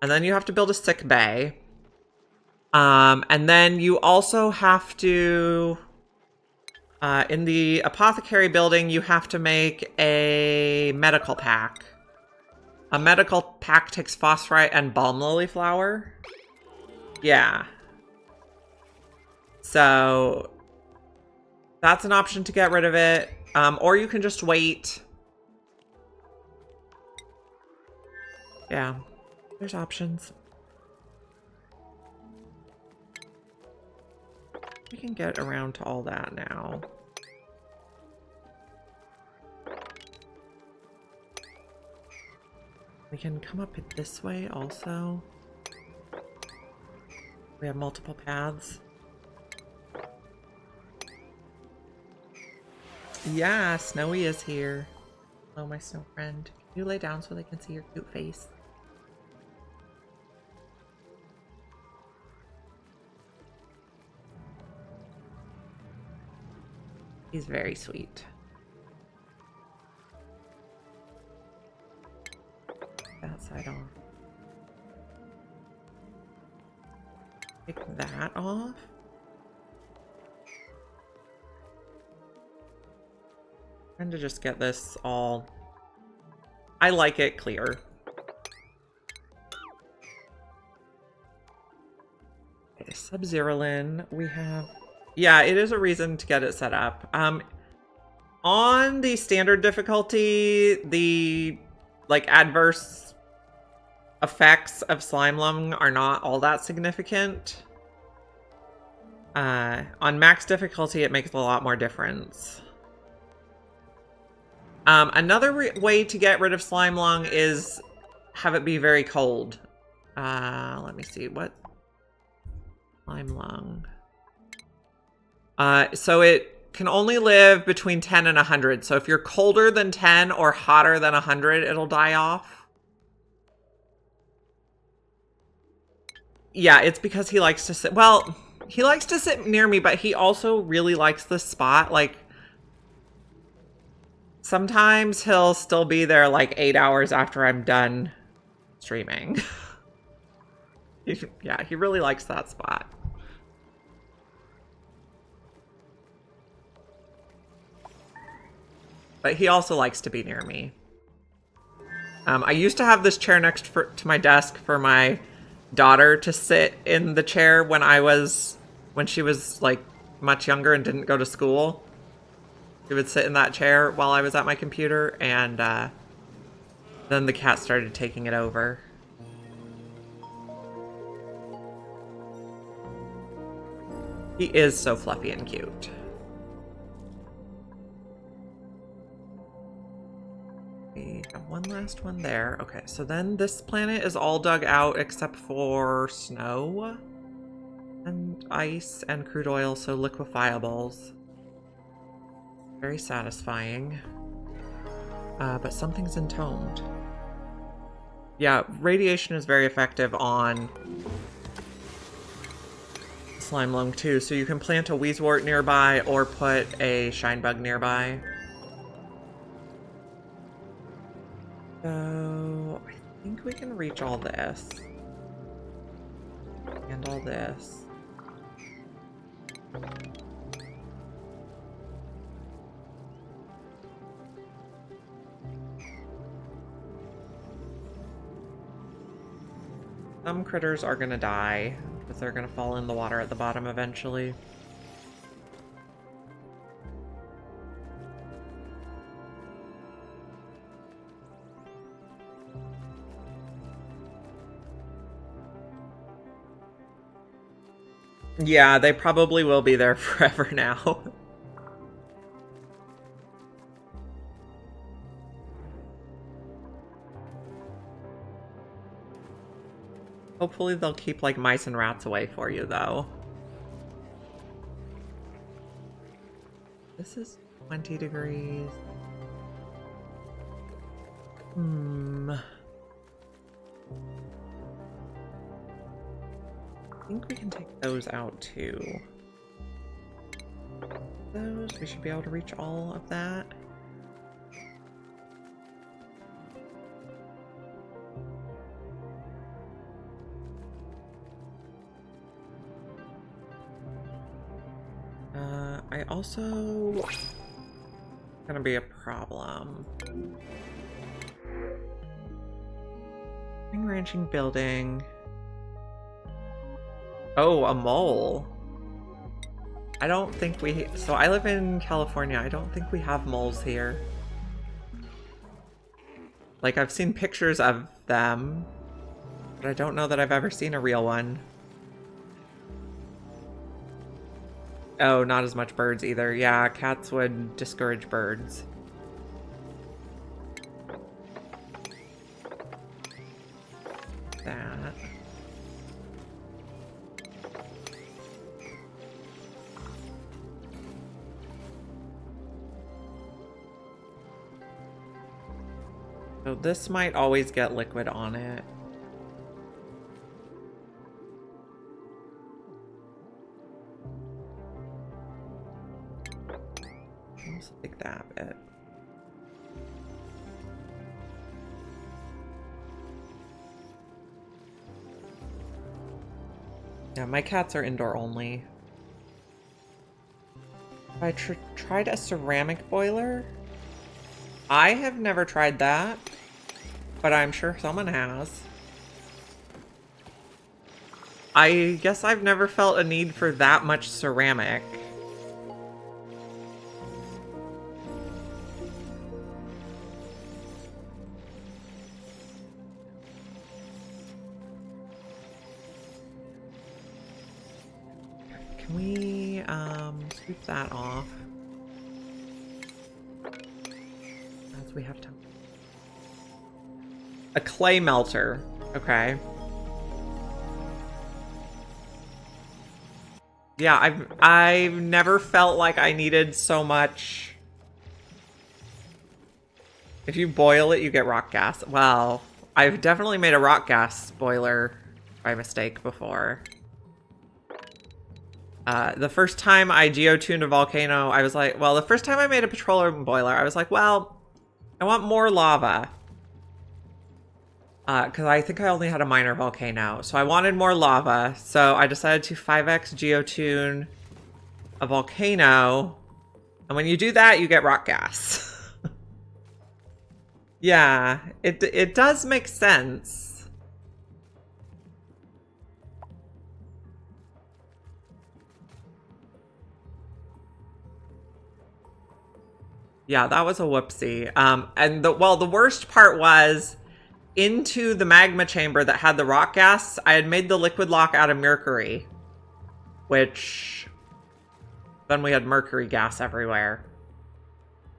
And then you have to build a sick bay. And then you also have to, in the apothecary building, you have to make a medical pack. A medical pack takes phosphorite and balm lily flower. Yeah. So that's an option to get rid of it. Or you can just wait. Yeah, there's options. We can get around to all that now. We can come up it this way also. We have multiple paths. Yeah, Snowy is here. Hello, my snow friend. Can you lay down so they can see your cute face? He's very sweet. That side off. Take that off. Trying to just get this all... I like it clear. Okay, Sub-Zerolin, we have... Yeah, it is a reason to get it set up. On the standard difficulty, the adverse effects of slime lung are not all that significant. On max difficulty, it makes a lot more difference. Another way to get rid of slime lung is have it be very cold. Let me see, what? Slime lung. So it can only live between 10 and 100. So if you're colder than 10 or hotter than 100, it'll die off. Yeah, it's because he likes to sit... Well, he likes to sit near me, but he also really likes this spot. Like, sometimes he'll still be there like 8 hours after I'm done streaming. Yeah, he really likes that spot. But he also likes to be near me. I used to have this chair next to my desk for my daughter to sit in the chair when she was like much younger and didn't go to school. She would sit in that chair while I was at my computer, and then the cat started taking it over. He is so fluffy and cute. We have one last one there. Okay, so then this planet is all dug out except for snow and ice and crude oil, so liquefiables. Very satisfying. But something's entombed. Yeah, radiation is very effective on slime lung too, so you can plant a wheezewort nearby or put a shinebug nearby. So I think we can reach all this. And all this. Some critters are gonna die, because they're gonna fall in the water at the bottom eventually. Yeah, they probably will be there forever now. Hopefully they'll keep like mice and rats away for you though. This is 20 degrees. I think we can take those out too. Those, we should be able to reach all of that. I also gonna be a problem. Ring ranching building. Oh, a mole. I don't think we... So I live in California. I don't think we have moles here. Like, I've seen pictures of them, but I don't know that I've ever seen a real one. Oh, not as much birds either. Yeah, cats would discourage birds. That. So this might always get liquid on it. Almost like that bit. Yeah, my cats are indoor only. I tried a ceramic boiler. I have never tried that, but I'm sure someone has. I guess I've never felt a need for that much ceramic. Can we sweep that off? As we have to. A clay melter. Okay. Yeah, I've never felt like I needed so much. If you boil it, you get rock gas. Well, I've definitely made a rock gas boiler by mistake before. The first time I geotuned a volcano, I was like, well, the first time I made a petroleum boiler, I was like, well, I want more lava. Because I think I only had a minor volcano. So I wanted more lava. So I decided to 5x geotune a volcano. And when you do that, you get rock gas. Yeah, it does make sense. Yeah, that was a whoopsie. And the worst part was into the magma chamber that had the rock gas, I had made the liquid lock out of mercury, which then we had mercury gas everywhere.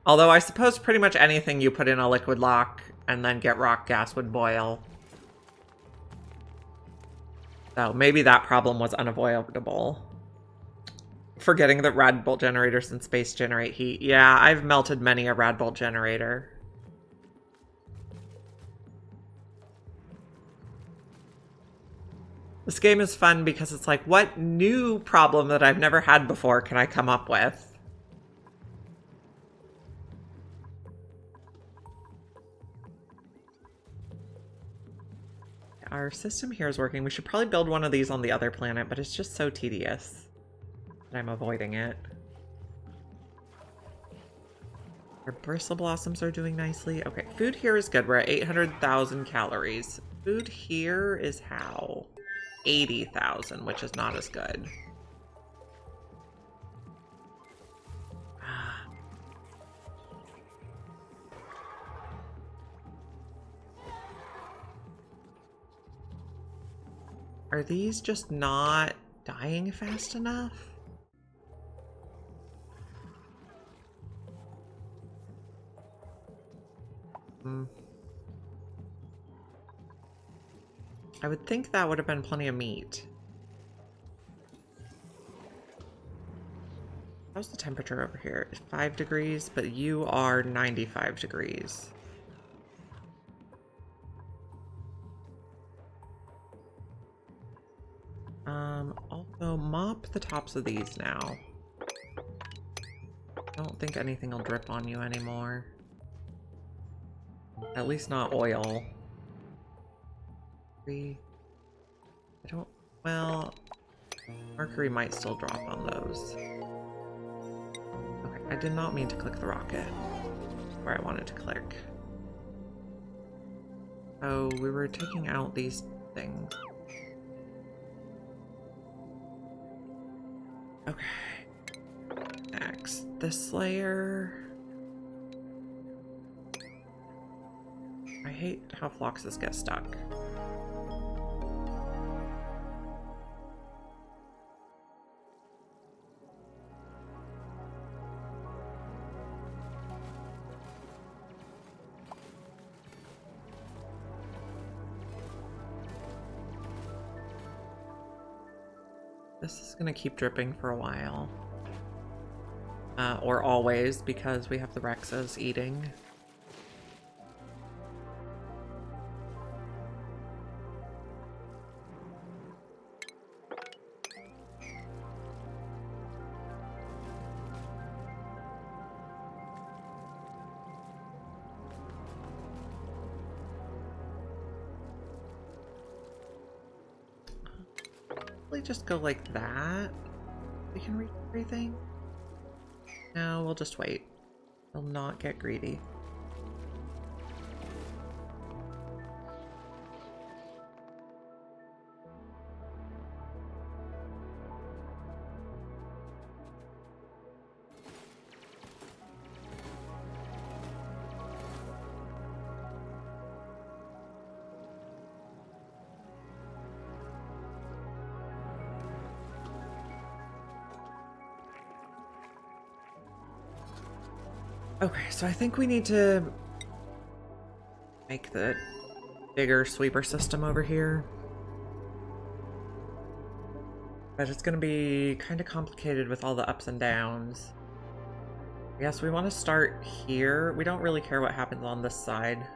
Although I suppose pretty much anything you put in a liquid lock and then get rock gas would boil. So maybe that problem was unavoidable. Forgetting that rad bolt generators in space generate heat. Yeah, I've melted many a rad bolt generator. This game is fun because it's like, what new problem that I've never had before can I come up with? Our system here is working. We should probably build one of these on the other planet, but it's just so tedious that I'm avoiding it. Our bristle blossoms are doing nicely. Okay, food here is good. We're at 800,000 calories. Food here is how? 80,000, which is not as good. Are these just not dying fast enough? I would think that would have been plenty of meat. How's the temperature over here? 5 degrees, but you are 95 degrees. Also mop the tops of these now. I don't think anything will drip on you anymore. At least not oil. I don't, well, mercury might still drop on those. Okay, I did not mean to click the rocket where I wanted to click. Oh, we were taking out these things. Okay. Next, this layer. I hate how floxes get stuck. This is gonna keep dripping for a while. Or always, because we have the Rexes eating. Just go like that. We can reach everything. No, we'll just wait. We'll not get greedy. Okay, so I think we need to make the bigger sweeper system over here. But it's gonna be kind of complicated with all the ups and downs. Yes, we want to start here. We don't really care what happens on this side.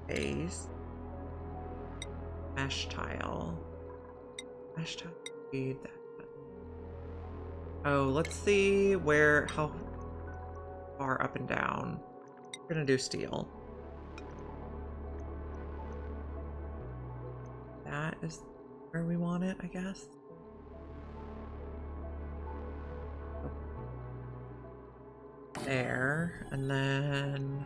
Base. Mesh tile. Mesh tile. Feed that. Oh, let's see how far up and down. We're gonna do steel. That is where we want it, I guess. There, and then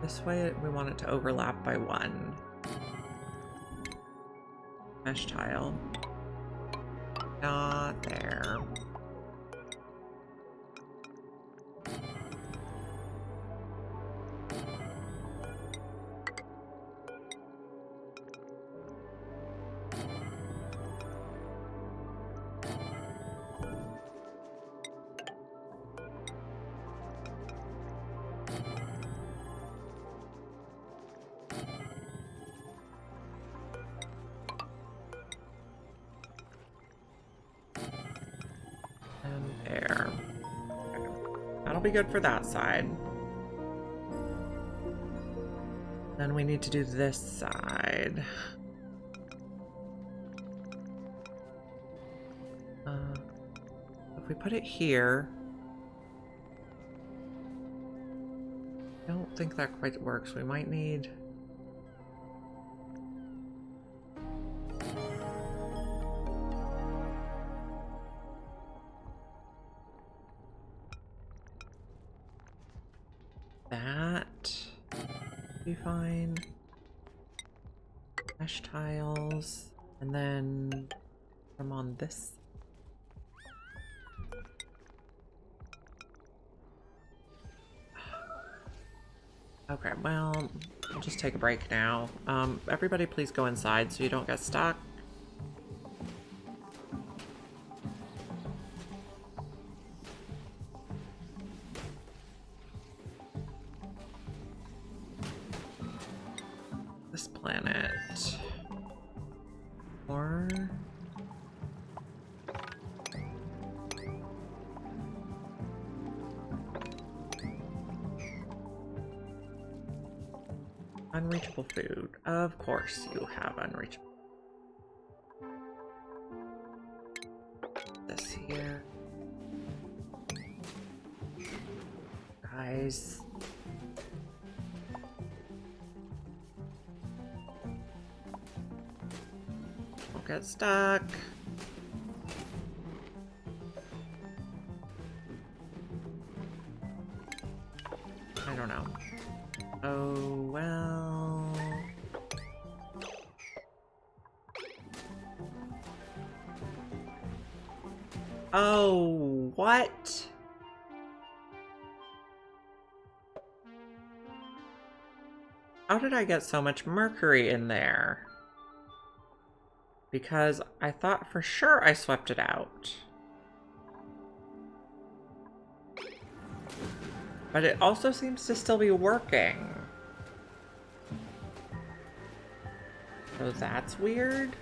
this way we want it to overlap by 1. Mesh tile. Not there. There. Okay. That'll be good for that side. Then we need to do this side. If we put it here, I don't think that quite works. We might need... that be fine. Mesh tiles, and then I'm on this. Okay, well, I'll just take a break now. Everybody please go inside so you don't get stuck. unreachable food. Of course you have unreachable. This here. Guys. Don't get stuck. I don't know. Oh, well. Oh, what? How did I get so much mercury in there? Because I thought for sure I swept it out. But it also seems to still be working. So that's weird.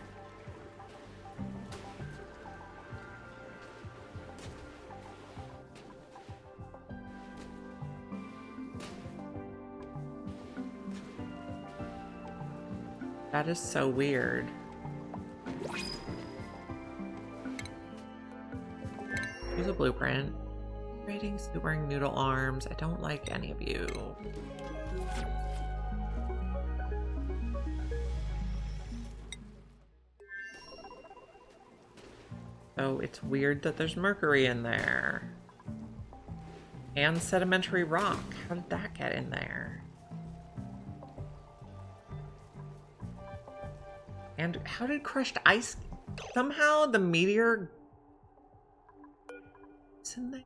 That is so weird. Here's a blueprint. Rating, wearing noodle arms. I don't like any of you. Oh, it's weird that there's mercury in there. And sedimentary rock. How did that get in there? And how did crushed ice... Somehow the meteor... It's in there?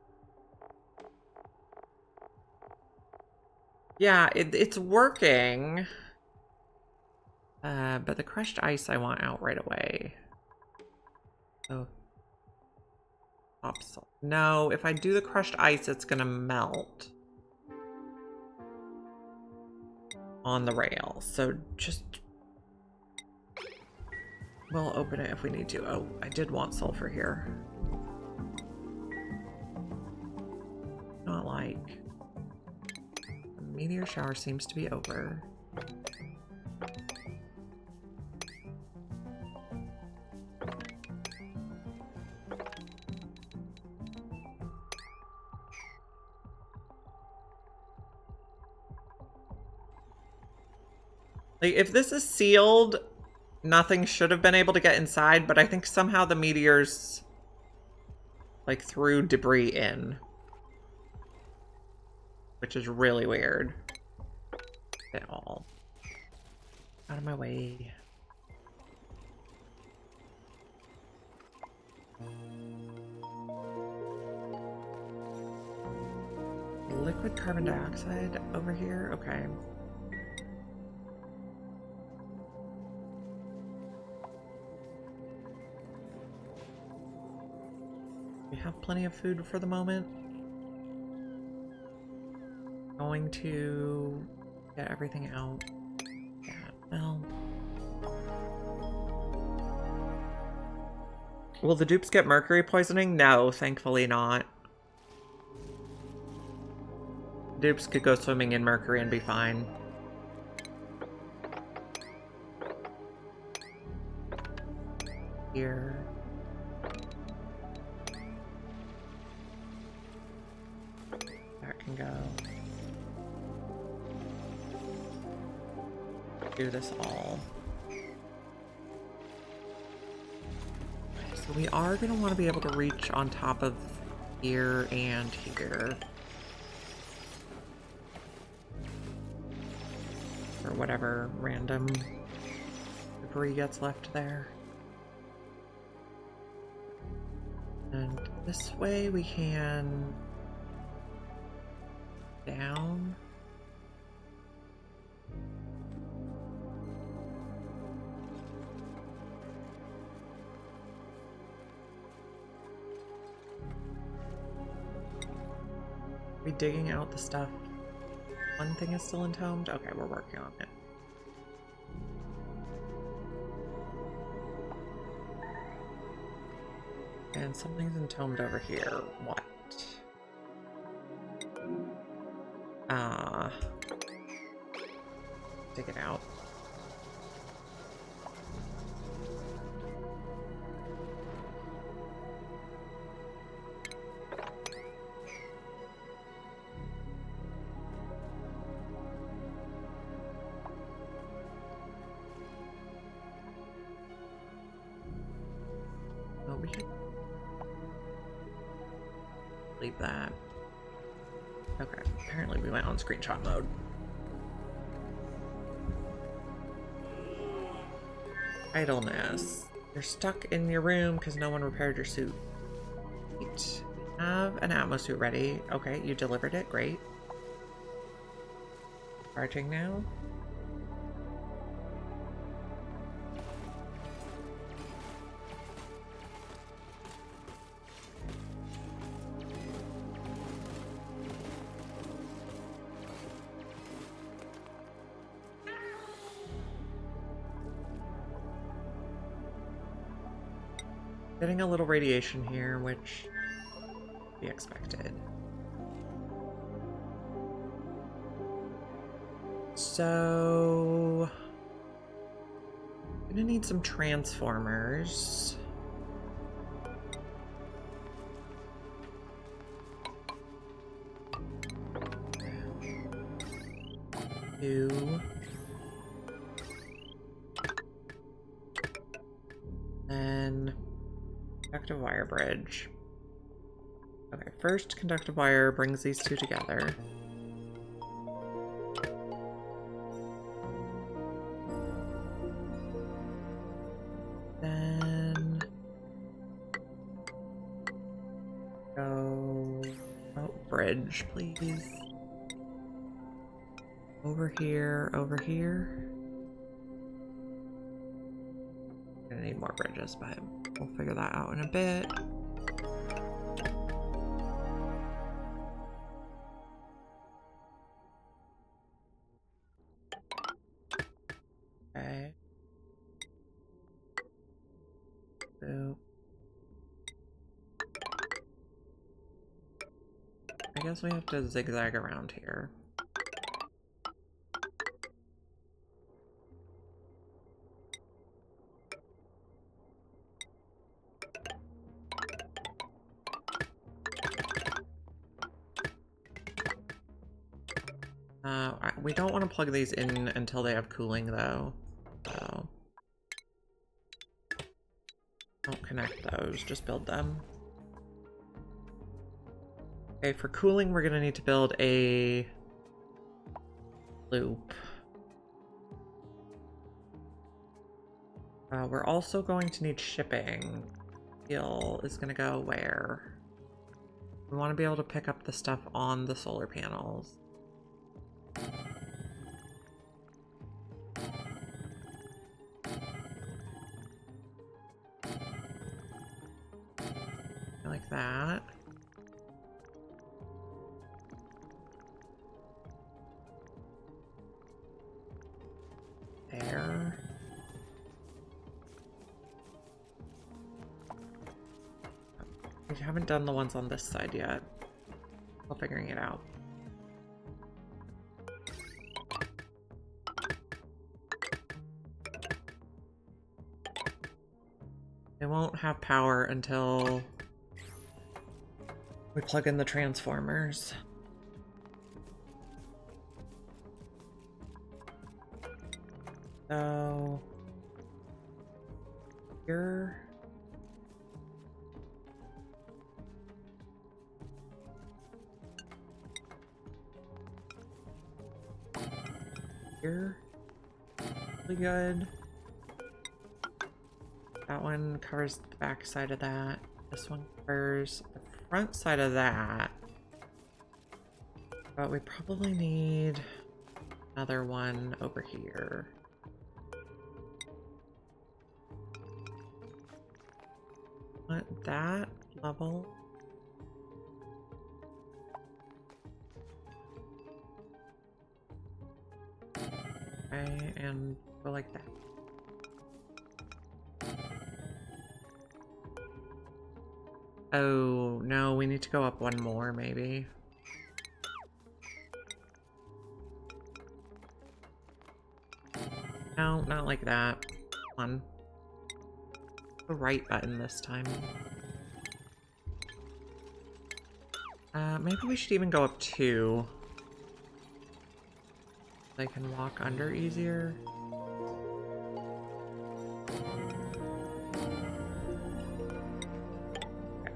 Yeah, it's working. But the crushed ice I want out right away. Oh. Topsoil. No, if I do the crushed ice, it's gonna melt. On the rail. So just... We'll open it if we need to. Oh, I did want sulfur here. Not like... The meteor shower seems to be over. Like, if this is sealed, nothing should have been able to get inside, but I think somehow the meteors, like, threw debris in. Which is really weird. Get all out of my way. Liquid carbon dioxide over here? Okay. We have plenty of food for the moment. Going to get everything out. Yeah, well. Will the dupes get mercury poisoning? No, thankfully not. Dupes could go swimming in mercury and be fine. Here. That can go. Do this all. So we are going to want to be able to reach on top of here and here. Or whatever random debris gets left there. And this way we can down. Are we digging out the stuff? One thing is still entombed? Okay, we're working on it. And something's entombed over here. What? Dig it out. Oh, we should leave that. Okay, apparently we went on screenshot mode. Idleness. You're stuck in your room because no one repaired your suit. Great. Have an atmosuit ready. Okay, you delivered it. Great. Charging now. Getting a little radiation here, which we expected. So I'm gonna need some transformers. Two. Then conductive wire bridge. Okay, first conductive wire brings these two together. Then go bridge, please. Over here, over here. Gonna need more bridges, but we'll figure that out in a bit. Okay. So I guess we have to zigzag around here. We don't want to plug these in until they have cooling, though. So don't connect those, just build them. Okay, for cooling, we're gonna need to build a loop. We're also going to need shipping. Steel is gonna go where? We want to be able to pick up the stuff on the solar panels. Like that. There. We haven't done the ones on this side yet. Still figuring it out. They won't have power until we plug in the transformers. So here. Here. Really good. That one covers the back side of that. This one covers the front side of that. But we probably need another one over here. At that level. Okay, and go like that. Oh, no, we need to go up one more, maybe. No, not like that. Come on. The right button this time. Maybe we should even go up 2. They can walk under easier. Okay.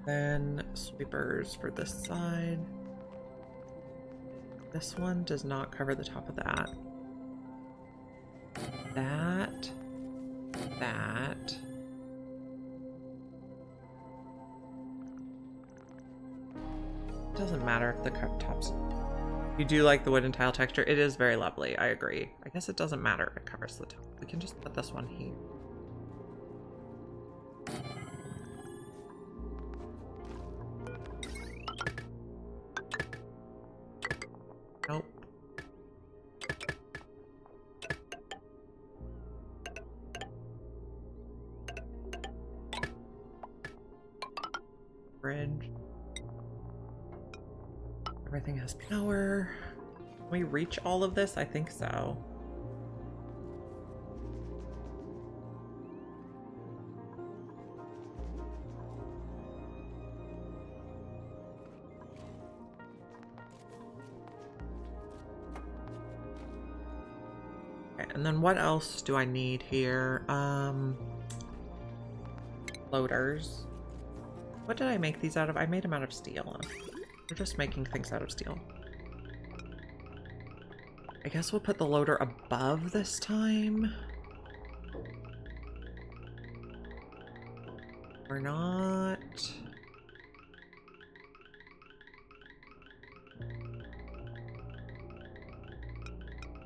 Then sweepers for this side. This one does not cover the top of that. That. Doesn't matter if the cup tops. You do like the wooden tile texture. It is very lovely. I agree. I guess it doesn't matter if it covers the top. We can just put this one here. Nope. Bridge. Everything has power. Can we reach all of this? I think so. Okay, and then what else do I need here? Loaders. What did I make these out of? I made them out of steel. We're just making things out of steel. I guess we'll put the loader above this time. Or not.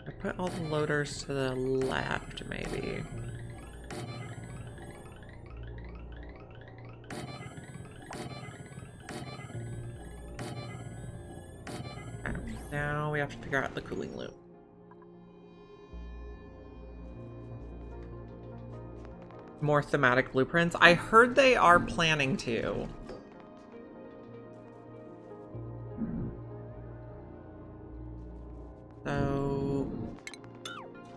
I put all the loaders to the left, maybe. Now we have to figure out the cooling loop. More thematic blueprints. I heard they are planning to. So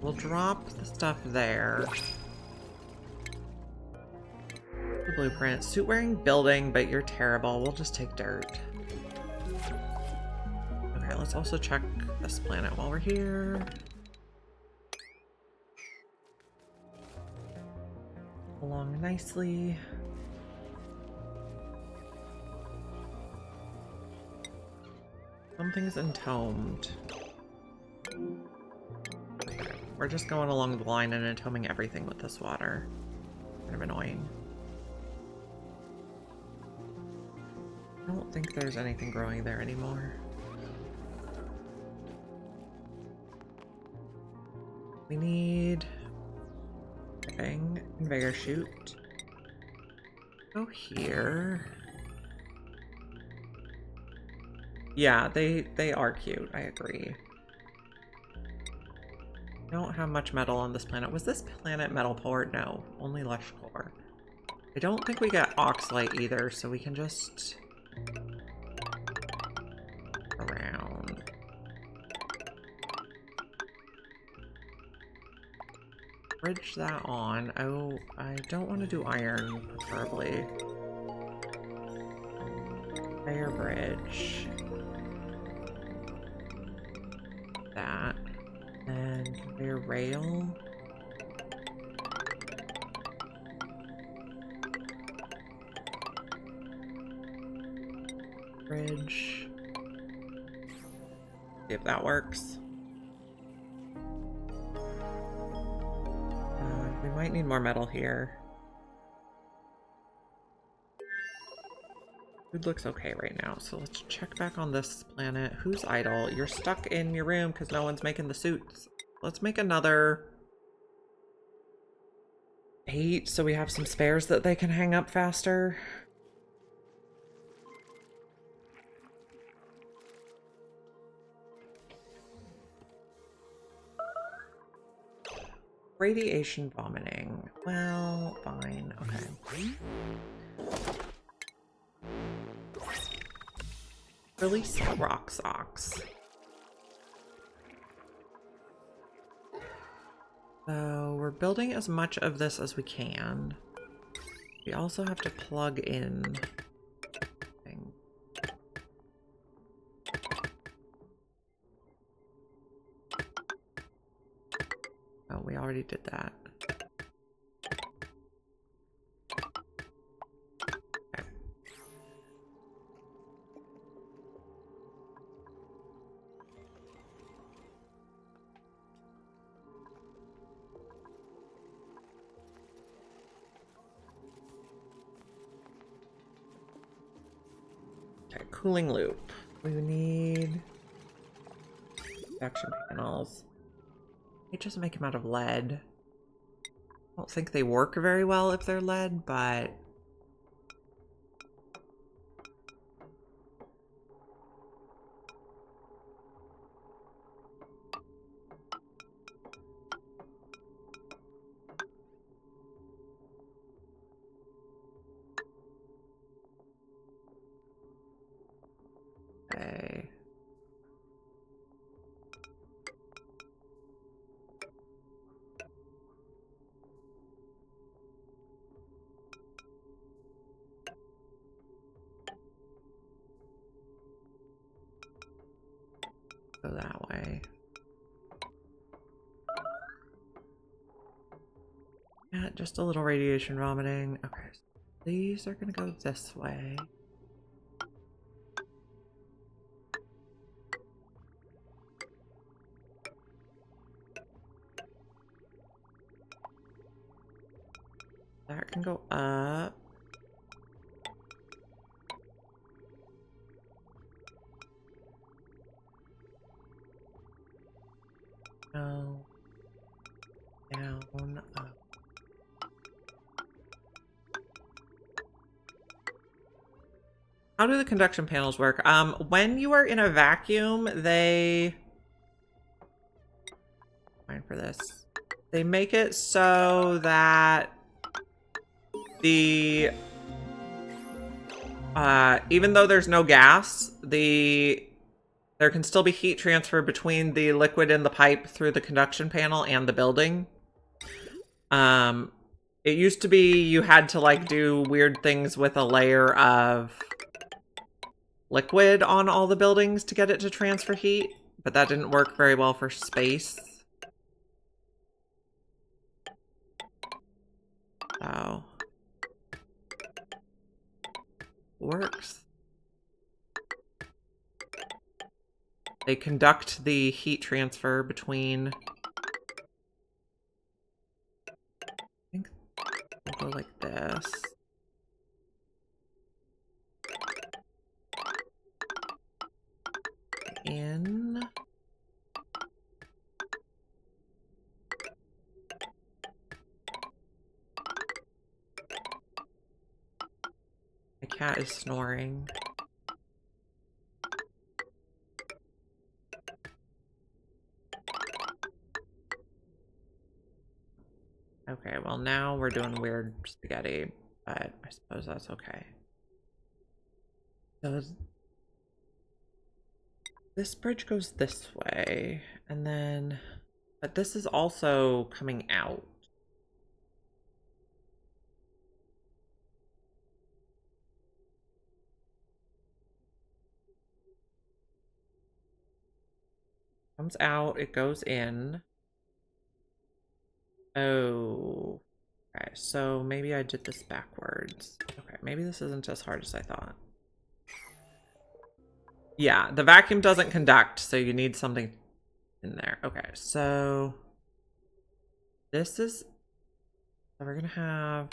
we'll drop the stuff there. The blueprint. Suit wearing building, but you're terrible. We'll just take dirt. Let's also check this planet while we're here. Along nicely. Something's entombed. Okay. We're just going along the line and entombing everything with this water. Kind of annoying. I don't think there's anything growing there anymore. We need a conveyor chute. Go here. Yeah, they are cute. I agree. I don't have much metal on this planet. Was this planet metal powered? No, only lush core. I don't think we get oxalite either, so we can just around. Bridge that on. Oh, I don't want to do iron, preferably. Fire bridge. That. And conveyor rail. Bridge. See if that works. We might need more metal here. Food looks okay right now, so let's check back on this planet. Who's idle? You're stuck in your room because no one's making the suits. Let's make another 8 so we have some spares that they can hang up faster. Radiation vomiting. Well, fine. Okay. Release rock socks. So we're building as much of this as we can. We also have to plug in things. Oh, we already did that. Okay, cooling loop. We need action panels. I just make them out of lead. I don't think they work very well if they're lead, but okay. Go that way. Yeah, just a little radiation vomiting. Okay, so these are gonna go this way. That can go up. No. Down, up. How do the conduction panels work? When you are in a vacuum, they... Fine for this. They make it so that the... even though there's no gas, there can still be heat transfer between the liquid in the pipe through the conduction panel and the building. It used to be you had to like do weird things with a layer of liquid on all the buildings to get it to transfer heat, but that didn't work very well for space. So works. They conduct the heat transfer between... I think we'll go like this. In. My cat is snoring. Okay, well now we're doing weird spaghetti, but I suppose that's okay. So this bridge goes this way, and then, but this is also coming out. Comes out, it goes in. Oh, okay, so maybe I did this backwards. Okay, maybe this isn't as hard as I thought. Yeah, the vacuum doesn't conduct, so you need something in there. Okay, so this is, so we're gonna have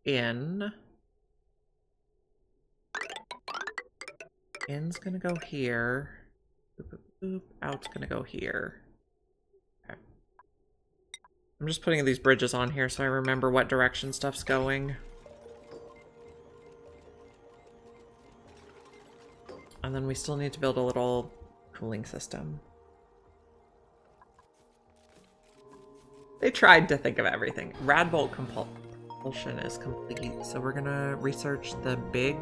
in. In's gonna go here. Boop, boop, boop. Out's gonna go here. Okay. I'm just putting these bridges on here so I remember what direction stuff's going. And then we still need to build a little cooling system. They tried to think of everything. Radbolt compulsion is complete, so we're gonna research the big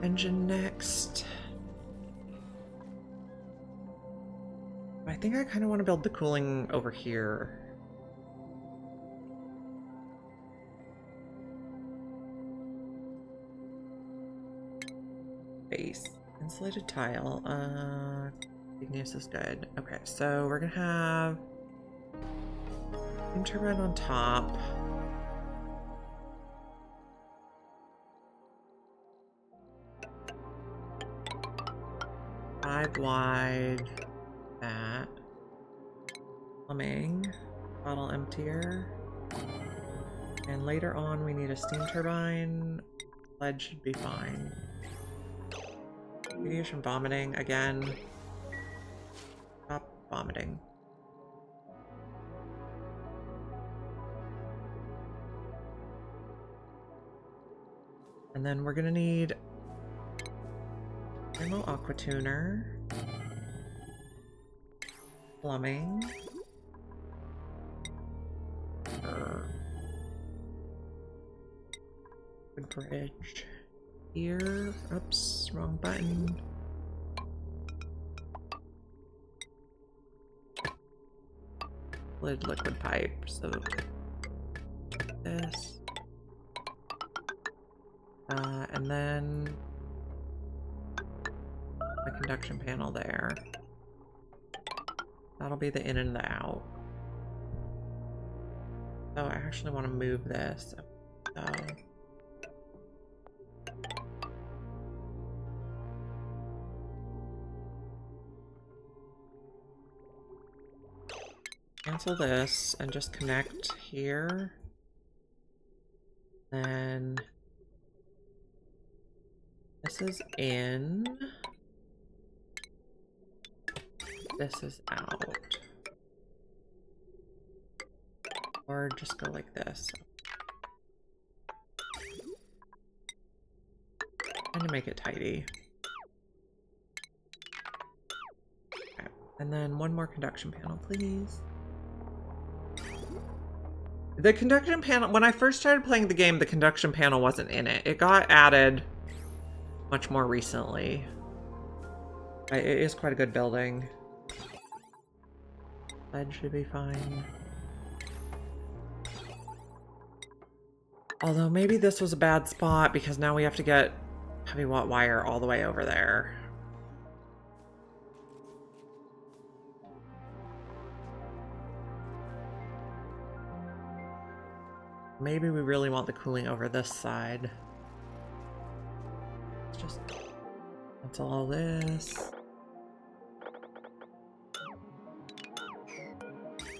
engine next. Do I think I kind of want to build the cooling over here. Base. Insulated tile. Igneous is good. Okay, so we're gonna have steam turbine on top. Five wide. That. Plumbing. Bottle emptier. And later on we need a steam turbine. Lead should be fine. Radiation vomiting again. Stop vomiting. And then we're gonna need thermal aqua tuner, plumbing, wood bridge here. Oops, wrong button. Liquid pipe, so this. And then the conduction panel there. That'll be the in and the out. So I actually want to move this. So cancel this and just connect here. Then this is in. This is out. Or just go like this. Trying to make it tidy. Okay. And then one more conduction panel, please. The conduction panel, when I first started playing the game, the conduction panel wasn't in it. It got added much more recently. It is quite a good building. Lead should be fine. Although maybe this was a bad spot because now we have to get heavy watt wire all the way over there. Maybe we really want the cooling over this side. Let's just cancel all this.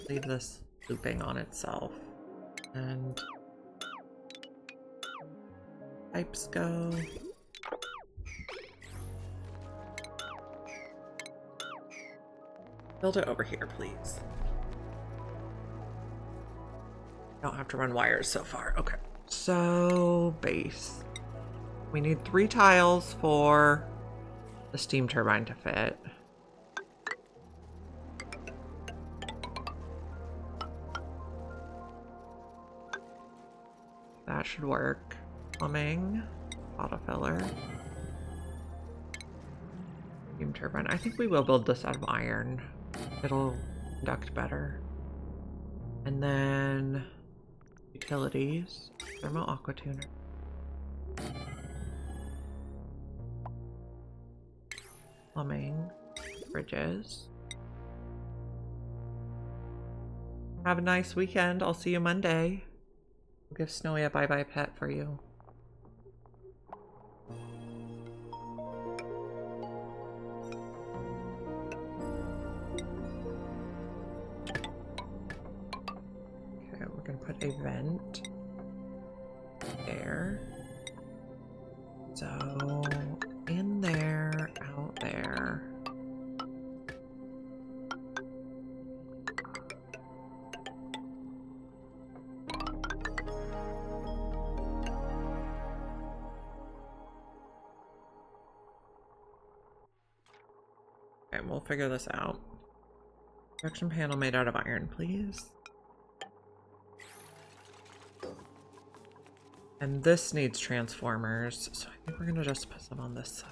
Leave this looping on itself. And pipes go. Build it over here, please. Don't have to run wires so far. Okay. So, base. We need 3 tiles for the steam turbine to fit. That should work. Plumbing, autofiller, steam turbine. I think we will build this out of iron. It'll conduct better. And then utilities, thermal aqua tuner. Plumbing, bridges. Have a nice weekend. I'll see you Monday. We'll give Snowy a bye-bye pet for you. Okay, we're gonna put a vent there. So, in there, out there. Okay, we'll figure this out. Production panel made out of iron, please. And this needs transformers, so I think we're gonna just put them on this side.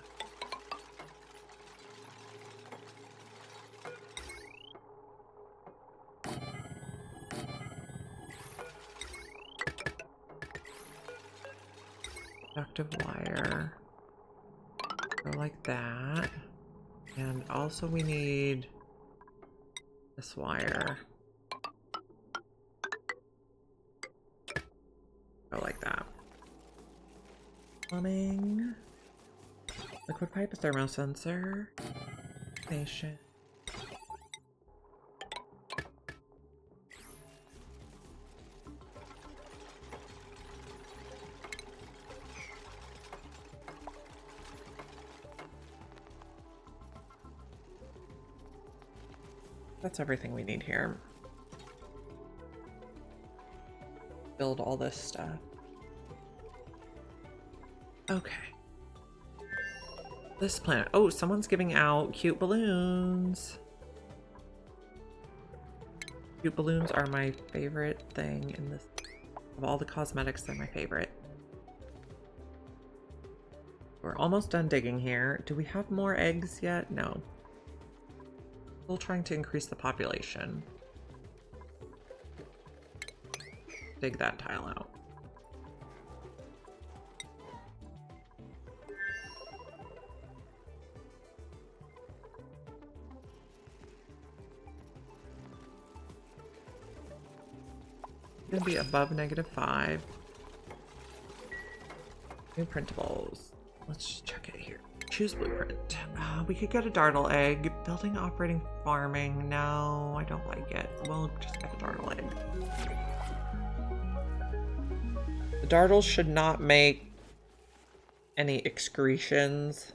conductive wire. Go like that. And also we need this wire. Go like that. Plumbing. Liquid pipe, thermosensor. Station. That's everything we need here. Build all this stuff. Okay. This planet. Oh, someone's giving out cute balloons. Cute balloons are my favorite thing in this. Of all the cosmetics, they're my favorite. We're almost done digging here. Do we have more eggs yet? No. Still trying to increase the population. Dig that tile out. Gonna be above -5. New printables. Let's just check it here. Choose blueprint. We could get a dartle egg. Building, operating, farming. No, I don't like it. We'll just get a dartle egg. The dartles should not make any excretions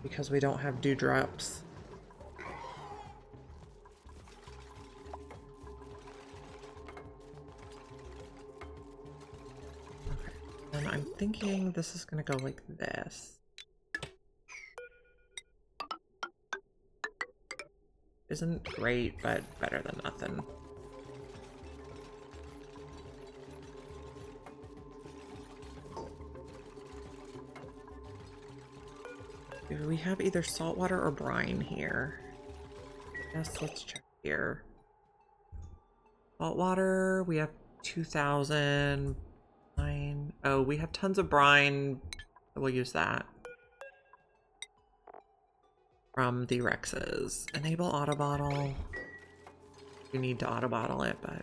because we don't have dewdrops. And I'm thinking this is gonna go like this. Isn't great, but better than nothing. Do we have either saltwater or brine here? Yes, let's check here. Saltwater, we have 2,000. Oh, we have tons of brine. We'll use that. From the Rexes. Enable auto bottle. We need to auto bottle it, but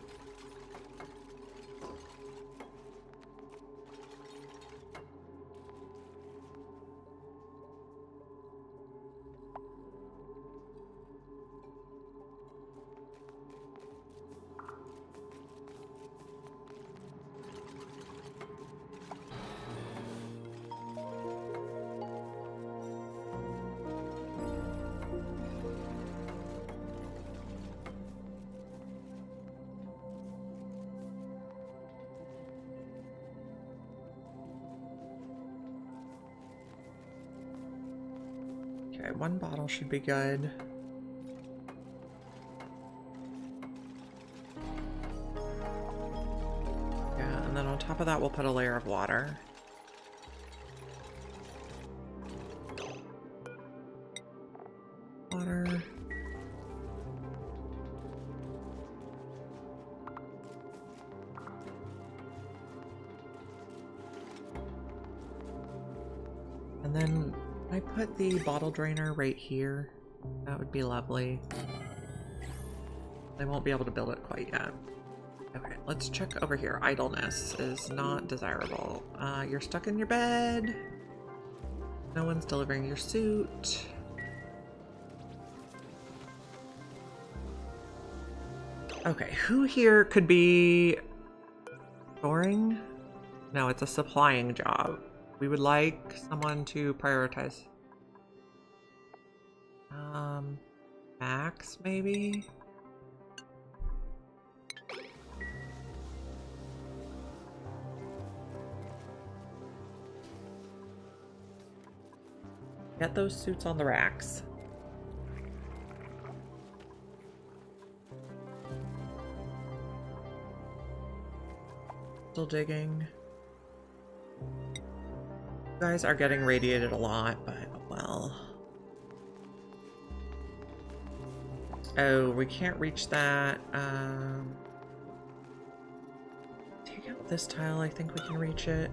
okay, one bottle should be good. Yeah, and then on top of that, we'll put a layer of water. Water. And then I put the bottle drainer right here. That would be lovely. They won't be able to build it quite yet. Okay, let's check over here. Idleness is not desirable. You're stuck in your bed. No one's delivering your suit. Okay, who here could be storing? No, it's a supplying job. We would like someone to prioritize. Max, maybe? Get those suits on the racks. Still digging. You guys are getting radiated a lot, but well. Oh, we can't reach that. Take Count this tile, I think we can reach it.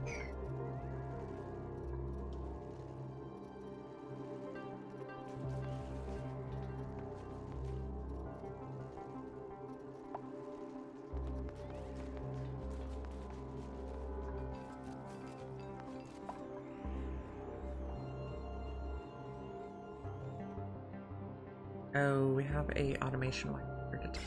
Oh, we have a automation line here to take.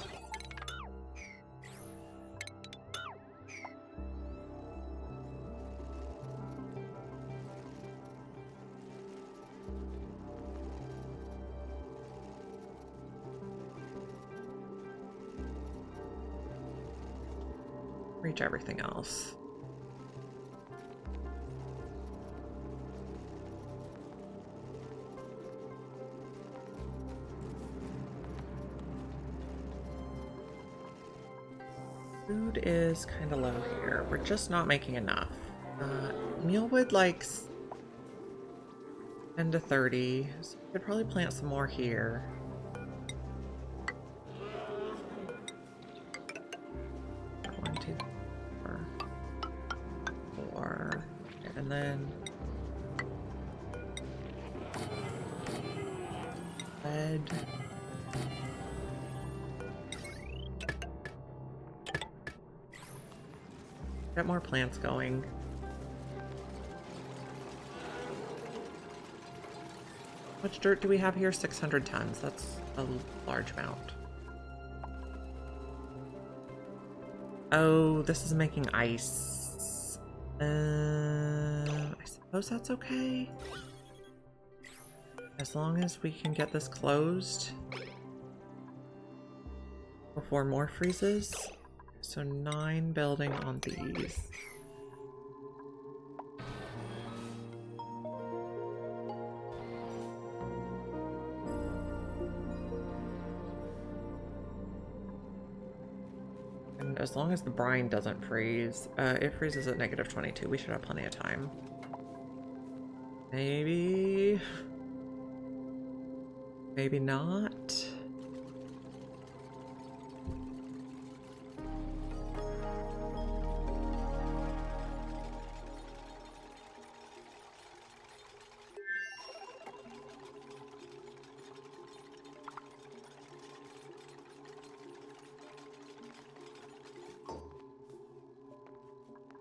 Reach everything else. Food is kind of low here. We're just not making enough. Mealwood likes 10 to 30, so we could probably plant some more here. One, two, four, and then bed. Get more plants going. How much dirt do we have here? 600 tons. That's a large amount. Oh, this is making ice. I suppose that's okay. As long as we can get this closed before more freezes. So 9 building on these. And as long as the brine doesn't freeze, it freezes at -22. We should have plenty of time. Maybe not.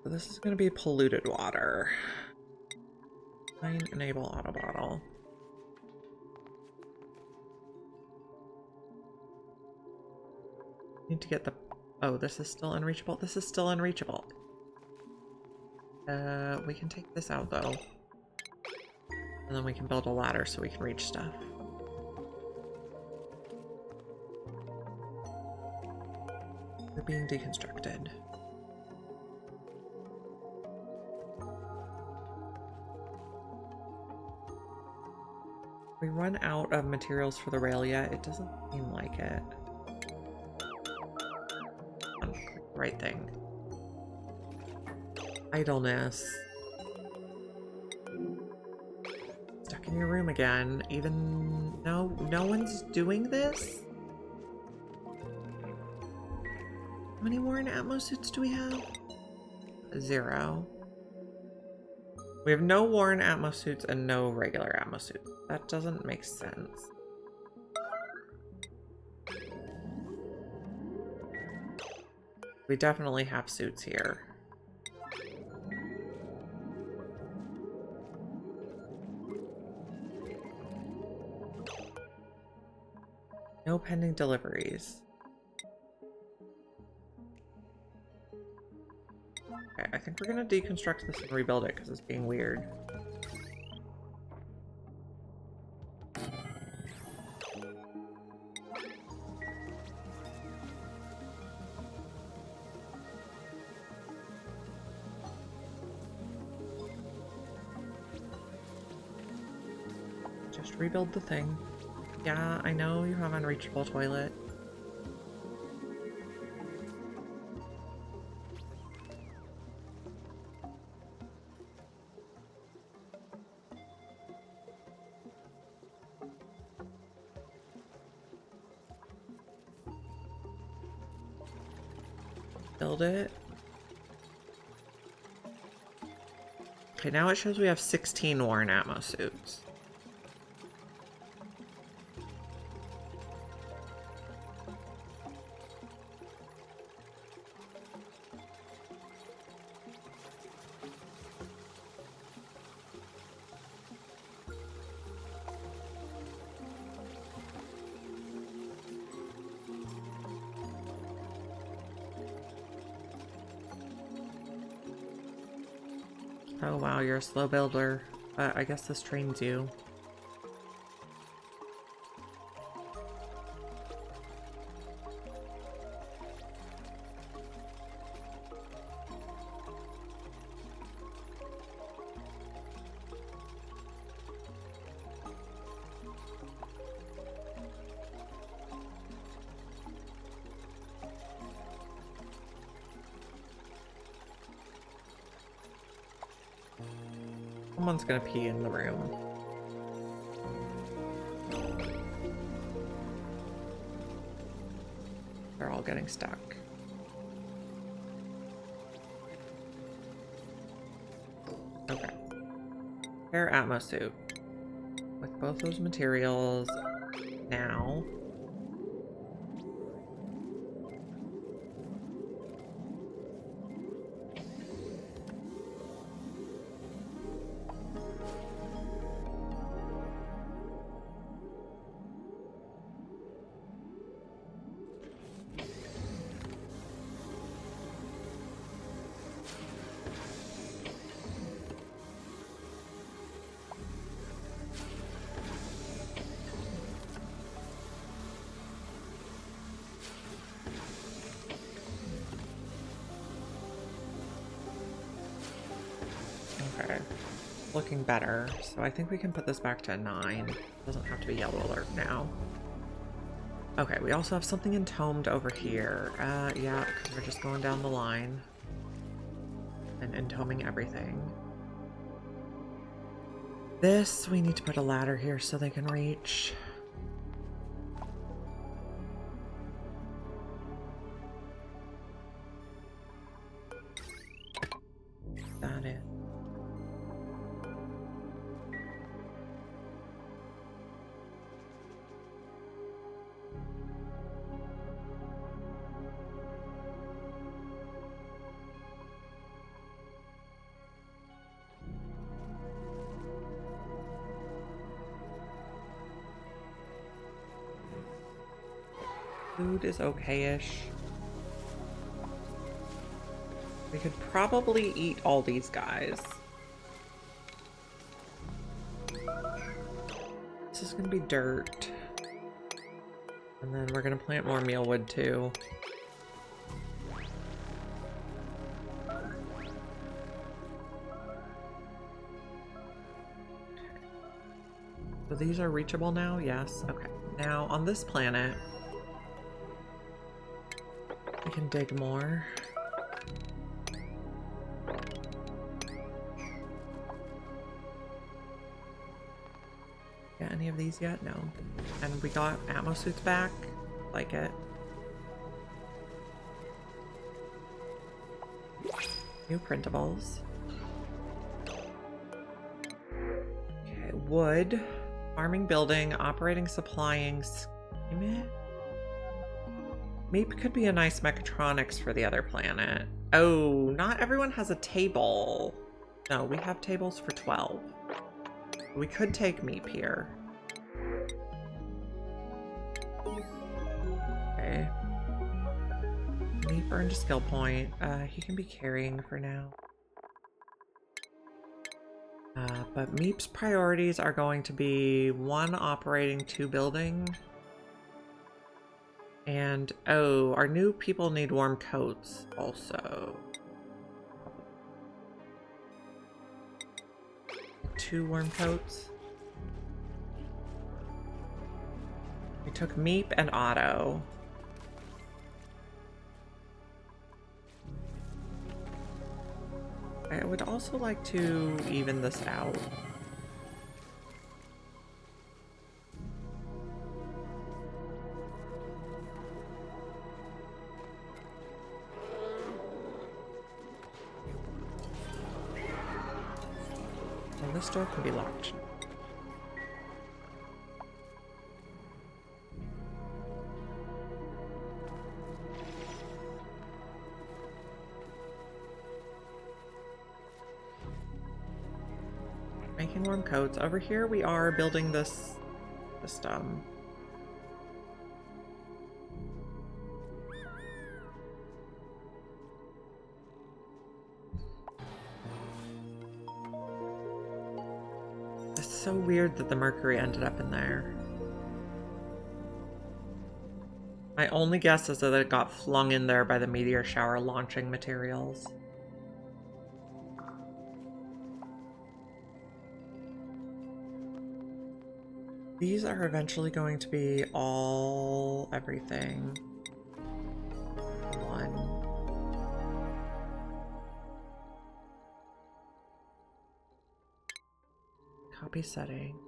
So this is going to be polluted water. Enable auto bottle. Need to get the... Oh, this is still unreachable. This is still unreachable. We can take this out though. And then we can build a ladder so we can reach stuff. We're being deconstructed. We run out of materials for the rail yet? It doesn't seem like it. Right thing. Idleness. Stuck in your room again. Even no one's doing this? How many Warren Atmos suits do we have? 0. We have no Warren Atmos suits and no regular Atmos suits. That doesn't make sense. We definitely have suits here. No pending deliveries. Okay, I think we're gonna deconstruct this and rebuild it because it's being weird. Just rebuild the thing. Yeah, I know you have unreachable toilet. Build it. Okay, now it shows we have 16 worn Atmo suits. Oh wow, you're a slow builder. I guess this trains you. Someone's gonna pee in the room. They're all getting stuck. Okay. Pair Atmo suit. With both those materials now. Okay, looking better. So I think we can put this back to 9. Doesn't have to be yellow alert now. Okay, we also have something entombed over here. Yeah, because we're just going down the line and entombing everything. This, we need to put a ladder here so they can reach. That it. Food is okay-ish. We could probably eat all these guys. This is gonna be dirt. And then we're gonna plant more mealwood too. So these are reachable now? Yes. Okay. Now on this planet, we can dig more. Got any of these yet? No. And we got Atmo suits back. Like it. New printables. Okay, wood. Farming, building, operating, supplying. Meep could be a nice mechatronics for the other planet. Oh, not everyone has a table. No, we have tables for 12. We could take Meep here. Okay. Meep earned a skill point. He can be carrying for now. But Meep's priorities are going to be 1 operating, 2 building. And, oh, our new people need warm coats also. 2 warm coats. We took Meep and Otto. I would also like to even this out. This door can be locked. Making warm coats. Over here we are building this system. It's so weird that the mercury ended up in there. My only guess is that it got flung in there by the meteor shower launching materials. These are eventually going to be all everything. One. Copy setting.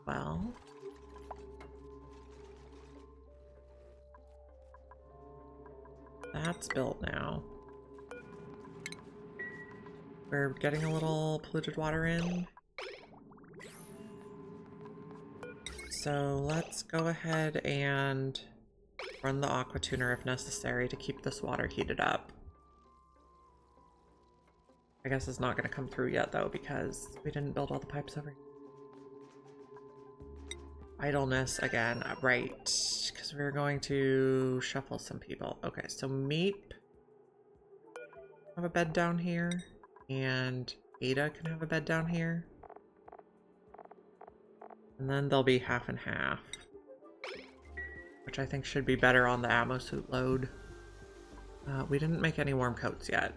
Well. That's built now. We're getting a little polluted water in. So let's go ahead and run the aqua tuner if necessary to keep this water heated up. I guess it's not going to come through yet though because we didn't build all the pipes over here. Idleness again, right, because we're going to shuffle some people. Okay, so Meep have a bed down here, and Ada can have a bed down here. And then they'll be half and half, which I think should be better on the ammo suit load. We didn't make any warm coats yet.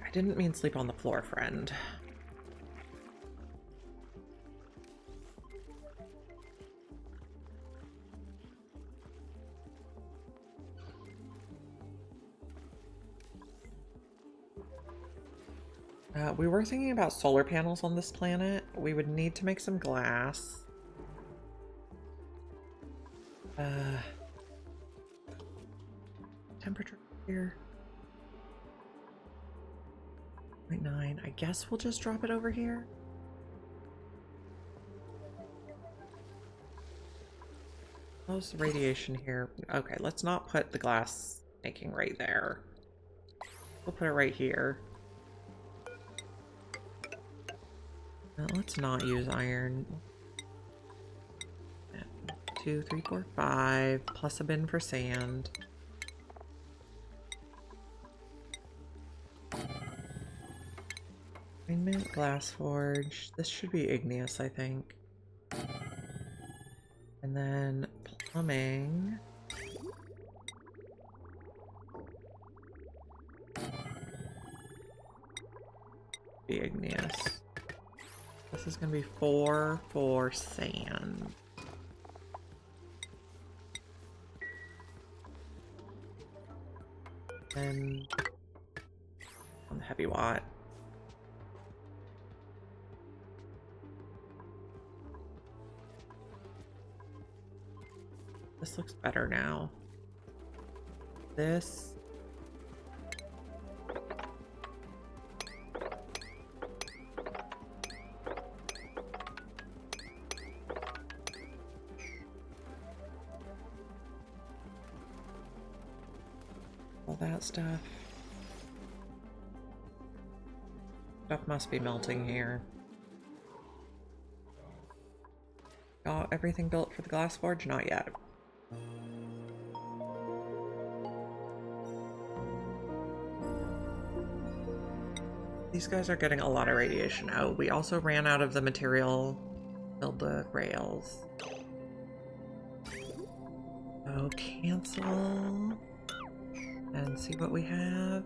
I didn't mean sleep on the floor, friend. We were thinking about solar panels on this planet. We would need to make some glass. Temperature here. 0.9. I guess we'll just drop it over here. How's the radiation here? Okay, let's not put the glass making right there. We'll put it right here. Now, let's not use iron. 2, 3, 4, 5, plus a bin for sand. Refinement, glass forge. This should be igneous, I think. And then plumbing. Be igneous. This is gonna be 4 for sand. And on the heavy watt. This looks better now. This. All that stuff. Stuff must be melting here. Got everything built for the glass forge? Not yet. These guys are getting a lot of radiation out. We also ran out of the material to build the rails. So cancel and see what we have.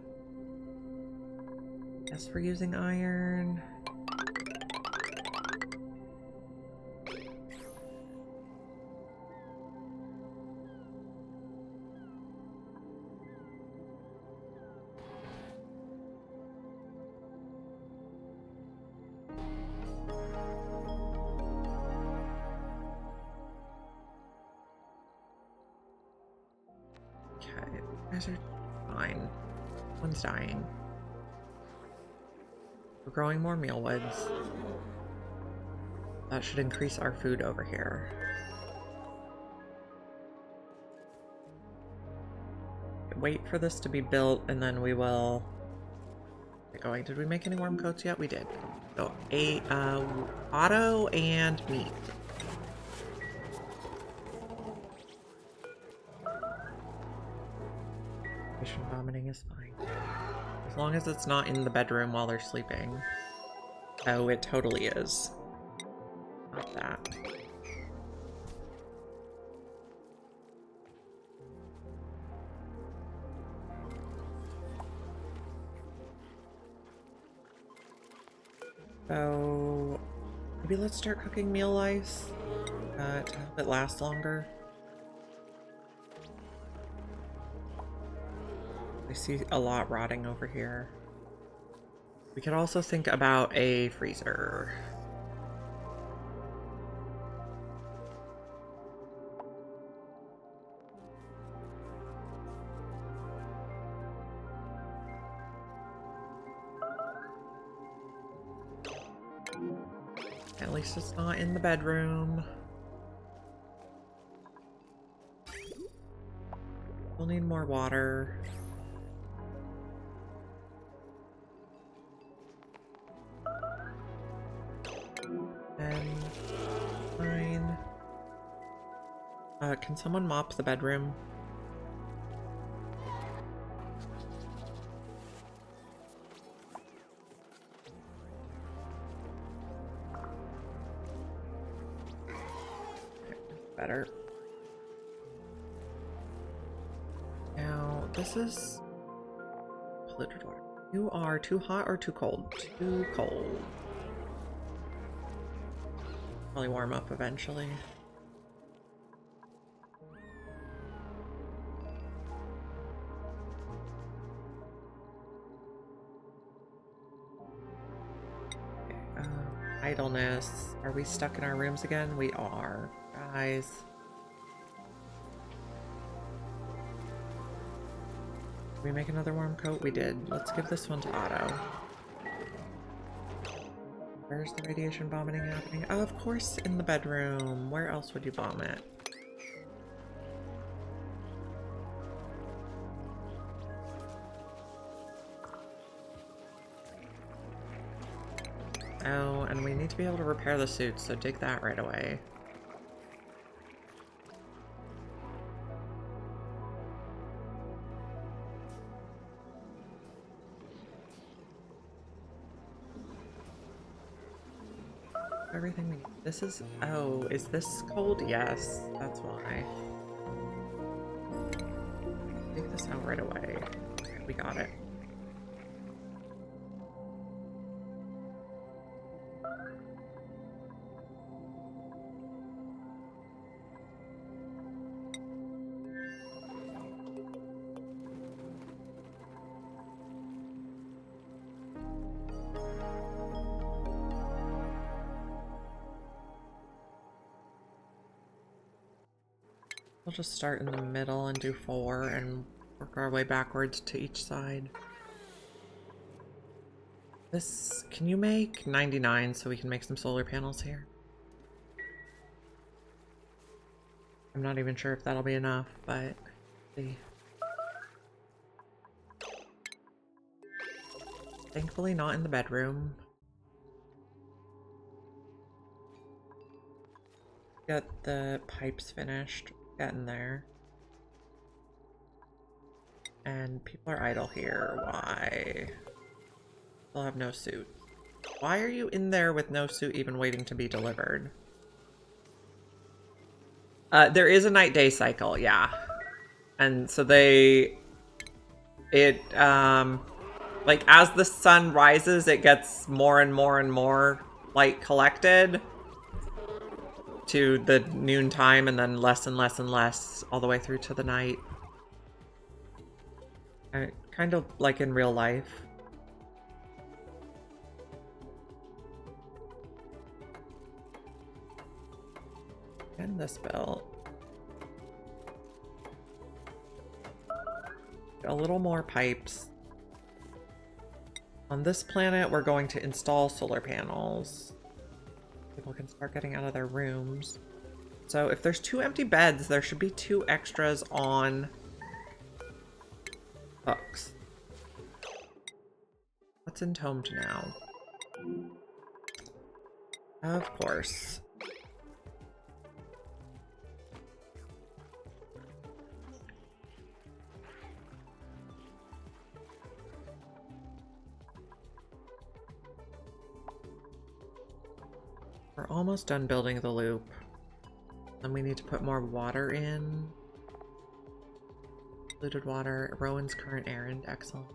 Guess we're using iron. guys are fine. One's dying. We're growing more mealwoods. That should increase our food over here. Wait for this to be built and then we will get going. Did we make any warm coats yet? We did. So auto and meat. Mission vomiting is fine. As long as it's not in the bedroom while they're sleeping. Oh, it totally is. Not that. So maybe let's start cooking meal ice to help it last longer. I see a lot rotting over here. We could also think about a freezer. At least it's not in the bedroom. We'll need more water. And fine. Can someone mop the bedroom? Better. Now, this is polluted water. You are too hot or too cold? Too cold. Probably warm up eventually. Okay, idleness. Are we stuck in our rooms again? We are. Guys. Did we make another warm coat? We did. Let's give this one to Otto. Where's the radiation vomiting happening? Oh, of course, in the bedroom. Where else would you vomit? Oh, and we need to be able to repair the suit, so dig that right away. Everything we need. This is... Oh, is this cold? Yes, that's why. Take this out right away. Okay, we got it. We'll just start in the middle and do 4 and work our way backwards to each side. This, can you make 99 so we can make some solar panels here? I'm not even sure if that'll be enough, but see. Thankfully not in the bedroom. Got the pipes finished. Getting there. And people are idle here. Why? They'll have no suit. Why are you in there with no suit even waiting to be delivered? There is a night-day cycle, yeah. And so like as the sun rises, it gets more and more and more light collected to the noon time, and then less and less and less all the way through to the night. Kind of like in real life. And this built. A little more pipes. On this planet, we're going to install solar panels. People can start getting out of their rooms. So if there's 2 empty beds, there should be 2 extras on hooks. What's entombed now? Of course. We're almost done building the loop. Then we need to put more water in. Polluted water. Rowan's current errand. Excellent.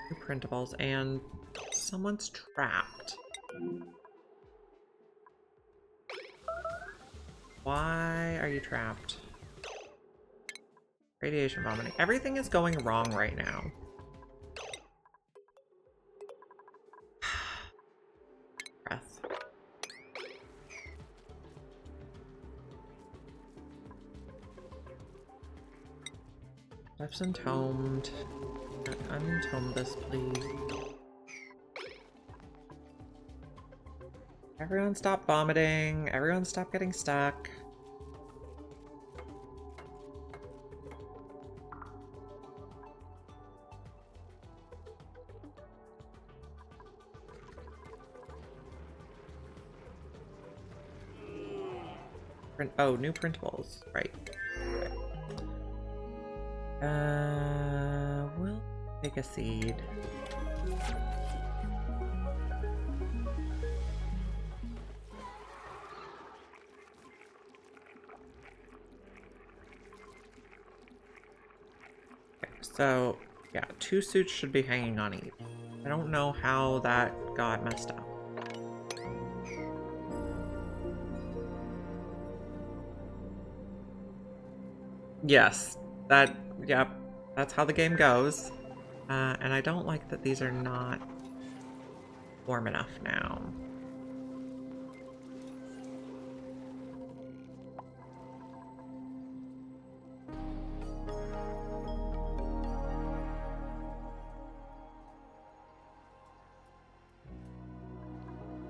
New printables. And someone's trapped. Why are you trapped? Radiation vomiting. Everything is going wrong right now. Breath. Life's entombed. Unentomb this, please. Everyone stop vomiting. Everyone stop getting stuck. Oh, new printables. Right. We'll take a seed. Okay, so, yeah, 2 suits should be hanging on each. I don't know how that got messed up. Yes, yep, that's how the game goes. And I don't like that these are not warm enough now.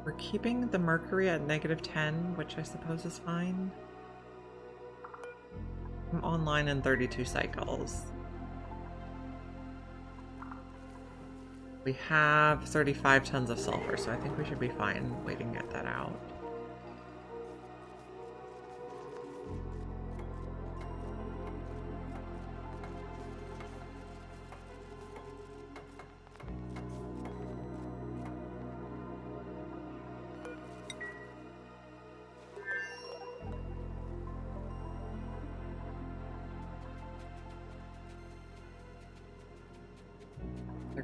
We're keeping the mercury at -10, which I suppose is fine. I'm online in 32 cycles. We have 35 tons of sulfur, so I think we should be fine waiting to get that out.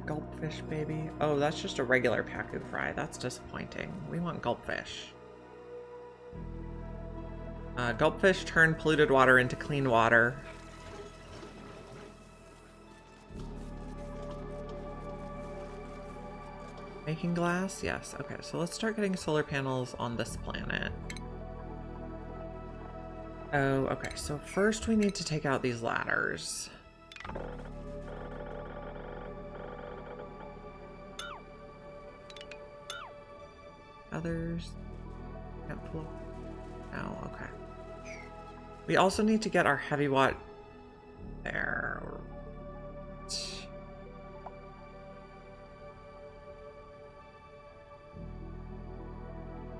Gulpfish, baby. Oh, that's just a regular pacu fry. That's disappointing. We want gulpfish. Gulpfish turn polluted water into clean water. Making glass? Yes. Okay, so let's start getting solar panels on this planet. Oh, okay. So first we need to take out these ladders. Others can't pull. Oh, okay. We also need to get our heavy watt there.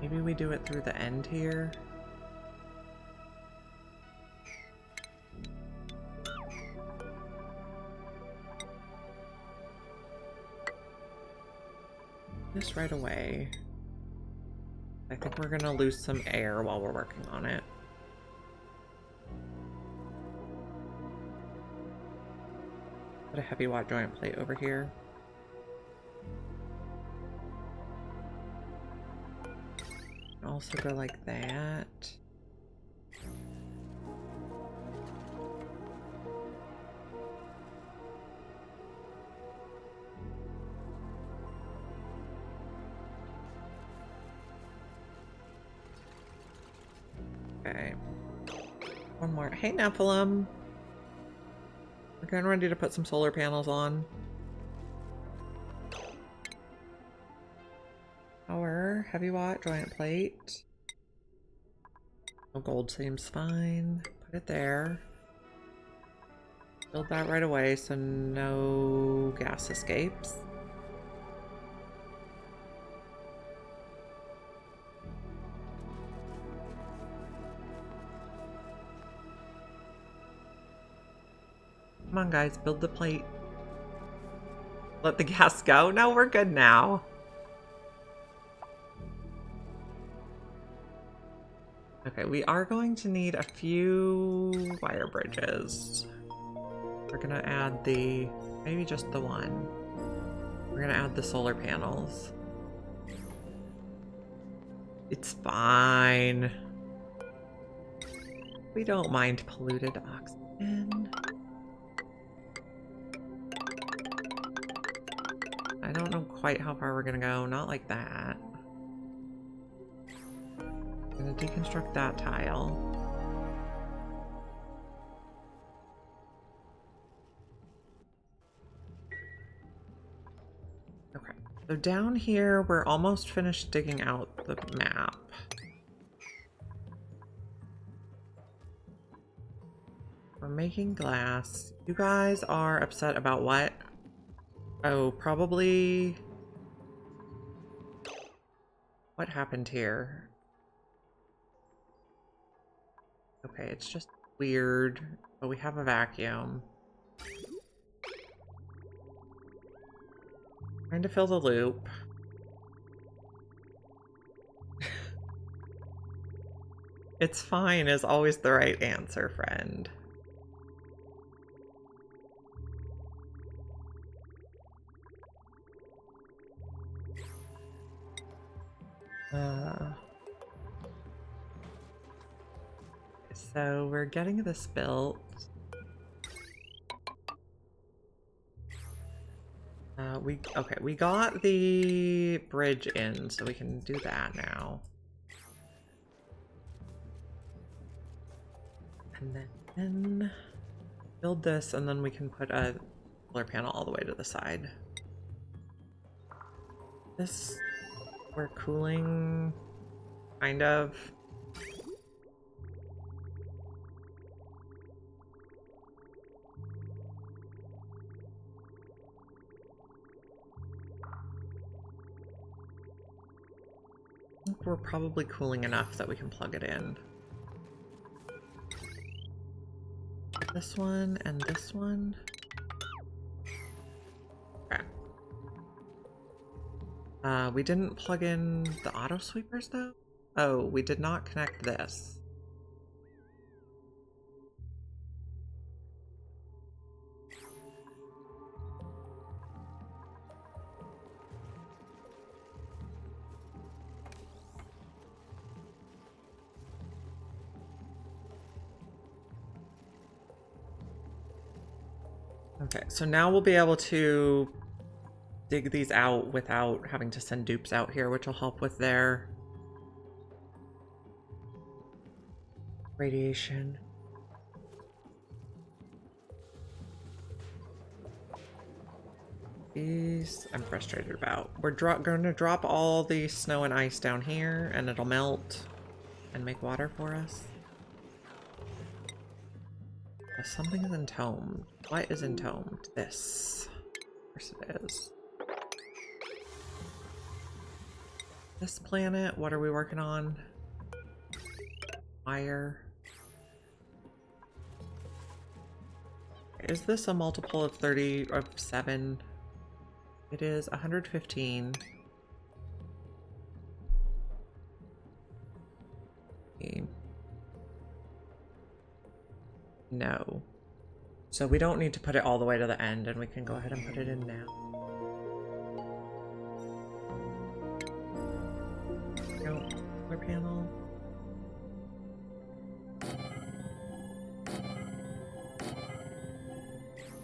Maybe we do it through the end here. This right away. I think we're gonna lose some air while we're working on it. Put a heavy watt joint plate over here. Also go like that. Okay. One more. Hey, Nephilim. We're getting ready to put some solar panels on. Power, heavy watt, giant plate. Oh, gold seems fine. Put it there. Build that right away so no gas escapes. Come on, guys, build the plate. Let the gas go. No, we're good now. Okay, we are going to need a few wire bridges. We're gonna add maybe just the one. We're gonna add the solar panels. It's fine. We don't mind polluted oxygen. I don't know quite how far we're gonna go. Not like that. I'm gonna deconstruct that tile. Okay. So down here, we're almost finished digging out the map. We're making glass. You guys are upset about what? Oh, probably... What happened here? Okay, it's just weird, but we have a vacuum. Trying to fill the loop. It's fine is always the right answer, friend. So we're getting this built. We got the bridge in, so we can do that now. And then build this, and then we can put a solar panel all the way to the side. This, we're cooling, kind of. I think we're probably cooling enough that we can plug it in. This one and this one. Okay. We didn't plug in the auto sweepers though? Oh, we did not connect this. Okay, so now we'll be able to dig these out without having to send dupes out here, which will help with their radiation. These I'm frustrated about. We're going to drop all the snow and ice down here, and it'll melt and make water for us. Something is entombed. What is entombed? This. Of course it is. This planet, what are we working on? Fire. Is this a multiple of 30 of 7? It is 115. Okay. No. So we don't need to put it all the way to the end, and we can go ahead and put it in now. No, solar panel.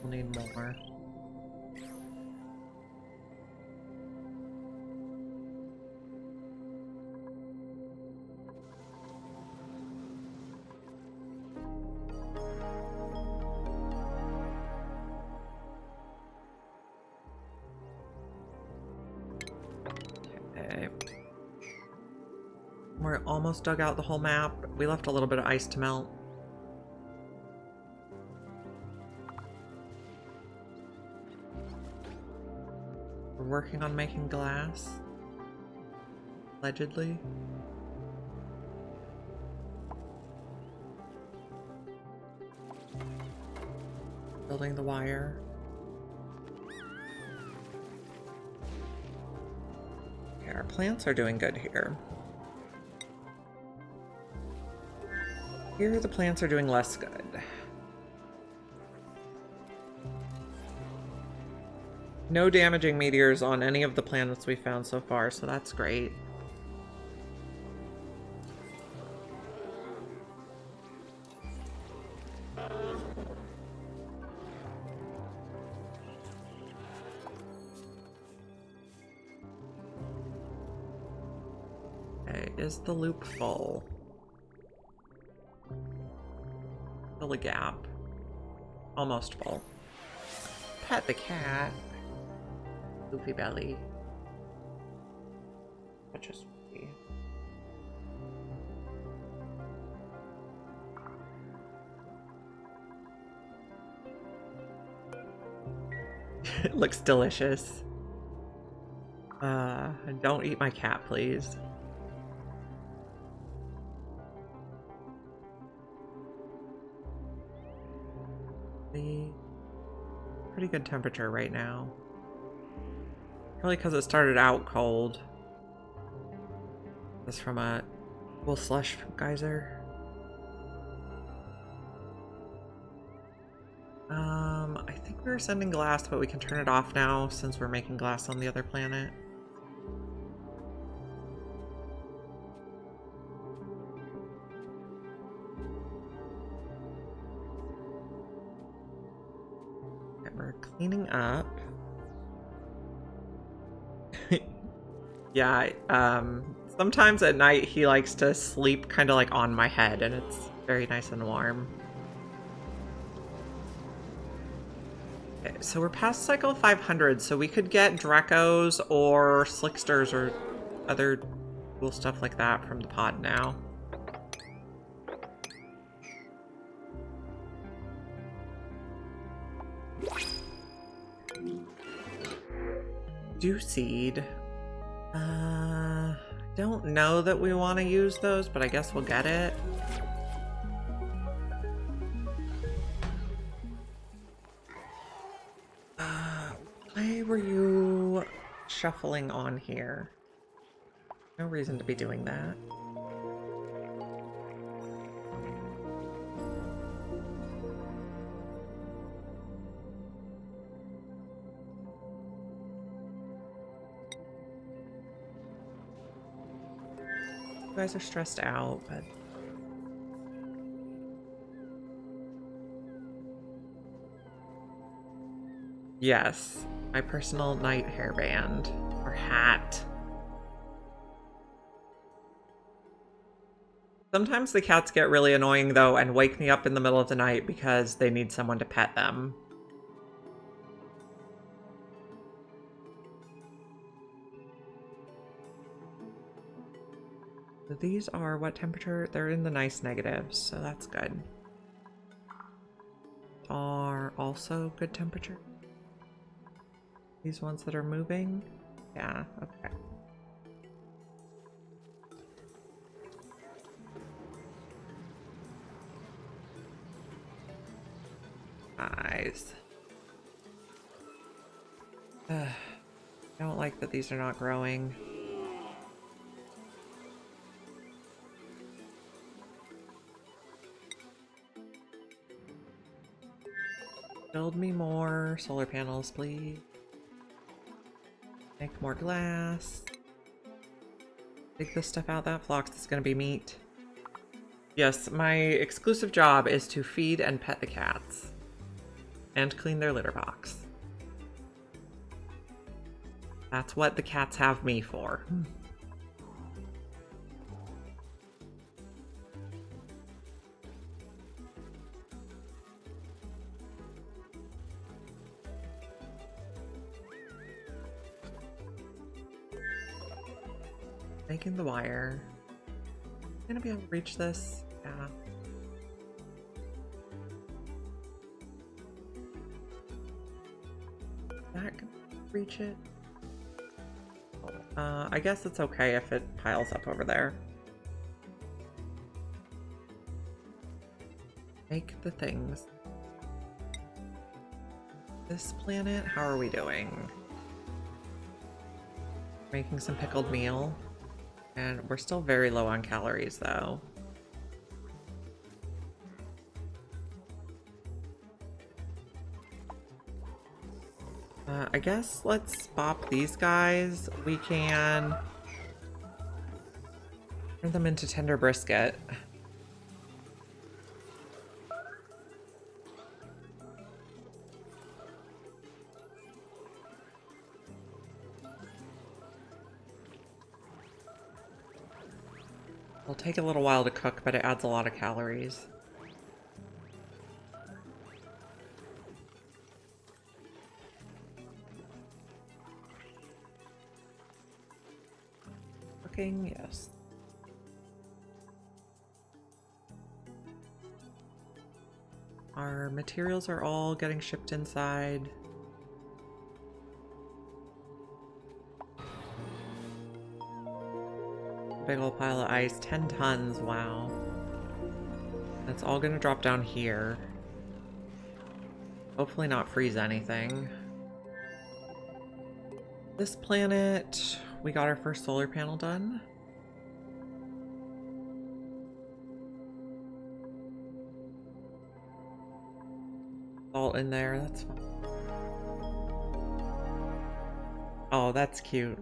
We'll need more. Okay. We're almost dug out the whole map. We left a little bit of ice to melt. We're working on making glass. Allegedly. Building the wire. Okay, our plants are doing good here. Here the plants are doing less good. No damaging meteors on any of the planets we found so far, so that's great. Okay, is the loop full? Fill a gap. Almost full. Pet the cat. Goofy belly. Which is sweet. It looks delicious. Don't eat my cat, please. Pretty good temperature right now. Probably because it started out cold. This from a cool slush geyser. I think we were sending glass, but we can turn it off now since we're making glass on the other planet. We're cleaning up. Yeah, sometimes at night he likes to sleep kind of like on my head, and it's very nice and warm. Okay, so we're past cycle 500, so we could get Drecos or Slicksters or other cool stuff like that from the pod now. Dew seed. Don't know that we want to use those, but I guess we'll get it. Why were you shuffling on here? No reason to be doing that. You guys are stressed out, but yes, my personal night hairband or hat. Sometimes the cats get really annoying though and wake me up in the middle of the night because they need someone to pet them. These are what temperature? They're in the nice negatives, so that's good. Are also good temperature. These ones that are moving? Yeah, okay. Eyes. I don't like that these are not growing. Build me more solar panels, please. Make more glass. Take this stuff out. That phlox is going to be meat. Yes, my exclusive job is to feed and pet the cats. And clean their litter box. That's what the cats have me for. Making the wire. Gonna be able to reach this? Yeah. That can reach it. I guess it's okay if it piles up over there. Make the things. This planet, how are we doing? Making some pickled meal. And we're still very low on calories though. I guess let's bop these guys. We can turn them into tender brisket. It'll take a little while to cook, but it adds a lot of calories. Cooking, yes. Our materials are all getting shipped inside. Big old pile of ice, 10 tons, wow. That's all gonna drop down here. Hopefully not freeze anything. This planet, we got our first solar panel done. All in there, that's fine. Oh, that's cute.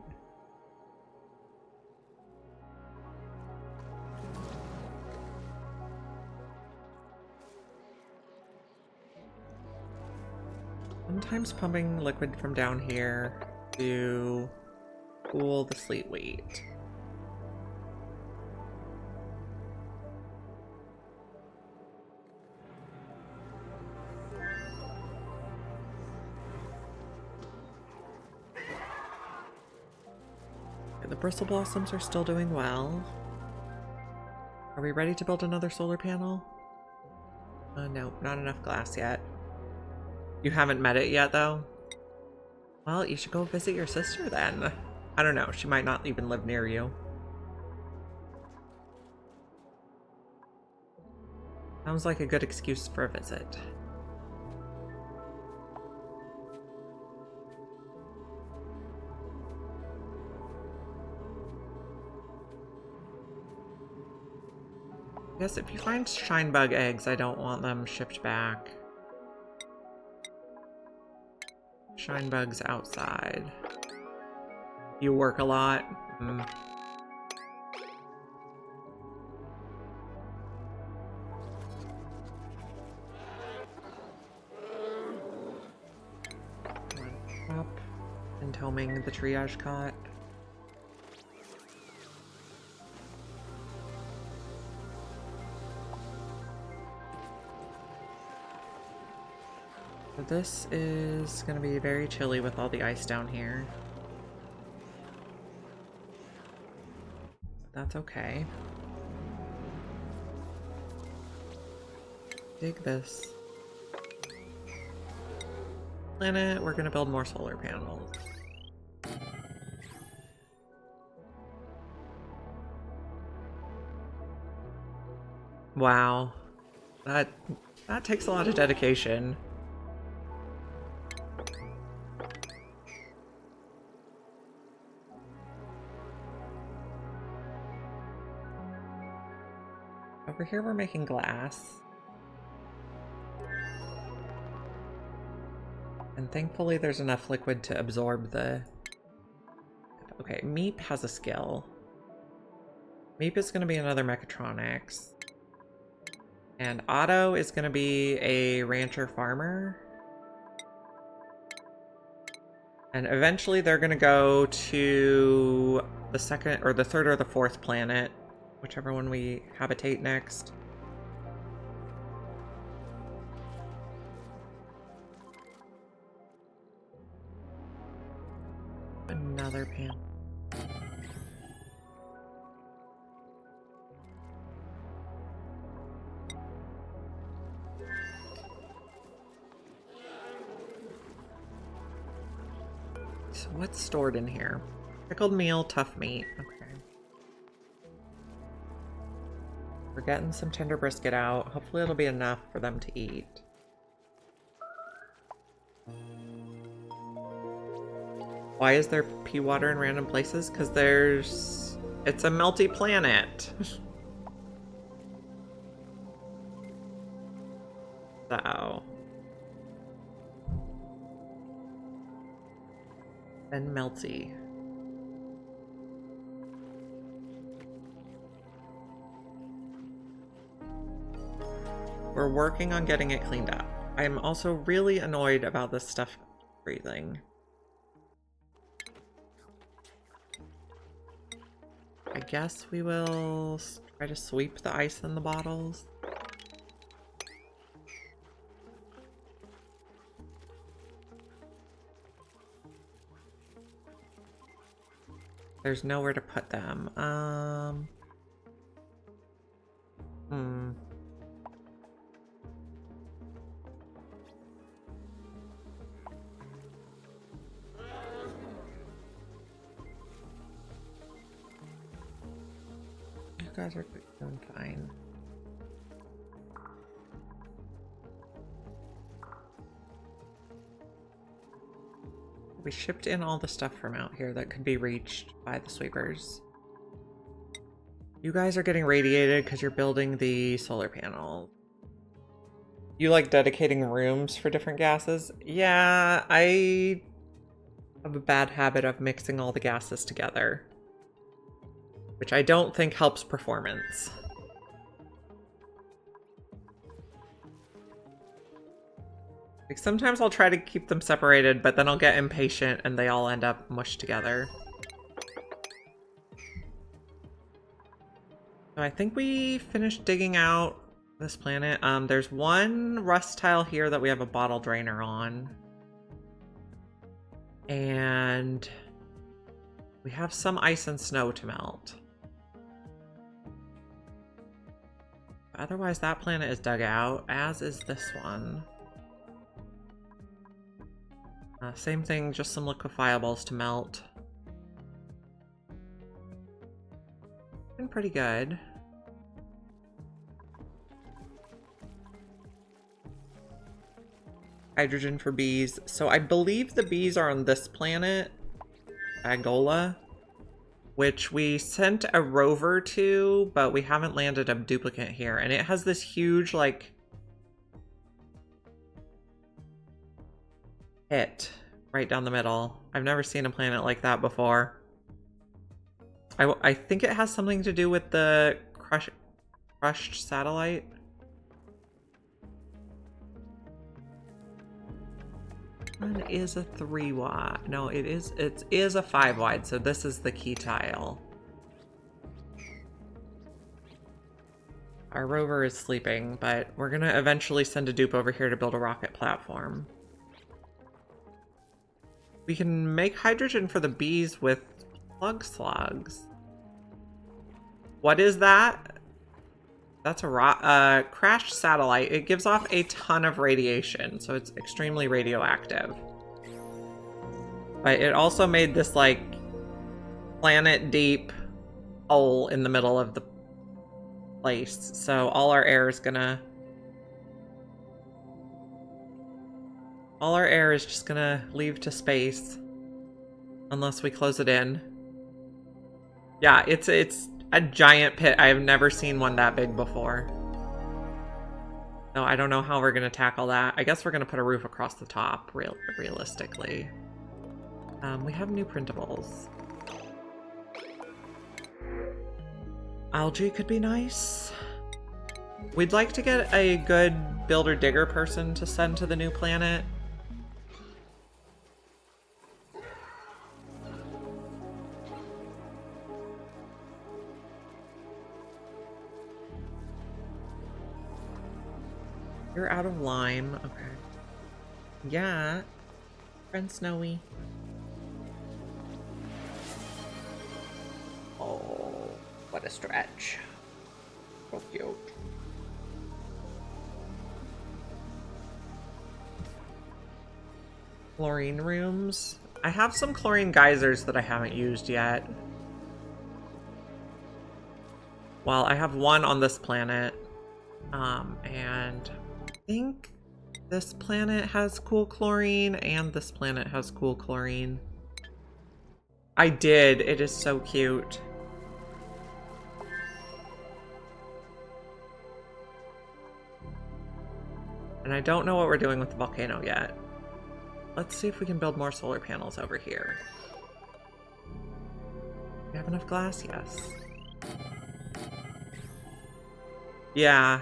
Sometimes pumping liquid from down here to cool the sleet wheat. Okay, the bristle blossoms are still doing well. Are we ready to build another solar panel? No, not enough glass yet. You haven't met it yet, though? Well, you should go visit your sister, then. I don't know, she might not even live near you. Sounds like a good excuse for a visit. I guess if you find shine bug eggs, I don't want them shipped back. Shine bugs outside. You work a lot. Up. Entombing the triage cot. This is going to be very chilly with all the ice down here. That's okay. Dig this. Planet, we're going to build more solar panels. Wow. That takes a lot of dedication. Over here we're making glass. And thankfully there's enough liquid to absorb the... Okay, Meep has a skill. Meep is going to be another mechatronics. And Otto is going to be a rancher farmer. And eventually they're going to go to the second or the third or the fourth planet. Whichever one we habitate next. Another panel. What's stored in here? Pickled meal, tough meat. Okay. We're getting some tender brisket out. Hopefully it'll be enough for them to eat. Why is there pea water in random places? Because it's a melty planet. So. And melty. We're working on getting it cleaned up. I'm also really annoyed about this stuff breathing. I guess we will try to sweep the ice in the bottles. There's nowhere to put them. You guys are doing fine. We shipped in all the stuff from out here that could be reached by the sweepers. You guys are getting radiated because you're building the solar panel. You like dedicating rooms for different gases? Yeah, I have a bad habit of mixing all the gases together, which I don't think helps performance. Like sometimes I'll try to keep them separated, but then I'll get impatient and they all end up mushed together. So I think we finished digging out this planet. There's one rust tile here that we have a bottle drainer on. And we have some ice and snow to melt. Otherwise, that planet is dug out, as is this one. Same thing, just some liquefiables to melt. Been pretty good. Hydrogen for bees. So I believe the bees are on this planet, Agola, which we sent a rover to, but we haven't landed a duplicate here. And it has this huge, like, hit right down the middle. I've never seen a planet like that before. I think it has something to do with the crushed satellite. It is a 3 wide. No, it is a 5 wide, so this is the key tile. Our rover is sleeping, but we're gonna eventually send a dupe over here to build a rocket platform. We can make hydrogen for the bees with plug slugs. What is that? That's a crashed satellite. It gives off a ton of radiation, so it's extremely radioactive. But it also made this, like, planet-deep hole in the middle of the place. So all our air is gonna... all our air is just gonna leave to space. Unless we close it in. Yeah, it's a giant pit. I have never seen one that big before. No, I don't know how we're gonna tackle that. I guess we're gonna put a roof across the top, realistically. We have new printables. Algae could be nice. We'd like to get a good builder-digger person to send to the new planet. You're out of lime. Okay. Yeah. Friend Snowy. Oh, what a stretch. So cute. Chlorine rooms. I have some chlorine geysers that I haven't used yet. Well, I have one on this planet. And I think this planet has cool chlorine and this planet has cool chlorine. I did. It is so cute. And I don't know what we're doing with the volcano yet. Let's see if we can build more solar panels over here. We have enough glass? Yes. Yeah.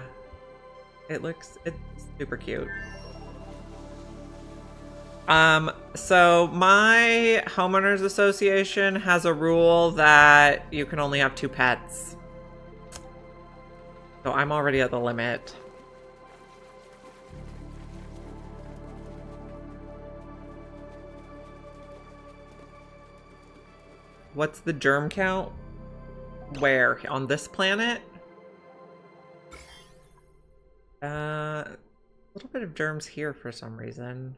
It's super cute. So my homeowners association has a rule that you can only have 2 pets. So I'm already at the limit. What's the germ count? Where? On this planet? A little bit of germs here for some reason.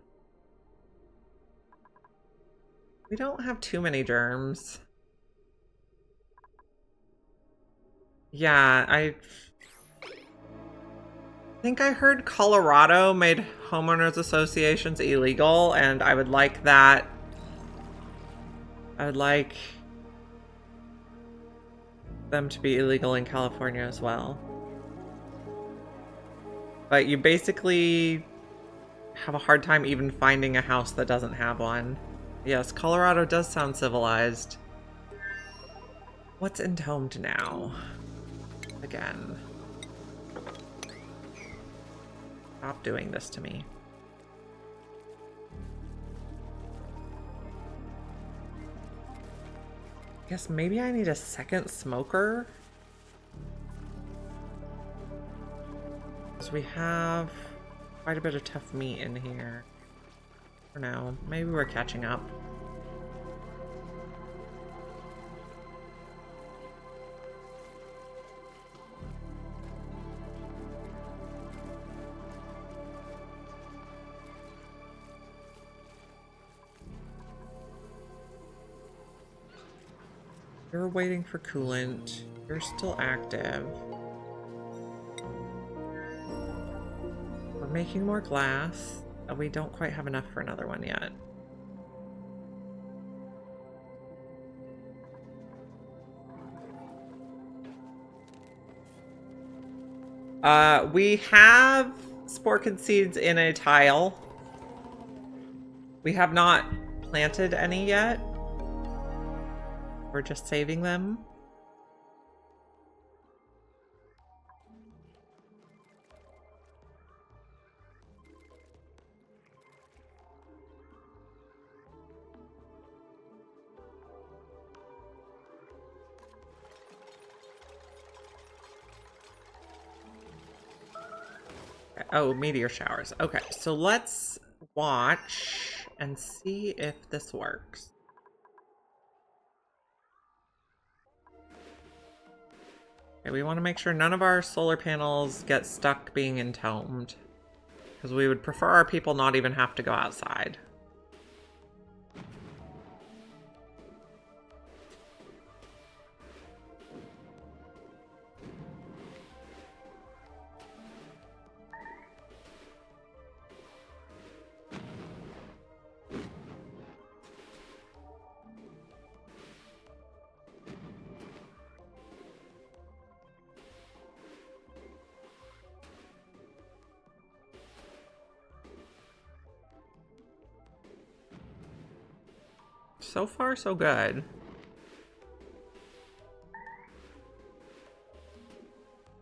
We don't have too many germs. Yeah, I think I heard Colorado made homeowners associations illegal, and I would like that. I would like them to be illegal in California as well. But you basically have a hard time even finding a house that doesn't have one. Yes, Colorado does sound civilized. What's entombed now? Again. Stop doing this to me. Guess maybe I need a second smoker? Because we have quite a bit of tough meat in here. For now. Maybe we're catching up. You're waiting for coolant. You're still active. We're making more glass. We don't quite have enough for another one yet. We have sporkid seeds in a tile. We have not planted any yet. We're just saving them. Oh, meteor showers. Okay, so let's watch and see if this works. Okay, we want to make sure none of our solar panels get stuck being entombed, because we would prefer our people not even have to go outside. So far, so good.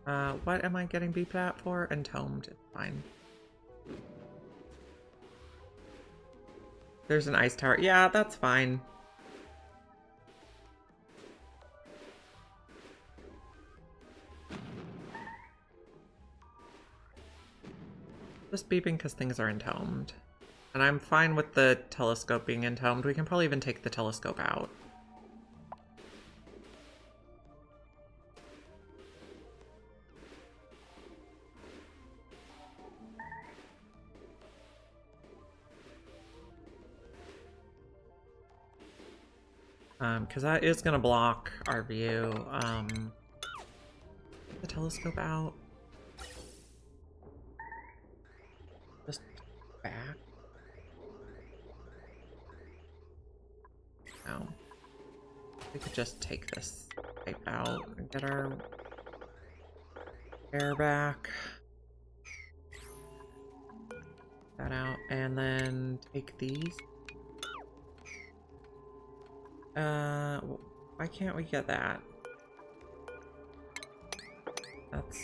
What am I getting beeped at for? Entombed. It's fine. There's an ice tower. Yeah, that's fine. Just beeping because things are entombed. And I'm fine with the telescope being entombed. We can probably even take the telescope out. Because that is gonna block our view. The telescope out. Just back. No. We could just take this pipe out and get our air back. That out, and then take these. Why can't we get that? That's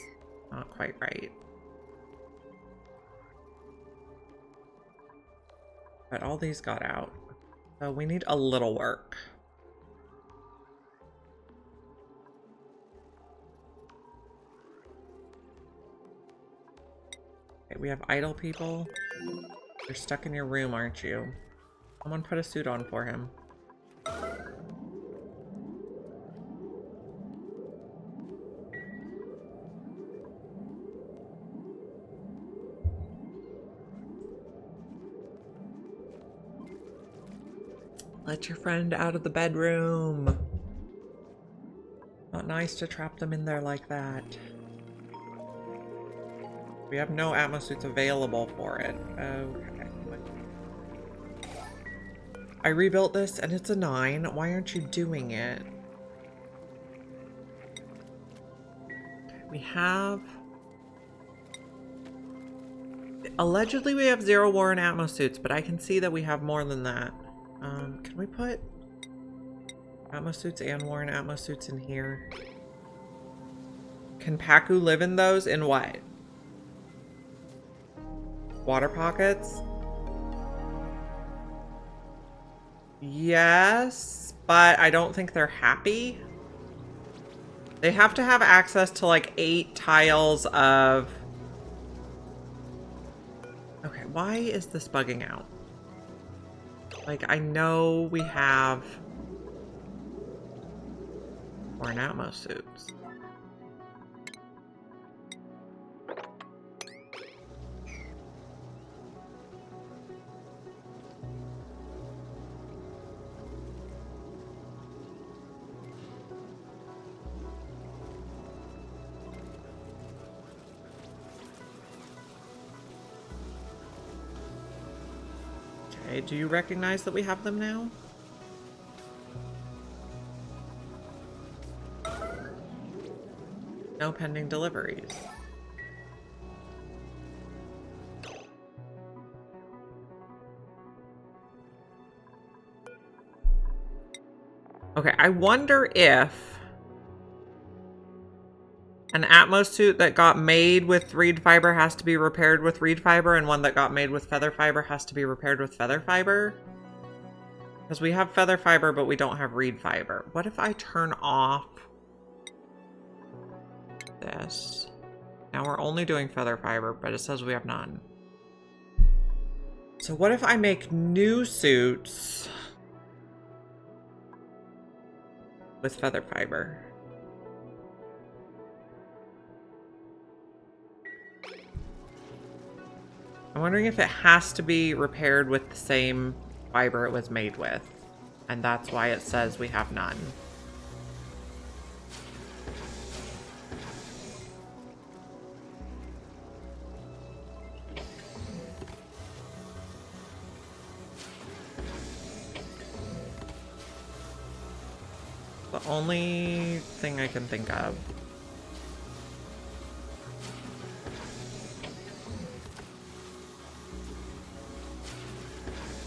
not quite right. But all these got out. So we need a little work. Okay, we have idle people. You're stuck in your room, aren't you? Someone put a suit on for him. Let your friend out of the bedroom. Not nice to trap them in there like that. We have no Atmos suits available for it. Okay. I rebuilt this and it's a 9. Why aren't you doing it? We have... Allegedly we have 0 Warren Atmos suits, but I can see that we have more than that. Can we put Atmos suits and Warren Atmos suits in here? Can Paku live in those? In what? Water pockets? Yes, but I don't think they're happy. They have to have access to like 8 tiles of... Okay, why is this bugging out? Like, I know we have Warren Atmos suits. Okay, do you recognize that we have them now? No pending deliveries. Okay, I wonder if an Atmos suit that got made with reed fiber has to be repaired with reed fiber, and one that got made with feather fiber has to be repaired with feather fiber. Because we have feather fiber, but we don't have reed fiber. What if I turn off this? Now we're only doing feather fiber, but it says we have none. So what if I make new suits with feather fiber? I'm wondering if it has to be repaired with the same fiber it was made with. And that's why it says we have none. The only thing I can think of.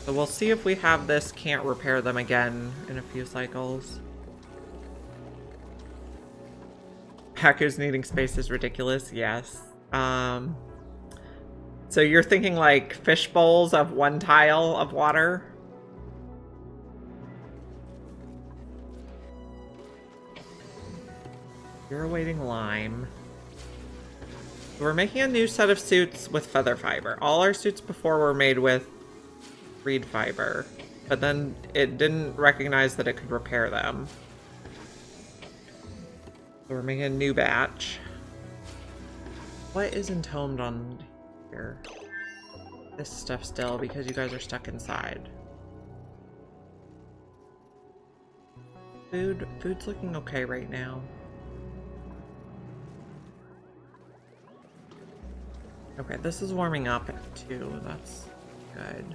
So we'll see if we have this can't repair them again in a few cycles. Paku's needing space is ridiculous, yes. So you're thinking like fish bowls of 1 tile of water? You're awaiting lime. We're making a new set of suits with feather fiber. All our suits before were made with reed fiber, but then it didn't recognize that it could repair them. So we're making a new batch. What is entombed on here? This stuff still, because you guys are stuck inside. Food's looking okay right now. Okay, this is warming up too. That's good.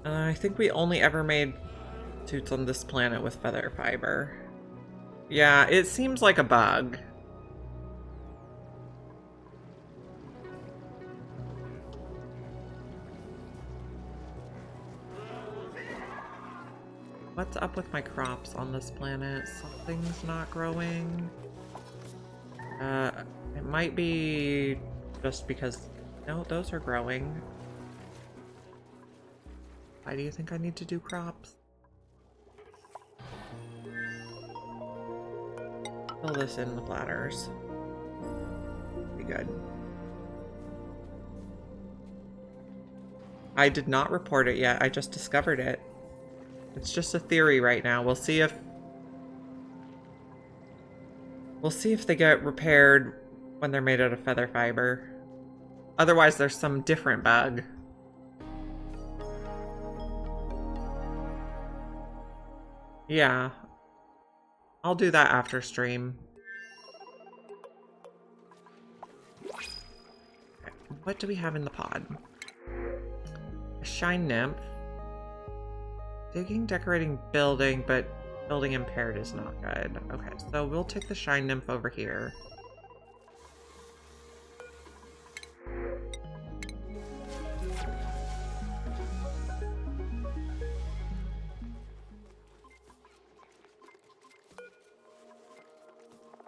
I think we only ever made suits on this planet with feather fiber. Yeah, it seems like a bug. What's up with my crops on this planet? Something's not growing. It might be just because... No, those are growing. Why do you think I need to do crops? Fill this in the platters. Be good. I did not report it yet. I just discovered it. It's just a theory right now. We'll see if they get repaired when they're made out of feather fiber. Otherwise, there's some different bug. Yeah. I'll do that after stream. Okay. What do we have in the pod? A shine nymph. Digging, decorating, building, but building impaired is not good. Okay, so we'll take the shine nymph over here.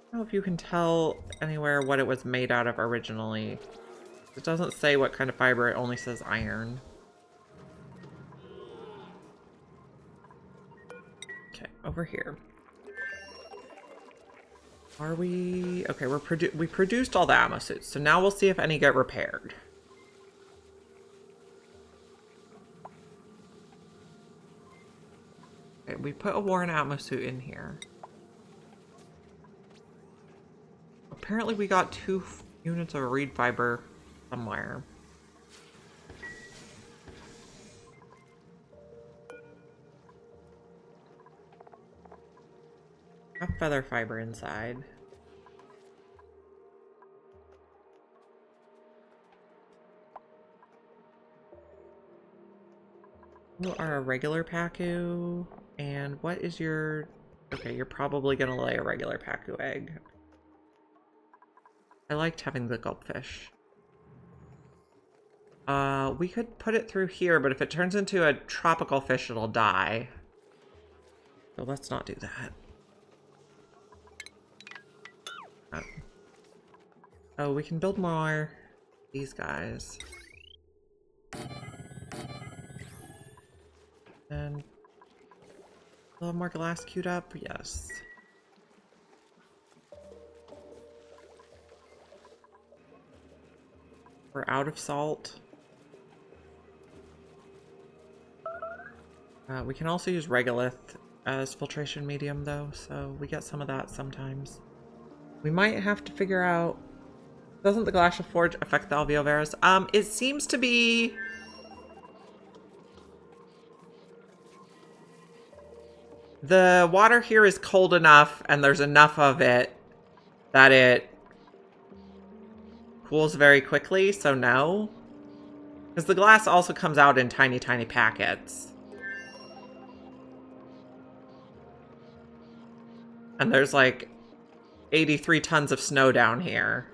I don't know if you can tell anywhere what it was made out of originally. It doesn't say what kind of fiber, it only says iron. Okay, over here. Are we... Okay, we produced all the ammo suits, so now we'll see if any get repaired. Okay, we put a worn ammo suit in here. Apparently we got 2 units of reed fiber somewhere. Have feather fiber inside. You are a regular Pacu. And what is your... Okay, you're probably gonna lay a regular Pacu egg. I liked having the gulpfish. We could put it through here, but if it turns into a tropical fish, it'll die. So let's not do that. Oh, we can build more these guys. And a little more glass queued up, yes. We're out of salt. We can also use regolith as filtration medium though, so we get some of that sometimes. We might have to figure out... Doesn't the Glass of Forge affect the alveovaras? It seems to be... The water here is cold enough, and there's enough of it that it cools very quickly, so no. Because the glass also comes out in tiny, tiny packets. And there's like 83 tons of snow down here.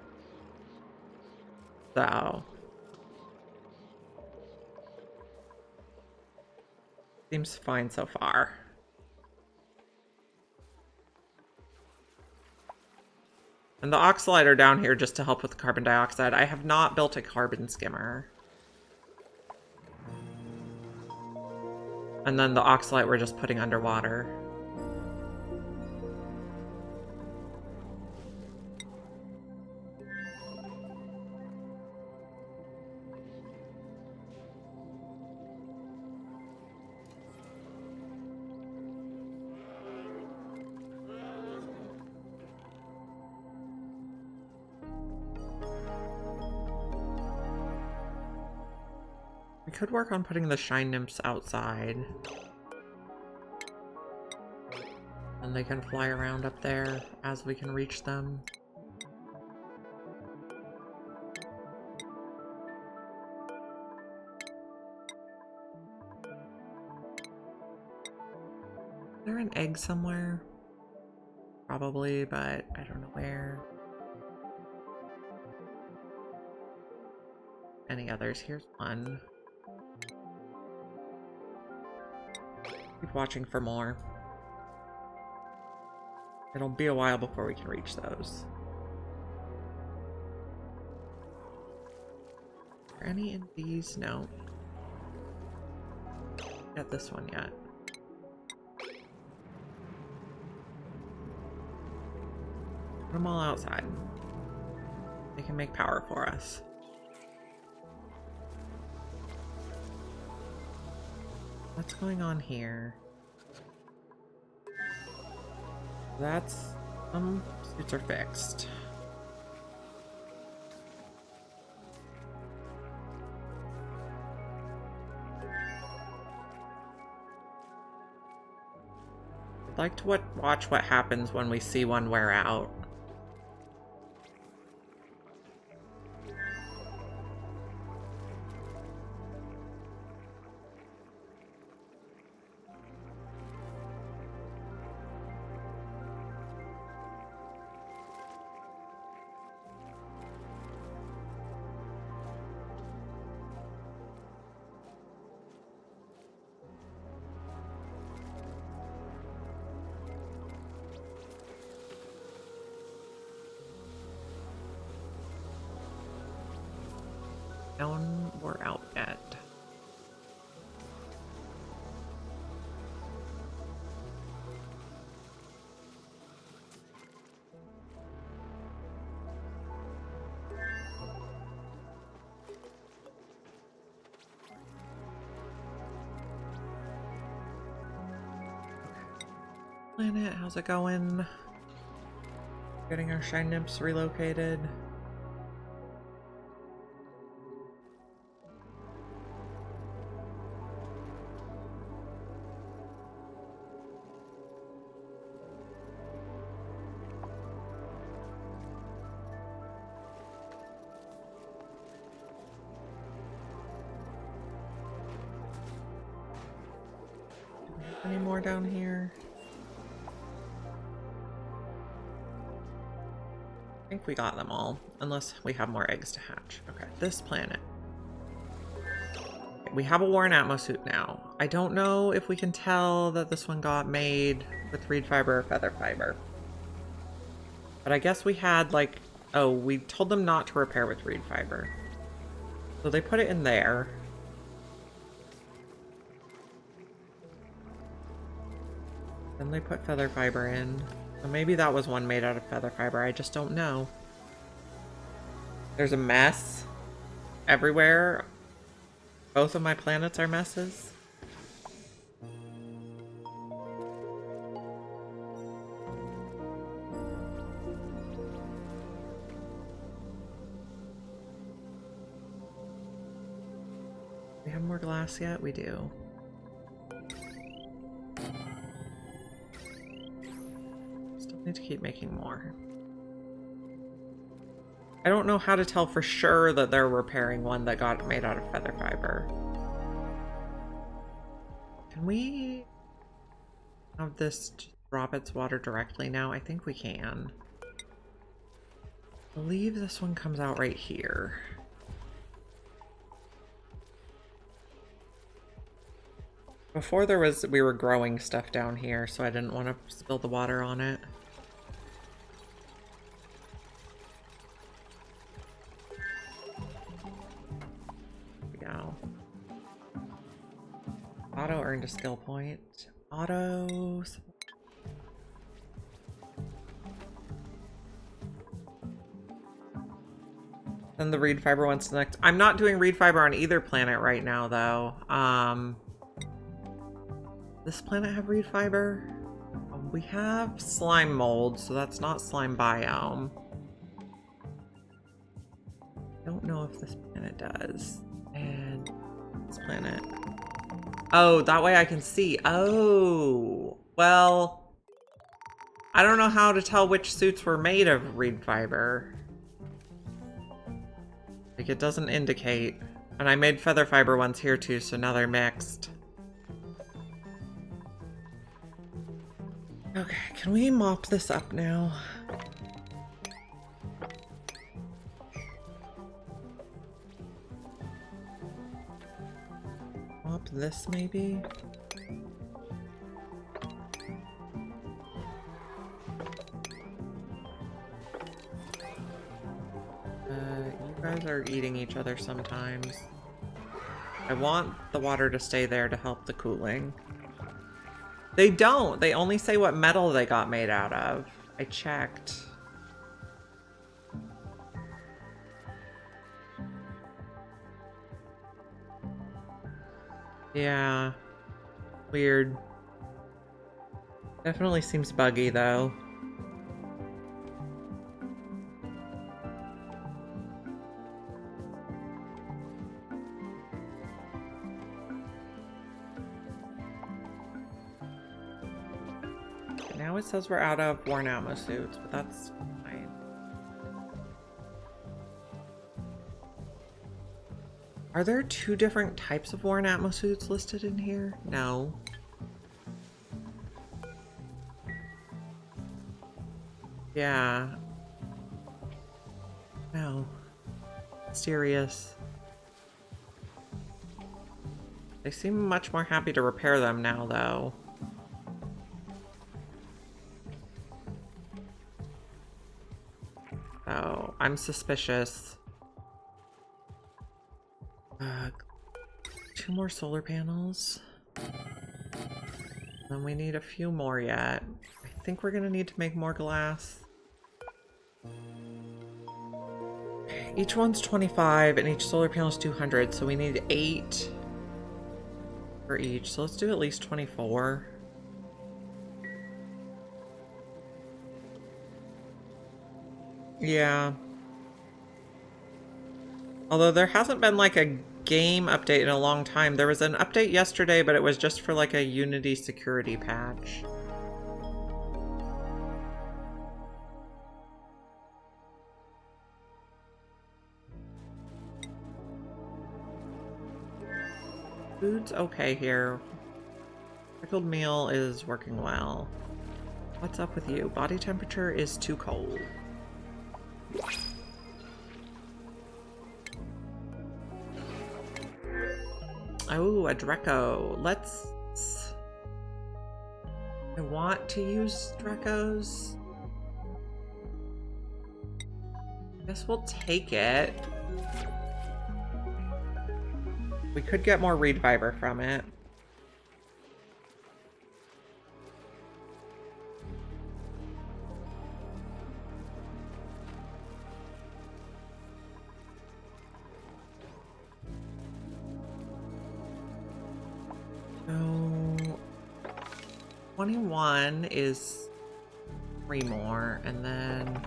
So. Seems fine so far. And the oxalite are down here just to help with the carbon dioxide. I have not built a carbon skimmer. And then the oxalite we're just putting underwater. We could work on putting the shine nymphs outside. And they can fly around up there as we can reach them. Is there an egg somewhere? Probably, but I don't know where. Any others? Here's one. Keep watching for more. It'll be a while before we can reach those. Are there any in these? No. Not this one yet. Put them all outside. They can make power for us. What's going on here? That's... suits are fixed. I'd like to watch what happens when we see one wear out. None were out yet. Planet, how's it going? Getting our shine nymphs relocated. Any more down here? I think we got them all, unless we have more eggs to hatch. Okay, this planet. Okay, we have a worn atmosuit now. I don't know if we can tell that this one got made with reed fiber or feather fiber. But I guess we had like, oh, we told them not to repair with reed fiber. So they put it in there. Then they put feather fiber in. So maybe that was one made out of feather fiber. I just don't know. There's a mess everywhere. Both of my planets are messes. We have more glass yet? We do. Need to keep making more. I don't know how to tell for sure that they're repairing one that got made out of feather fiber. Can we have this drop its water directly now? I think we can. I believe this one comes out right here. Before we were growing stuff down here, so I didn't want to spill the water on it. Otto earned a skill point. Otto. Then the reed fiber one's next. I'm not doing reed fiber on either planet right now, though. This planet have reed fiber? We have slime mold, so that's not slime biome. Don't know if this planet does. And this planet. Oh, that way I can see. Oh, well, I don't know how to tell which suits were made of reed fiber. Like, it doesn't indicate. And I made feather fiber ones here too, so now they're mixed. Okay, can we mop this up now? Mop this maybe? You guys are eating each other sometimes. I want the water to stay there to help the cooling. They don't. They only say what metal they got made out of. I checked. Yeah. Weird. Definitely seems buggy though. Now it says we're out of worn out suits, but that's fine. Are there 2 different types of worn atmo suits listed in here? No. Yeah. No. Mysterious. They seem much more happy to repair them now, though. Oh, I'm suspicious. 2 more solar panels. And we need a few more yet. I think we're gonna need to make more glass. Each one's 25 and each solar panel is 200, so we need 8 for each. So let's do at least 24. Yeah. Although there hasn't been like a game update in a long time. There was an update yesterday, but it was just for like a Unity security patch. Food's okay here. Pickled meal is working well. What's up with you? Body temperature is too cold. Oh, a Dreco. Let's... I want to use Drecos. I guess we'll take it. We could get more reed fiber from it. So 21 is 3 more, and then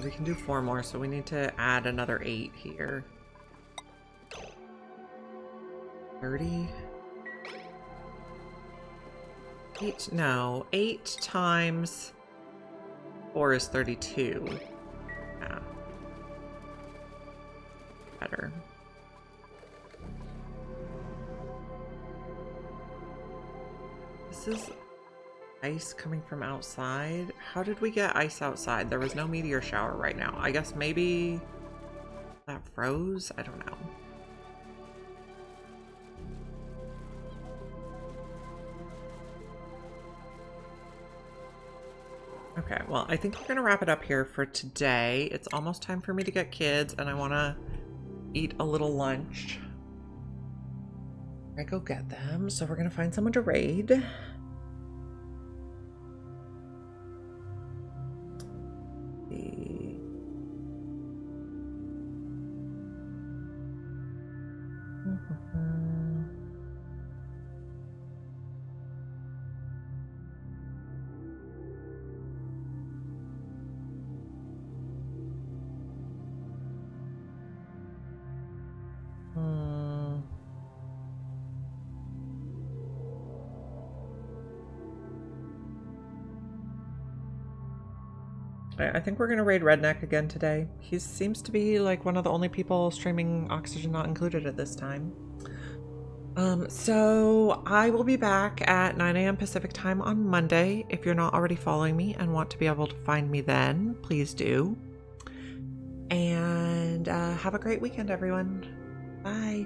we can do 4 more, so we need to add another 8 here. 30. 8, no, 8 times 4 is 32. Yeah. Better. This is ice coming from outside. How did we get ice outside? There was no meteor shower right now. I guess maybe that froze? I don't know. Okay, well, I think we're gonna wrap it up here for today. It's almost time for me to get kids, and I want to eat a little lunch. I go get them, so we're gonna find someone to raid. I think we're gonna raid Redneck again today. He seems to be like one of the only people streaming Oxygen Not Included at this time. So I will be back at 9 a.m. Pacific time on Monday. If you're not already following me and want to be able to find me then, please do. And have a great weekend, everyone. Bye.